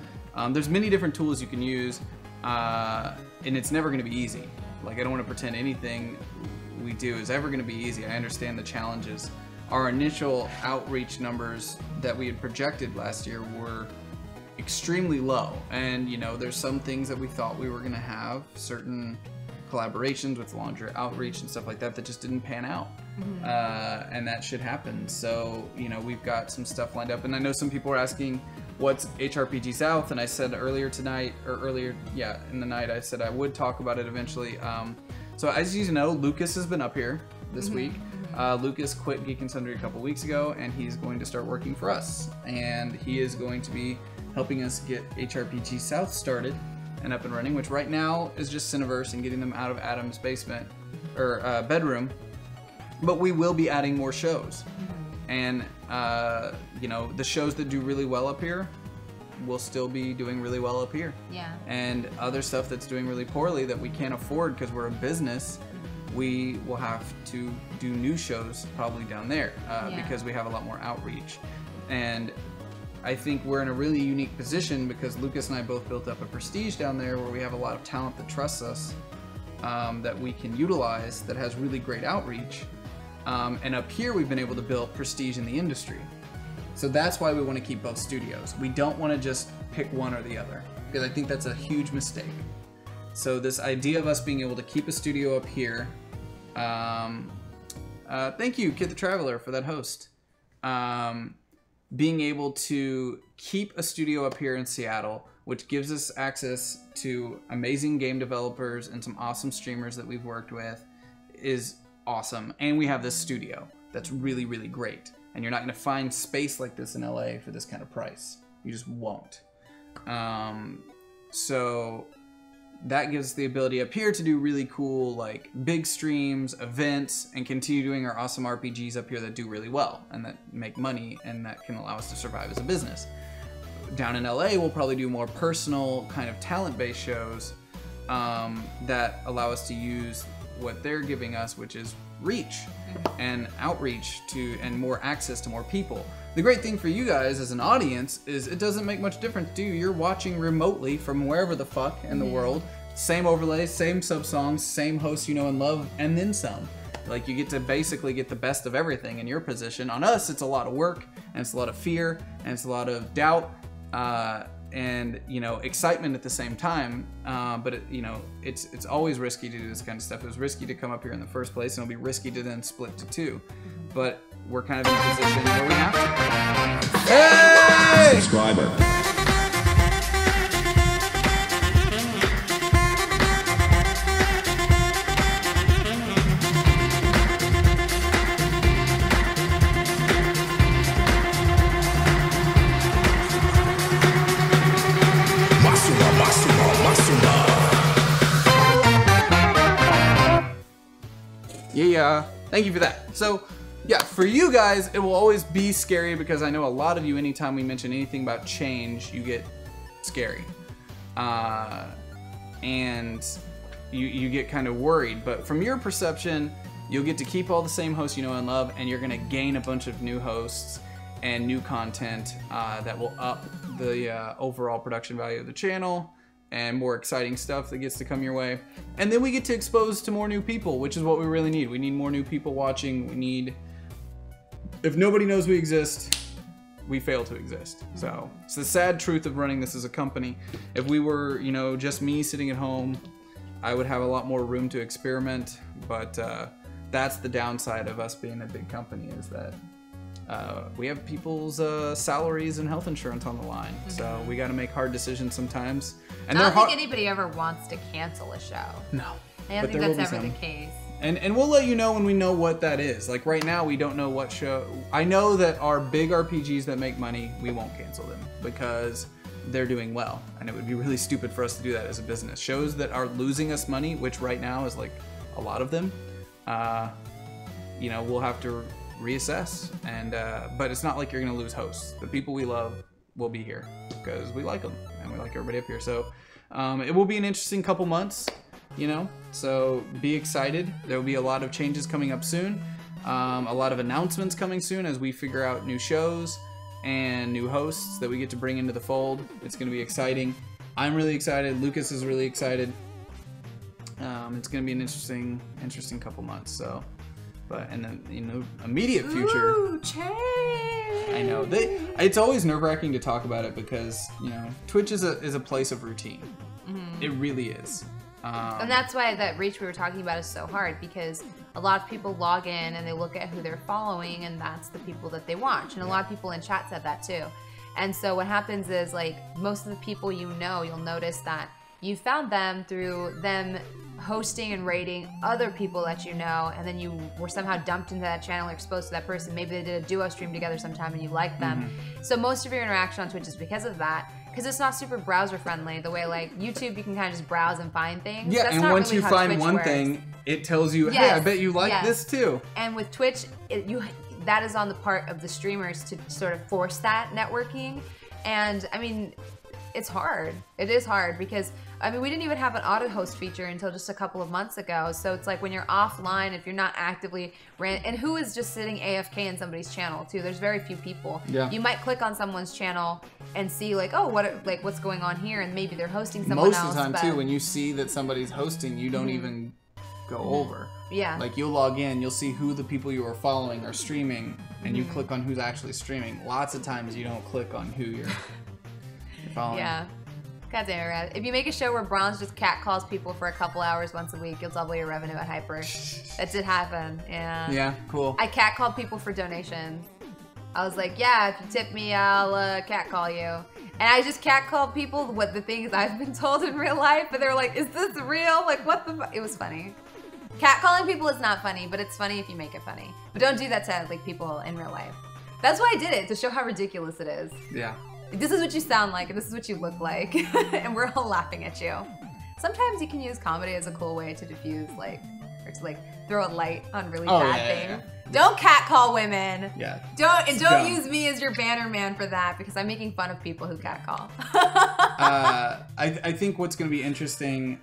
Speaker 2: there's many different tools you can use, and it's never going to be easy. Like, I don't want to pretend anything we do is ever going to be easy. I understand the challenges. Our initial outreach numbers that we had projected last year were extremely low, and you know, there's some things that we thought we were going to have, certain collaborations with Laundry Outreach and stuff like that, that just didn't pan out. And that should happen. So, you know, we've got some stuff lined up, and I know some people are asking what's HRPG South, and I said earlier in the night, I said I would talk about it eventually. So as you know, Lucas has been up here this week. Lucas quit Geek and Sundry a couple weeks ago, and he's going to start working for us, and he is going to be helping us get HRPG South started and up and running, which right now is just Cineverse and getting them out of Adam's basement or bedroom. But we will be adding more shows, and you know, the shows that do really well up here will still be doing really well up here.
Speaker 3: Yeah.
Speaker 2: And other stuff that's doing really poorly that we can't afford because we're a business, we will have to do new shows probably down there because we have a lot more outreach. And I think we're in a really unique position because Lucas and I both built up a prestige down there where we have a lot of talent that trusts us, that we can utilize, that has really great outreach. And up here we've been able to build prestige in the industry. So that's why we want to keep both studios. We don't want to just pick one or the other, because I think that's a huge mistake. So this idea of us being able to keep a studio up here, thank you, Kid the Traveler, for that host. Being able to keep a studio up here in Seattle, which gives us access to amazing game developers and some awesome streamers that we've worked with, is awesome. And we have this studio that's really, really great. And you're not going to find space like this in LA for this kind of price. You just won't. So that gives us the ability up here to do really cool, like, big streams, events, and continue doing our awesome RPGs up here that do really well and that make money and that can allow us to survive as a business. Down in LA, we'll probably do more personal kind of talent-based shows that allow us to use what they're giving us, which is reach and outreach to, and more access to more people. The great thing for you guys as an audience is it doesn't make much difference to you. You're watching remotely from wherever the fuck in the world. Same overlays, same sub-songs, same hosts you know and love, and then some. Like, you get to basically get the best of everything in your position. On us, it's a lot of work, and it's a lot of fear, and it's a lot of doubt, and, you know, excitement at the same time. But it, you know, it's always risky to do this kind of stuff. It was risky to come up here in the first place, and it'll be risky to then split to two. But we're kind of in a position where we have to. Hey!
Speaker 4: Subscriber.
Speaker 2: Yeah, thank you for that. So, yeah, for you guys, it will always be scary because I know a lot of you, anytime we mention anything about change, you get scary. And you get kind of worried. But from your perception, you'll get to keep all the same hosts you know and love, and you're going to gain a bunch of new hosts and new content that will up the overall production value of the channel, and more exciting stuff that gets to come your way. And then we get to expose to more new people, which is what we really need. We need more new people watching. We need, if nobody knows we exist, we fail to exist. So it's the sad truth of running this as a company. If we were, you know, just me sitting at home, I would have a lot more room to experiment, but that's the downside of us being a big company, is that we have people's salaries and health insurance on the line. So we got to make hard decisions sometimes. And
Speaker 3: I don't think anybody ever wants to cancel a show.
Speaker 2: No.
Speaker 3: I don't think that's ever the case.
Speaker 2: And we'll let you know when we know what that is. Like right now, we don't know what show. I know that our big RPGs that make money, we won't cancel them because they're doing well. And it would be really stupid for us to do that as a business. Shows that are losing us money, which right now is like a lot of them, you know, we'll have to reassess. And but it's not like you're gonna lose hosts. The people we love will be here because we like them and we like everybody up here. So it will be an interesting couple months, you know, so be excited. There will be a lot of changes coming up soon, a lot of announcements coming soon as we figure out new shows and new hosts that we get to bring into the fold. It's going to be exciting. I'm really excited. Lucas is really excited. It's going to be an interesting couple months. So, but and then, you know, immediate future.
Speaker 3: Ooh, change.
Speaker 2: I know it's always nerve-wracking to talk about it because, you know, Twitch is a place of routine. It really is.
Speaker 3: And that's why that reach we were talking about is so hard, because a lot of people log in and they look at who they're following, and that's the people that they watch. And a lot of people in chat said that too. And so what happens is, like, most of the people you know, you'll notice that you found them through them hosting and rating other people that you know, and then you were somehow dumped into that channel or exposed to that person. Maybe they did a duo stream together sometime and you liked them. So most of your interaction on Twitch is because of that. Because it's not super browser friendly, the way like YouTube, you can kind of just browse and find things.
Speaker 2: Yeah,
Speaker 3: that's
Speaker 2: and
Speaker 3: not
Speaker 2: once
Speaker 3: really
Speaker 2: you
Speaker 3: how
Speaker 2: find
Speaker 3: Twitch
Speaker 2: one
Speaker 3: works.
Speaker 2: thing, it tells you, hey, I bet you like this too.
Speaker 3: And with Twitch, that is on the part of the streamers to sort of force that networking. And I mean, it's hard. It is hard because, I mean, we didn't even have an auto host feature until just a couple of months ago. So it's like when you're offline, if you're not actively and who is just sitting AFK in somebody's channel too? There's very few people. Yeah. You might click on someone's channel and see like, oh, what's going on here, and maybe they're hosting someone else.
Speaker 2: Most of the time too, when you see that somebody's hosting, you don't even go over.
Speaker 3: Yeah.
Speaker 2: Like you'll log in, you'll see who the people you are following are streaming, and you click on who's actually streaming. Lots of times you don't click on who you're following.
Speaker 3: Yeah. God damn it, Rad. If you make a show where Bronze just catcalls people for a couple hours once a week, you'll double your revenue at Hyper. That did happen, yeah.
Speaker 2: Yeah, cool.
Speaker 3: I catcalled people for donations. I was like, yeah, if you tip me, I'll catcall you. And I just catcalled people what the things I've been told in real life, but they were like, is this real? Like, what the It was funny. Catcalling people is not funny, but it's funny if you make it funny. But don't do that to like people in real life. That's why I did it, to show how ridiculous it is.
Speaker 2: Yeah.
Speaker 3: This is what you sound like, and this is what you look like, and we're all laughing at you. Sometimes you can use comedy as a cool way to diffuse, like, or to like throw a light on really bad things. Yeah. Don't catcall women.
Speaker 2: Yeah.
Speaker 3: Don't use me as your banner man for that, because I'm making fun of people who catcall.
Speaker 2: I think what's going to be interesting,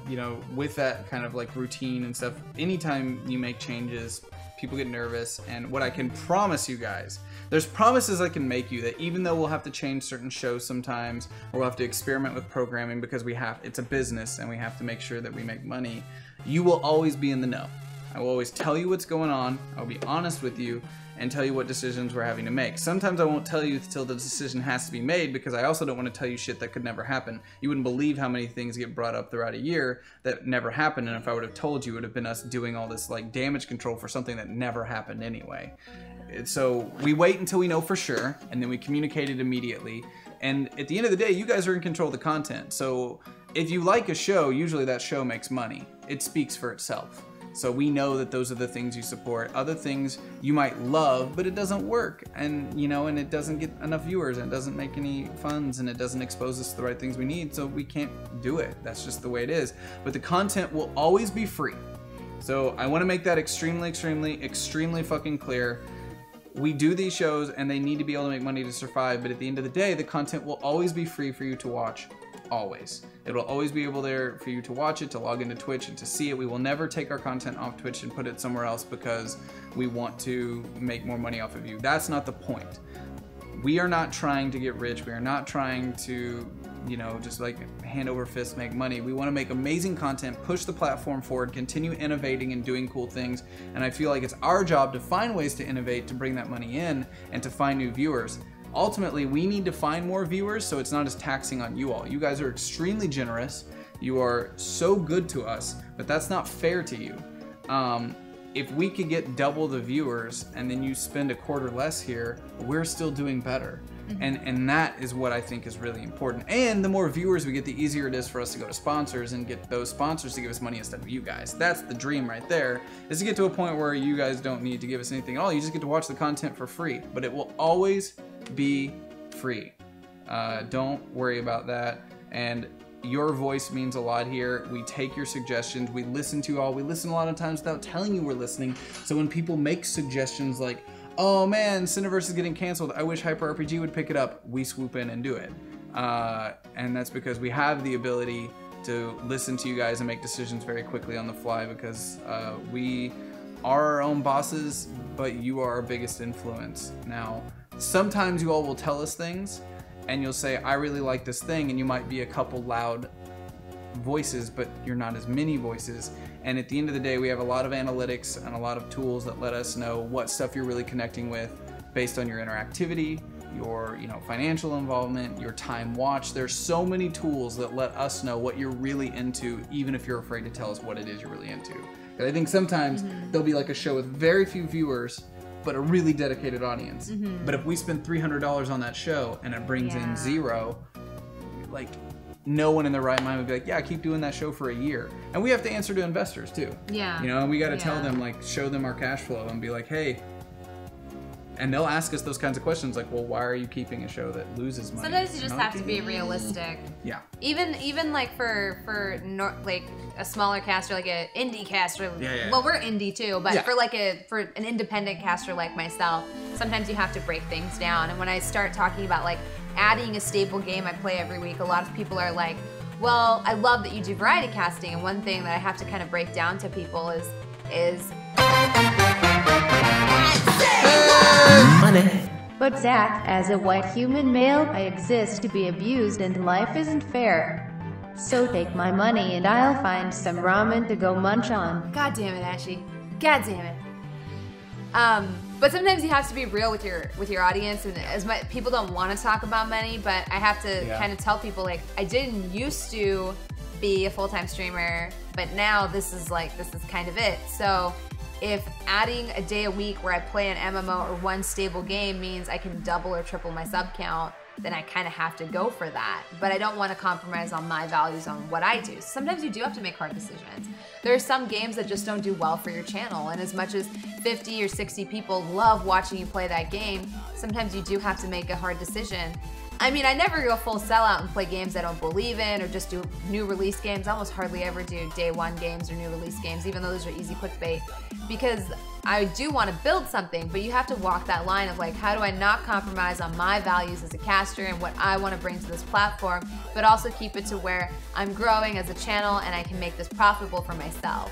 Speaker 2: you know, with that kind of like routine and stuff, anytime you make changes, people get nervous, and what I can promise you guys, there's promises I can make you that even though we'll have to change certain shows sometimes, or we'll have to experiment with programming because it's a business and we have to make sure that we make money, you will always be in the know. I will always tell you what's going on, I'll be honest with you, and tell you what decisions we're having to make. Sometimes I won't tell you until the decision has to be made, because I also don't want to tell you shit that could never happen. You wouldn't believe how many things get brought up throughout a year that never happened, and if I would have told you, it would have been us doing all this like damage control for something that never happened anyway. So we wait until we know for sure, and then we communicate it immediately. And at the end of the day, you guys are in control of the content. So if you like a show, usually that show makes money. It speaks for itself. So we know that those are the things you support. Other things you might love, but it doesn't work. And, you know, and it doesn't get enough viewers, and it doesn't make any funds, and it doesn't expose us to the right things we need. So we can't do it. That's just the way it is. But the content will always be free. So I want to make that extremely fucking clear. We do these shows and they need to be able to make money to survive, but at the end of the day, the content will always be free for you to watch. Always. It will always be able there for you to watch it, to log into Twitch and to see it. We will never take our content off Twitch and put it somewhere else because we want to make more money off of you. That's not the point. We are not trying to get rich. We are not trying to, you know, just like hand over fist make money. We want to make amazing content, push the platform forward, continue innovating and doing cool things. And I feel like it's our job to find ways to innovate, to bring that money in and to find new viewers. Ultimately, we need to find more viewers so it's not as taxing on you all. You guys are extremely generous. You are so good to us, but that's not fair to you. If we could get double the viewers and then you spend a quarter less here, we're still doing better. And that is what I think is really important. And the more viewers we get, the easier it is for us to go to sponsors and get those sponsors to give us money instead of you guys. That's the dream right there, is to get to a point where you guys don't need to give us anything at all. You just get to watch the content for free, but it will always be free. Don't worry about that. And your voice means a lot here. We take your suggestions. We listen to you all. We listen a lot of times without telling you we're listening. So when people make suggestions like, oh man, Cineverse is getting canceled, I wish Hyper RPG would pick it up, we swoop in and do it. And that's because we have the ability to listen to you guys and make decisions very quickly on the fly, because we are our own bosses, but you are our biggest influence. Now, sometimes you all will tell us things and you'll say, I really like this thing, and you might be a couple loud voices, but you're not as many voices. And at the end of the day, we have a lot of analytics and a lot of tools that let us know what stuff you're really connecting with based on your interactivity, your financial involvement, your time watched. There's so many tools that let us know what you're really into, even if you're afraid to tell us what it is you're really into. I think sometimes there'll be like a show with very few viewers, but a really dedicated audience. But if we spend $300 on that show and it brings in zero, like, no one in their right mind would be like, yeah, keep doing that show for a year. And we have to answer to investors too.
Speaker 3: Yeah.
Speaker 2: You know, and we got to tell them, like, show them our cash flow and be like, hey, and they'll ask us those kinds of questions like, well, why are you keeping a show that loses money?
Speaker 3: Sometimes you just have to be realistic.
Speaker 2: Yeah.
Speaker 3: Even like for like a smaller caster, like an indie caster.
Speaker 2: Yeah.
Speaker 3: Well, we're indie too, but for an independent caster like myself, sometimes you have to break things down. And when I start talking about like adding a stable game I play every week, a lot of people are like, well, I love that you do variety casting, and one thing that I have to kind of break down to people is
Speaker 4: Money.
Speaker 1: But Zach, as a white human male, I exist to be abused and life isn't fair. So take my money and I'll find some ramen to go munch on.
Speaker 3: God damn it, Ashy. God damn it. But sometimes you have to be real with your audience, and as much people don't want to talk about money, but I have to kind of tell people, like, I didn't used to be a full-time streamer, but now this is kind of it. So if adding a day a week where I play an MMO or one stable game means I can double or triple my sub count, then I kind of have to go for that. But I don't want to compromise on my values on what I do. Sometimes you do have to make hard decisions. There are some games that just don't do well for your channel, and as much as 50 or 60 people love watching you play that game, sometimes you do have to make a hard decision. I mean, I never go full sellout and play games I don't believe in, or just do new release games. I almost hardly ever do day one games or new release games, even though those are easy clickbait, because I do want to build something, but you have to walk that line of like, how do I not compromise on my values as a caster and what I want to bring to this platform, but also keep it to where I'm growing as a channel and I can make this profitable for myself.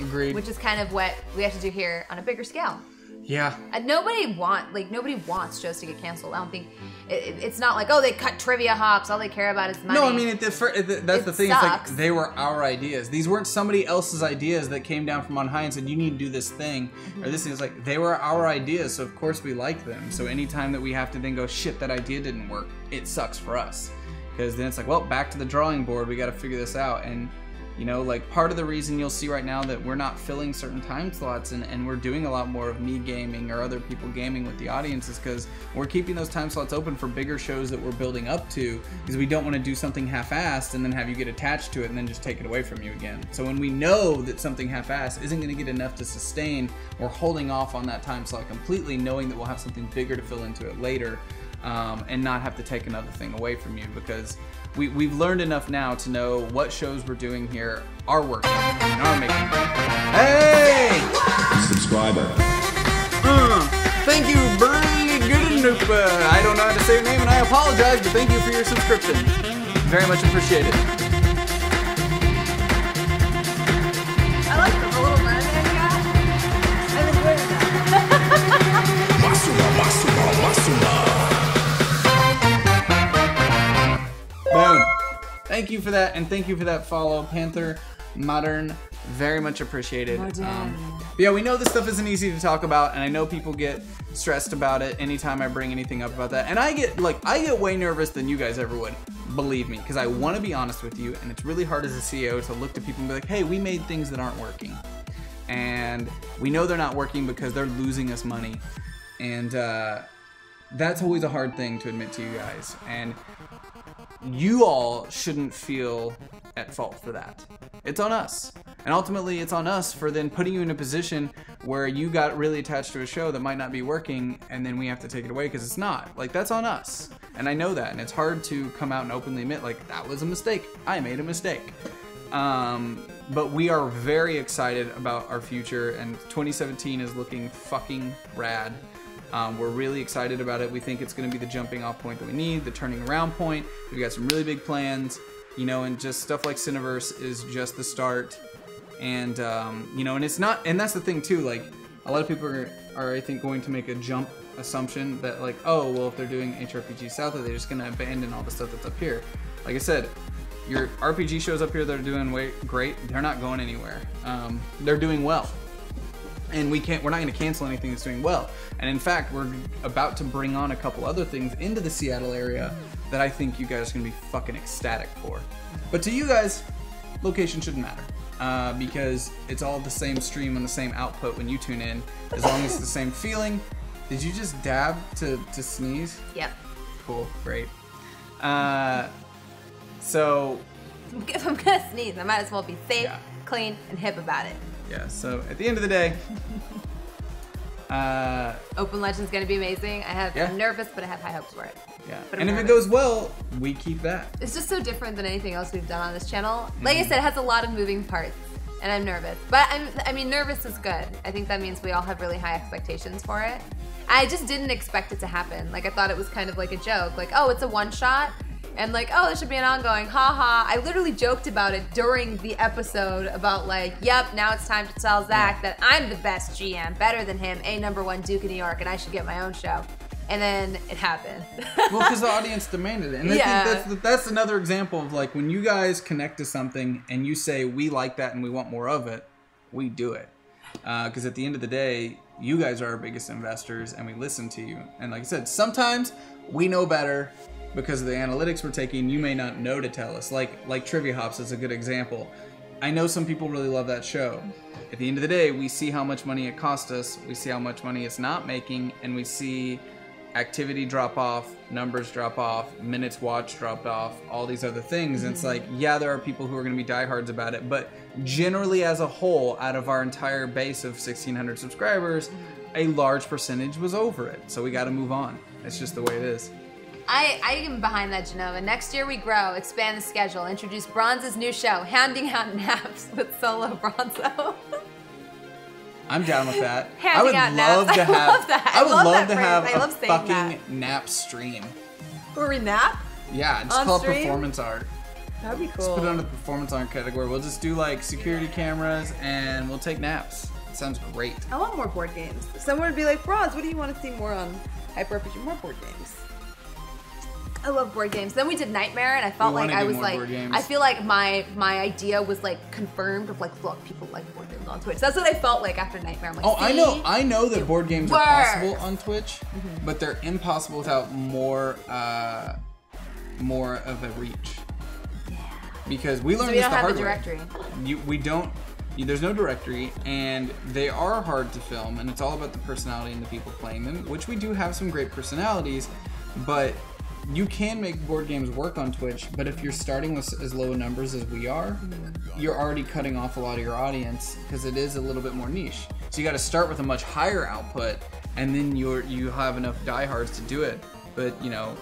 Speaker 2: Agreed.
Speaker 3: Which is kind of what we have to do here on a bigger scale.
Speaker 2: Yeah.
Speaker 3: Nobody wants shows to get canceled. I don't think it's not like, oh, they cut trivia hops. All they care about is money.
Speaker 2: No, I mean that's the thing. It's like they were our ideas. These weren't somebody else's ideas that came down from on high and said you need to do this thing or this thing. It's like they were our ideas, so of course we like them. So anytime that we have to then go, shit, that idea didn't work, it sucks for us, because then it's like, well, back to the drawing board. We got to figure this out. And you know, like, part of the reason you'll see right now that we're not filling certain time slots and we're doing a lot more of me gaming or other people gaming with the audience is because we're keeping those time slots open for bigger shows that we're building up to, because we don't want to do something half-assed and then have you get attached to it and then just take it away from you again. So when we know that something half-assed isn't going to get enough to sustain, we're holding off on that time slot completely, knowing that we'll have something bigger to fill into it later. and not have to take another thing away from you, because we've learned enough now to know what shows we're doing here are working and are making money. Hey!
Speaker 4: Subscriber.
Speaker 2: Thank you, Bernie Goodenoopa. I don't know how to say your name, and I apologize, but thank you for your subscription. Very much appreciated.
Speaker 3: I like the little mermaid guy. I'm enjoying that.
Speaker 4: Masuna, Masuna, Masuna.
Speaker 2: Boom. Thank you for that, and thank you for that follow, Panther Modern. Very much appreciated. But yeah, we know this stuff isn't easy to talk about, and I know people get stressed about it anytime I bring anything up about that. And I get way nervous than you guys ever would, believe me, because I want to be honest with you, and it's really hard as a CEO to look to people and be like, hey, we made things that aren't working. And we know they're not working because they're losing us money. And that's always a hard thing to admit to you guys. And you all shouldn't feel at fault for that. It's on us. And ultimately, it's on us for then putting you in a position where you got really attached to a show that might not be working, and then we have to take it away because it's not. Like, that's on us. And I know that, and it's hard to come out and openly admit, like, that was a mistake. I made a mistake. But we are very excited about our future, and 2017 is looking fucking rad. We're really excited about it. We think it's going to be the jumping off point that we need, the turning around point. We've got some really big plans, you know, and just stuff like Cineverse is just the start. And, you know, and it's not, and that's the thing too, like, a lot of people are I think, going to make a jump assumption that, like, oh, well, if they're doing HRPG South, are they just going to abandon all the stuff that's up here? Like I said, your RPG shows up here that are doing great, they're not going anywhere. They're doing well. And we're not going to cancel anything that's doing well. And in fact, we're about to bring on a couple other things into the Seattle area that I think you guys are going to be fucking ecstatic for. But to you guys, location shouldn't matter. Because it's all the same stream and the same output when you tune in, as long as it's the same feeling. Did you just dab to sneeze?
Speaker 3: Yep.
Speaker 2: Cool, great. So
Speaker 3: If I'm gonna sneeze, I might as well be safe,
Speaker 2: Yeah.
Speaker 3: clean, and hip about it.
Speaker 2: yeah, so at the end of the day,
Speaker 3: Open Legend's gonna be amazing.
Speaker 2: Yeah.
Speaker 3: I'm nervous, but I have high hopes for it.
Speaker 2: yeah.
Speaker 3: But
Speaker 2: And
Speaker 3: I'm
Speaker 2: if it
Speaker 3: nervous.
Speaker 2: goes well, we keep that.
Speaker 3: It's just so different than anything else we've done on this channel. Like I said, it has a lot of moving parts, and I'm nervous. But I mean, nervous is good. I think that means we all have really high expectations for it. I just didn't expect it to happen. Like, I thought it was kind of like a joke. Like, oh, it's a one-shot, and like, oh, this should be an ongoing, haha. I literally joked about it during the episode about like, yep, now it's time to tell Zach that I'm the best GM, better than him, #1 Duke of New York, and I should get my own show. And then it happened.
Speaker 2: Well, because the audience demanded it. And
Speaker 3: Yeah.
Speaker 2: I think that's another example of, like, when you guys connect to something and you say, we like that and we want more of it, we do it. Because at the end of the day, you guys are our biggest investors and we listen to you. And like I said, sometimes we know better because of the analytics we're taking. You may not know to tell us. Like Trivia Hops is a good example. I know some people really love that show. At the end of the day, we see how much money it cost us, we see how much money it's not making, and we see activity drop off, numbers drop off, minutes watched dropped off, all these other things. And it's like, yeah, there are people who are going to be diehards about it, but generally as a whole, out of our entire base of 1,600 subscribers, a large percentage was over it. So we got to move on. It's just the way it is.
Speaker 3: I am behind that, Genova. Next year we grow, expand the schedule, introduce Bronze's new show, Handing Out Naps with Solo Bronzo.
Speaker 2: I'm down with that.
Speaker 3: Handing
Speaker 2: I would
Speaker 3: out
Speaker 2: love
Speaker 3: naps.
Speaker 2: to
Speaker 3: I
Speaker 2: have.
Speaker 3: love that.
Speaker 2: I would
Speaker 3: I love
Speaker 2: love
Speaker 3: that
Speaker 2: to
Speaker 3: phrase.
Speaker 2: have
Speaker 3: I
Speaker 2: a
Speaker 3: love saying
Speaker 2: fucking
Speaker 3: that.
Speaker 2: nap stream.
Speaker 3: Where we nap?
Speaker 2: Yeah, just
Speaker 3: On
Speaker 2: call it
Speaker 3: stream?
Speaker 2: performance art.
Speaker 3: That'd be
Speaker 2: Just put it
Speaker 3: cool.
Speaker 2: under the performance art category. We'll just do like security cameras and we'll take naps. It sounds great.
Speaker 3: I want more board games. Someone would be like, Bronze, what do you want to see more on Hyper RPG? More board games. I love board games. Then we did Nightmare, and I felt
Speaker 2: We
Speaker 3: like
Speaker 2: wanna
Speaker 3: I
Speaker 2: do
Speaker 3: was
Speaker 2: more
Speaker 3: like,
Speaker 2: board games.
Speaker 3: I feel like my idea was like confirmed of like, look, people like board games on Twitch. That's what I felt like after Nightmare. I'm like,
Speaker 2: Oh,
Speaker 3: see?
Speaker 2: I know that board games are
Speaker 3: works.
Speaker 2: possible on Twitch, but they're impossible without more of a reach. Because we learned
Speaker 3: So we
Speaker 2: this
Speaker 3: don't
Speaker 2: the
Speaker 3: have
Speaker 2: hard
Speaker 3: the
Speaker 2: way.
Speaker 3: directory.
Speaker 2: We don't. There's no directory, and they are hard to film, and it's all about the personality and the people playing them, which we do have some great personalities, but you can make board games work on Twitch, but if you're starting with as low numbers as we are, you're already cutting off a lot of your audience because it is a little bit more niche. So you got to start with a much higher output, and then you have enough diehards to do it. but you know,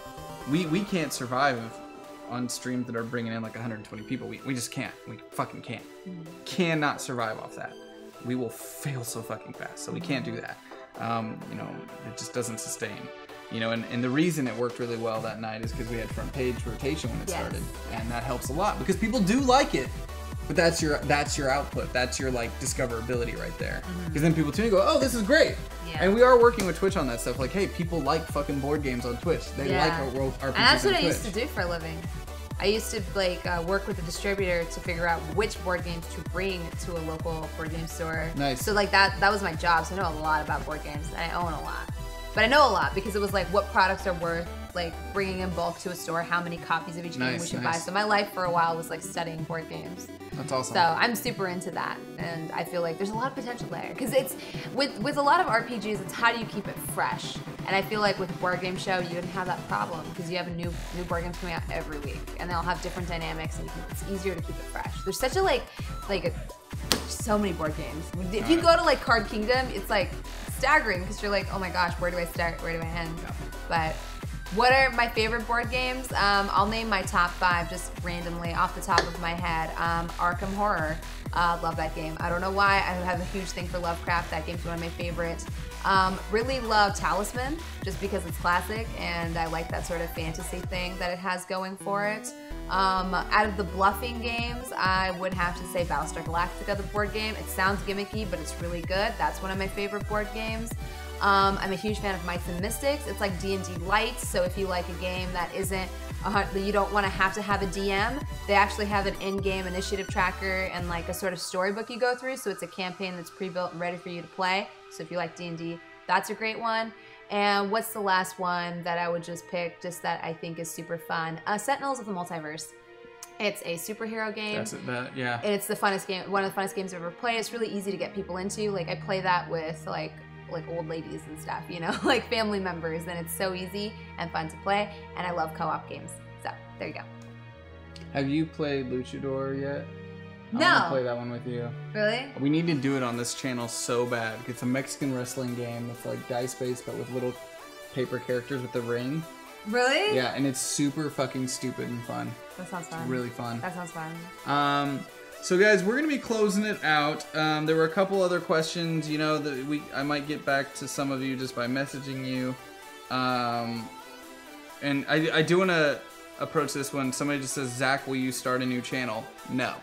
Speaker 2: we can't survive on streams that are bringing in like 120 people. We just can't. We fucking can't. Cannot survive off that. We will fail so fucking fast. So we can't do that. You know, it just doesn't sustain. You know, and the reason it worked really well that night is because we had front page rotation when it started, and that helps a lot because people do like it. But that's your output. That's your like discoverability right there. Because then people tune and go, oh, this is great. Yeah. And we are working with Twitch on that stuff. Like, hey, people like fucking board games on Twitch. They like our RPGs
Speaker 3: and that's what
Speaker 2: on
Speaker 3: I
Speaker 2: Twitch.
Speaker 3: used to do for a living. I used to like work with a distributor to figure out which board games to bring to a local board game store.
Speaker 2: Nice.
Speaker 3: So like that was my job. So I know a lot about board games, and I own a lot. But I know a lot because it was like what products are worth like bringing in bulk to a store, how many copies of each game we should buy. So my life for a while was like studying board games.
Speaker 2: That's awesome.
Speaker 3: So I'm super into that, and I feel like there's a lot of potential there because it's with a lot of RPGs, it's how do you keep it fresh? And I feel like with Board Game Show, you wouldn't have that problem because you have new board games coming out every week, and they'll have different dynamics, and it's easier to keep it fresh. There's such a so many board games. If you go to like Card Kingdom, it's like staggering because you're like, oh my gosh, where do I start? Where do I end? But what are my favorite board games? I'll name my top 5 just randomly off the top of my head. Arkham Horror. Love that game. I don't know why. I have a huge thing for Lovecraft. That game's one of my favorites. Really love Talisman just because it's classic and I like that sort of fantasy thing that it has going for it. Out of the bluffing games, I would have to say Battlestar Galactica, the board game. It sounds gimmicky, but it's really good. That's one of my favorite board games. I'm a huge fan of Mights and Mystics. It's like D&D light, so if you like a game that isn't, you don't want to have a DM, they actually have an in-game initiative tracker and like a sort of storybook you go through, so it's a campaign that's pre-built and ready for you to play. So if you like D&D, that's a great one. And what's the last one that I would just pick, just that I think is super fun? Sentinels of the Multiverse. It's a superhero game.
Speaker 2: That's it, yeah.
Speaker 3: And it's the funnest game, one of the funnest games I've ever played. It's really easy to get people into. Like I play that with like old ladies and stuff, you know, like family members, and it's so easy and fun to play, and I love co-op games. So there you go.
Speaker 2: Have you played Luchador yet?
Speaker 3: No.
Speaker 2: I want to play that one with you.
Speaker 3: Really?
Speaker 2: We need to do it on this channel so bad. It's a Mexican wrestling game with like dice-based, but with little paper characters with the ring.
Speaker 3: Really?
Speaker 2: Yeah, and it's super fucking stupid and fun.
Speaker 3: That sounds fun.
Speaker 2: It's really fun.
Speaker 3: That sounds fun.
Speaker 2: So guys, we're gonna be closing it out. There were a couple other questions, you know, that I might get back to some of you just by messaging you. And I do want to approach this one. Somebody just says, Zach, will you start a new channel? No,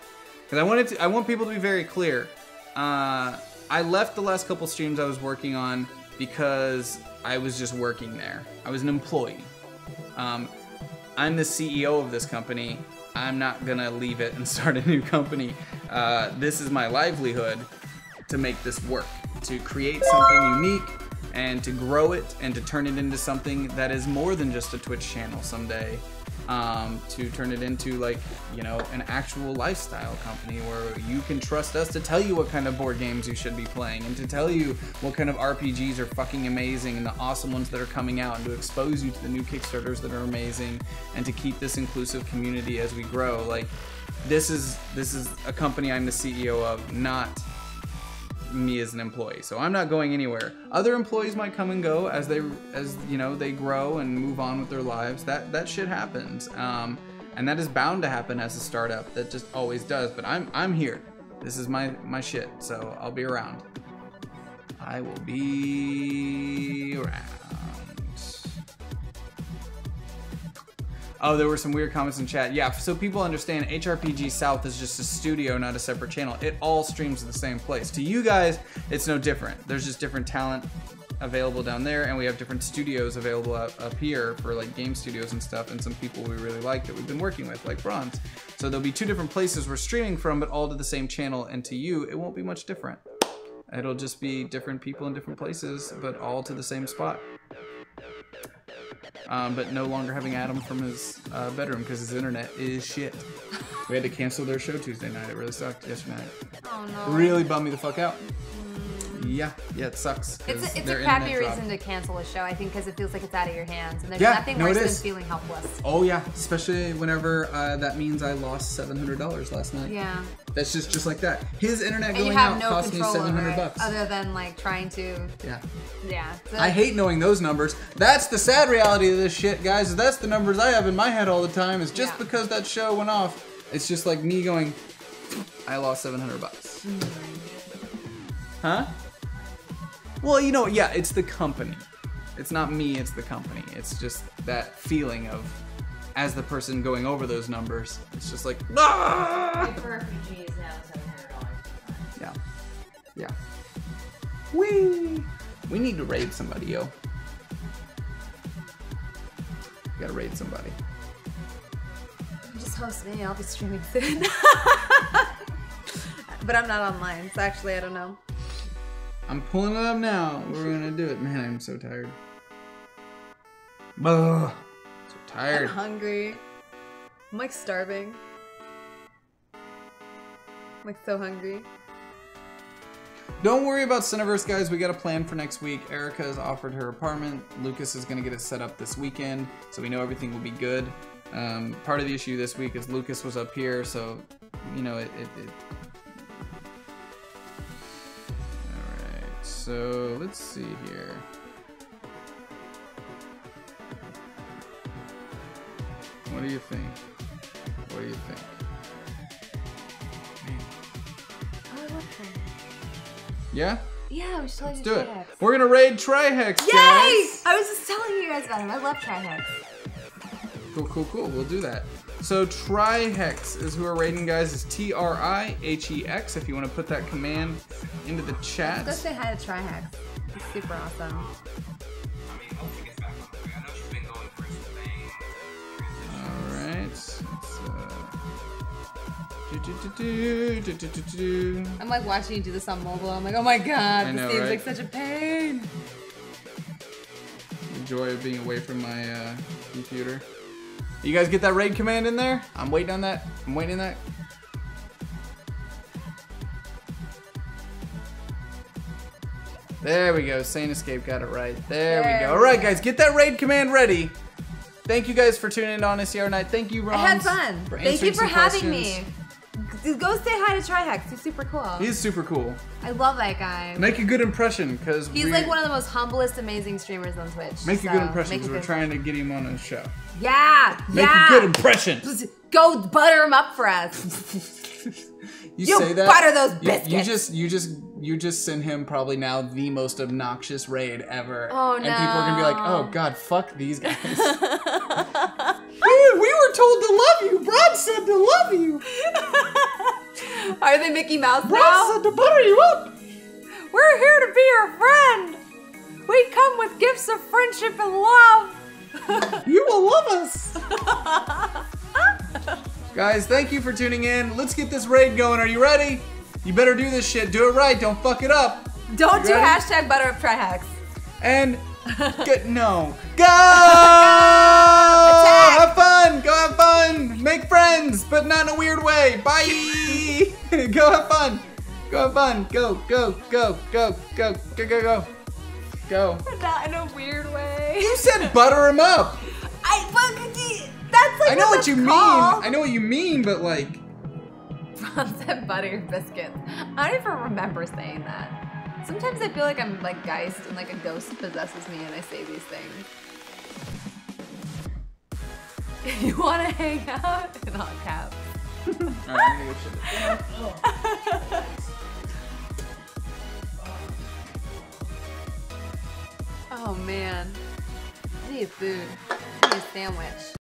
Speaker 2: because I want people to be very clear. I left the last couple streams I was working on because I was just working there. I was an employee. I'm the CEO of this company. I'm not gonna leave it and start a new company. This is my livelihood to make this work, to create something unique and to grow it and to turn it into something that is more than just a Twitch channel someday. To turn it into like, you know, an actual lifestyle company where you can trust us to tell you what kind of board games you should be playing and to tell you what kind of RPGs are fucking amazing and the awesome ones that are coming out and to expose you to the new Kickstarters that are amazing and to keep this inclusive community as we grow. Like this is a company I'm the CEO of, not me as an employee. So I'm not going anywhere. Other employees might come and go as you know, they grow and move on with their lives. That shit happens. And that is bound to happen as a startup. That just always does. But I'm here. This is my shit. So I'll be around. I will be around. Oh, there were some weird comments in chat. Yeah, so people understand HRPG South is just a studio, not a separate channel. It all streams to the same place. To you guys, it's no different. There's just different talent available down there, and we have different studios available up here for like game studios and stuff, and some people we really like that we've been working with, like Bronze. So there'll be 2 different places we're streaming from, but all to the same channel, and to you, it won't be much different. It'll just be different people in different places, but all to the same spot. But no longer having Adam from his bedroom because his internet is shit. We had to cancel their show Tuesday night. It really sucked yesterday night.
Speaker 3: Oh no.
Speaker 2: Really bummed me the fuck out. Yeah, it sucks. 'cause
Speaker 3: It's
Speaker 2: their
Speaker 3: a crappy
Speaker 2: internet dropped.
Speaker 3: reason to cancel a show, I think, because it feels like it's out of your hands. And there's
Speaker 2: Yeah,
Speaker 3: nothing
Speaker 2: no,
Speaker 3: worse
Speaker 2: it
Speaker 3: than
Speaker 2: is.
Speaker 3: feeling helpless.
Speaker 2: Oh yeah, especially whenever that means I lost $700 last night.
Speaker 3: Yeah.
Speaker 2: That's just like that. His internet
Speaker 3: And you
Speaker 2: going
Speaker 3: have
Speaker 2: out
Speaker 3: no
Speaker 2: cost me
Speaker 3: control over it,
Speaker 2: $700.
Speaker 3: other than like trying to.
Speaker 2: Yeah.
Speaker 3: Yeah. So
Speaker 2: I hate knowing those numbers. That's the sad reality of this shit, guys. That's the numbers I have in my head all the time. Is just
Speaker 3: Yeah.
Speaker 2: because that show went off. It's just like me going, I lost $700. Huh? Well, you know, yeah, it's the company. It's not me, it's the company. It's just that feeling of, as the person going over those numbers, it's just like, ah!
Speaker 6: For refugees now, $700.
Speaker 2: Yeah. Yeah. We need to raid somebody, yo. We gotta raid somebody.
Speaker 3: just host me. I'll be streaming soon. But I'm not online, so actually I don't know.
Speaker 2: I'm pulling it up now. We're gonna do it. Man, I'm so tired. Ugh. So
Speaker 3: I'm
Speaker 2: tired.
Speaker 3: hungry. I'm like starving. I'm like so hungry.
Speaker 2: Don't worry about Cineverse, guys. We got a plan for next week. Erica has offered her apartment. Lucas is gonna get it set up this weekend, so we know everything will be good. Part of the issue this week is Lucas was up here, so you know it. Alright, so let's see here. What do you think? What do you think?
Speaker 3: Oh, I love her.
Speaker 2: Yeah?
Speaker 3: Yeah, we should totally
Speaker 2: Let's do it.
Speaker 3: Trihex.
Speaker 2: We're gonna raid Trihex,
Speaker 3: Yay!
Speaker 2: guys!
Speaker 3: I was just telling you guys about him. I love Trihex.
Speaker 2: Cool. We'll do that. So Trihex is who we're raiding, guys. It's Trihex. If you want to put that command into the chat.
Speaker 3: Let's go say hi to Trihex. He's super awesome.
Speaker 2: Alright.
Speaker 3: I'm like watching you do this on mobile. I'm like, oh my god,
Speaker 2: I
Speaker 3: this
Speaker 2: know,
Speaker 3: seems
Speaker 2: right?
Speaker 3: like such a pain.
Speaker 2: The joy of being away from my computer. You guys get that raid command in there? I'm waiting on that. I'm waiting on that. There we go. Sane Escape got it right. There we go. All right, guys, get that raid command ready. Thank you guys for tuning in on SCR Night. Thank you, Ron.
Speaker 3: I had fun.
Speaker 2: For
Speaker 3: Thank you
Speaker 2: answering
Speaker 3: for
Speaker 2: some
Speaker 3: having
Speaker 2: questions.
Speaker 3: me. Go say hi to Trihex. He's super cool.
Speaker 2: He's super cool.
Speaker 3: I love that guy.
Speaker 2: Make a good impression, because
Speaker 3: He's like one of the most humblest, amazing streamers on Twitch.
Speaker 2: Make a good
Speaker 3: so
Speaker 2: impression,
Speaker 3: make a
Speaker 2: because we're
Speaker 3: good-
Speaker 2: trying to get him on a show.
Speaker 3: Yeah,
Speaker 2: Make
Speaker 3: yeah.
Speaker 2: a good impression.
Speaker 3: Go butter him up for us. You
Speaker 2: say that
Speaker 3: butter those biscuits.
Speaker 2: You just send him probably now the most obnoxious raid ever.
Speaker 3: Oh,
Speaker 2: and people are gonna be like,
Speaker 3: no.
Speaker 2: oh god, fuck these guys. Dude, we were told to love you. Brad said to love you.
Speaker 3: Are they Mickey Mouse
Speaker 2: Brad
Speaker 3: now?
Speaker 2: said to butter you up.
Speaker 3: We're here to be your friend. We come with gifts of friendship and love.
Speaker 2: You will love us. Guys, thank you for tuning in. Let's get this raid going. Are you ready? You better do this shit. Do it right. Don't fuck it up.
Speaker 3: Don't
Speaker 2: You
Speaker 3: do
Speaker 2: ready?
Speaker 3: hashtag butter up Trihex.
Speaker 2: And no. Go! Have fun! Go have fun! Make friends, but not in a weird way. Bye! Go have fun. Go have fun. Go. Go.
Speaker 3: Not in a weird way.
Speaker 2: You said butter him up.
Speaker 3: That's like
Speaker 2: I know what you mean.
Speaker 3: called.
Speaker 2: I know what you mean, but like.
Speaker 3: Ron said butter your biscuits. I don't even remember saying that. Sometimes I feel like I'm like Geist and like a ghost possesses me and I say these things. You want to hang out? In all caps.
Speaker 2: Alright, I'm gonna go shit.
Speaker 3: Oh man. I need food. I need a sandwich.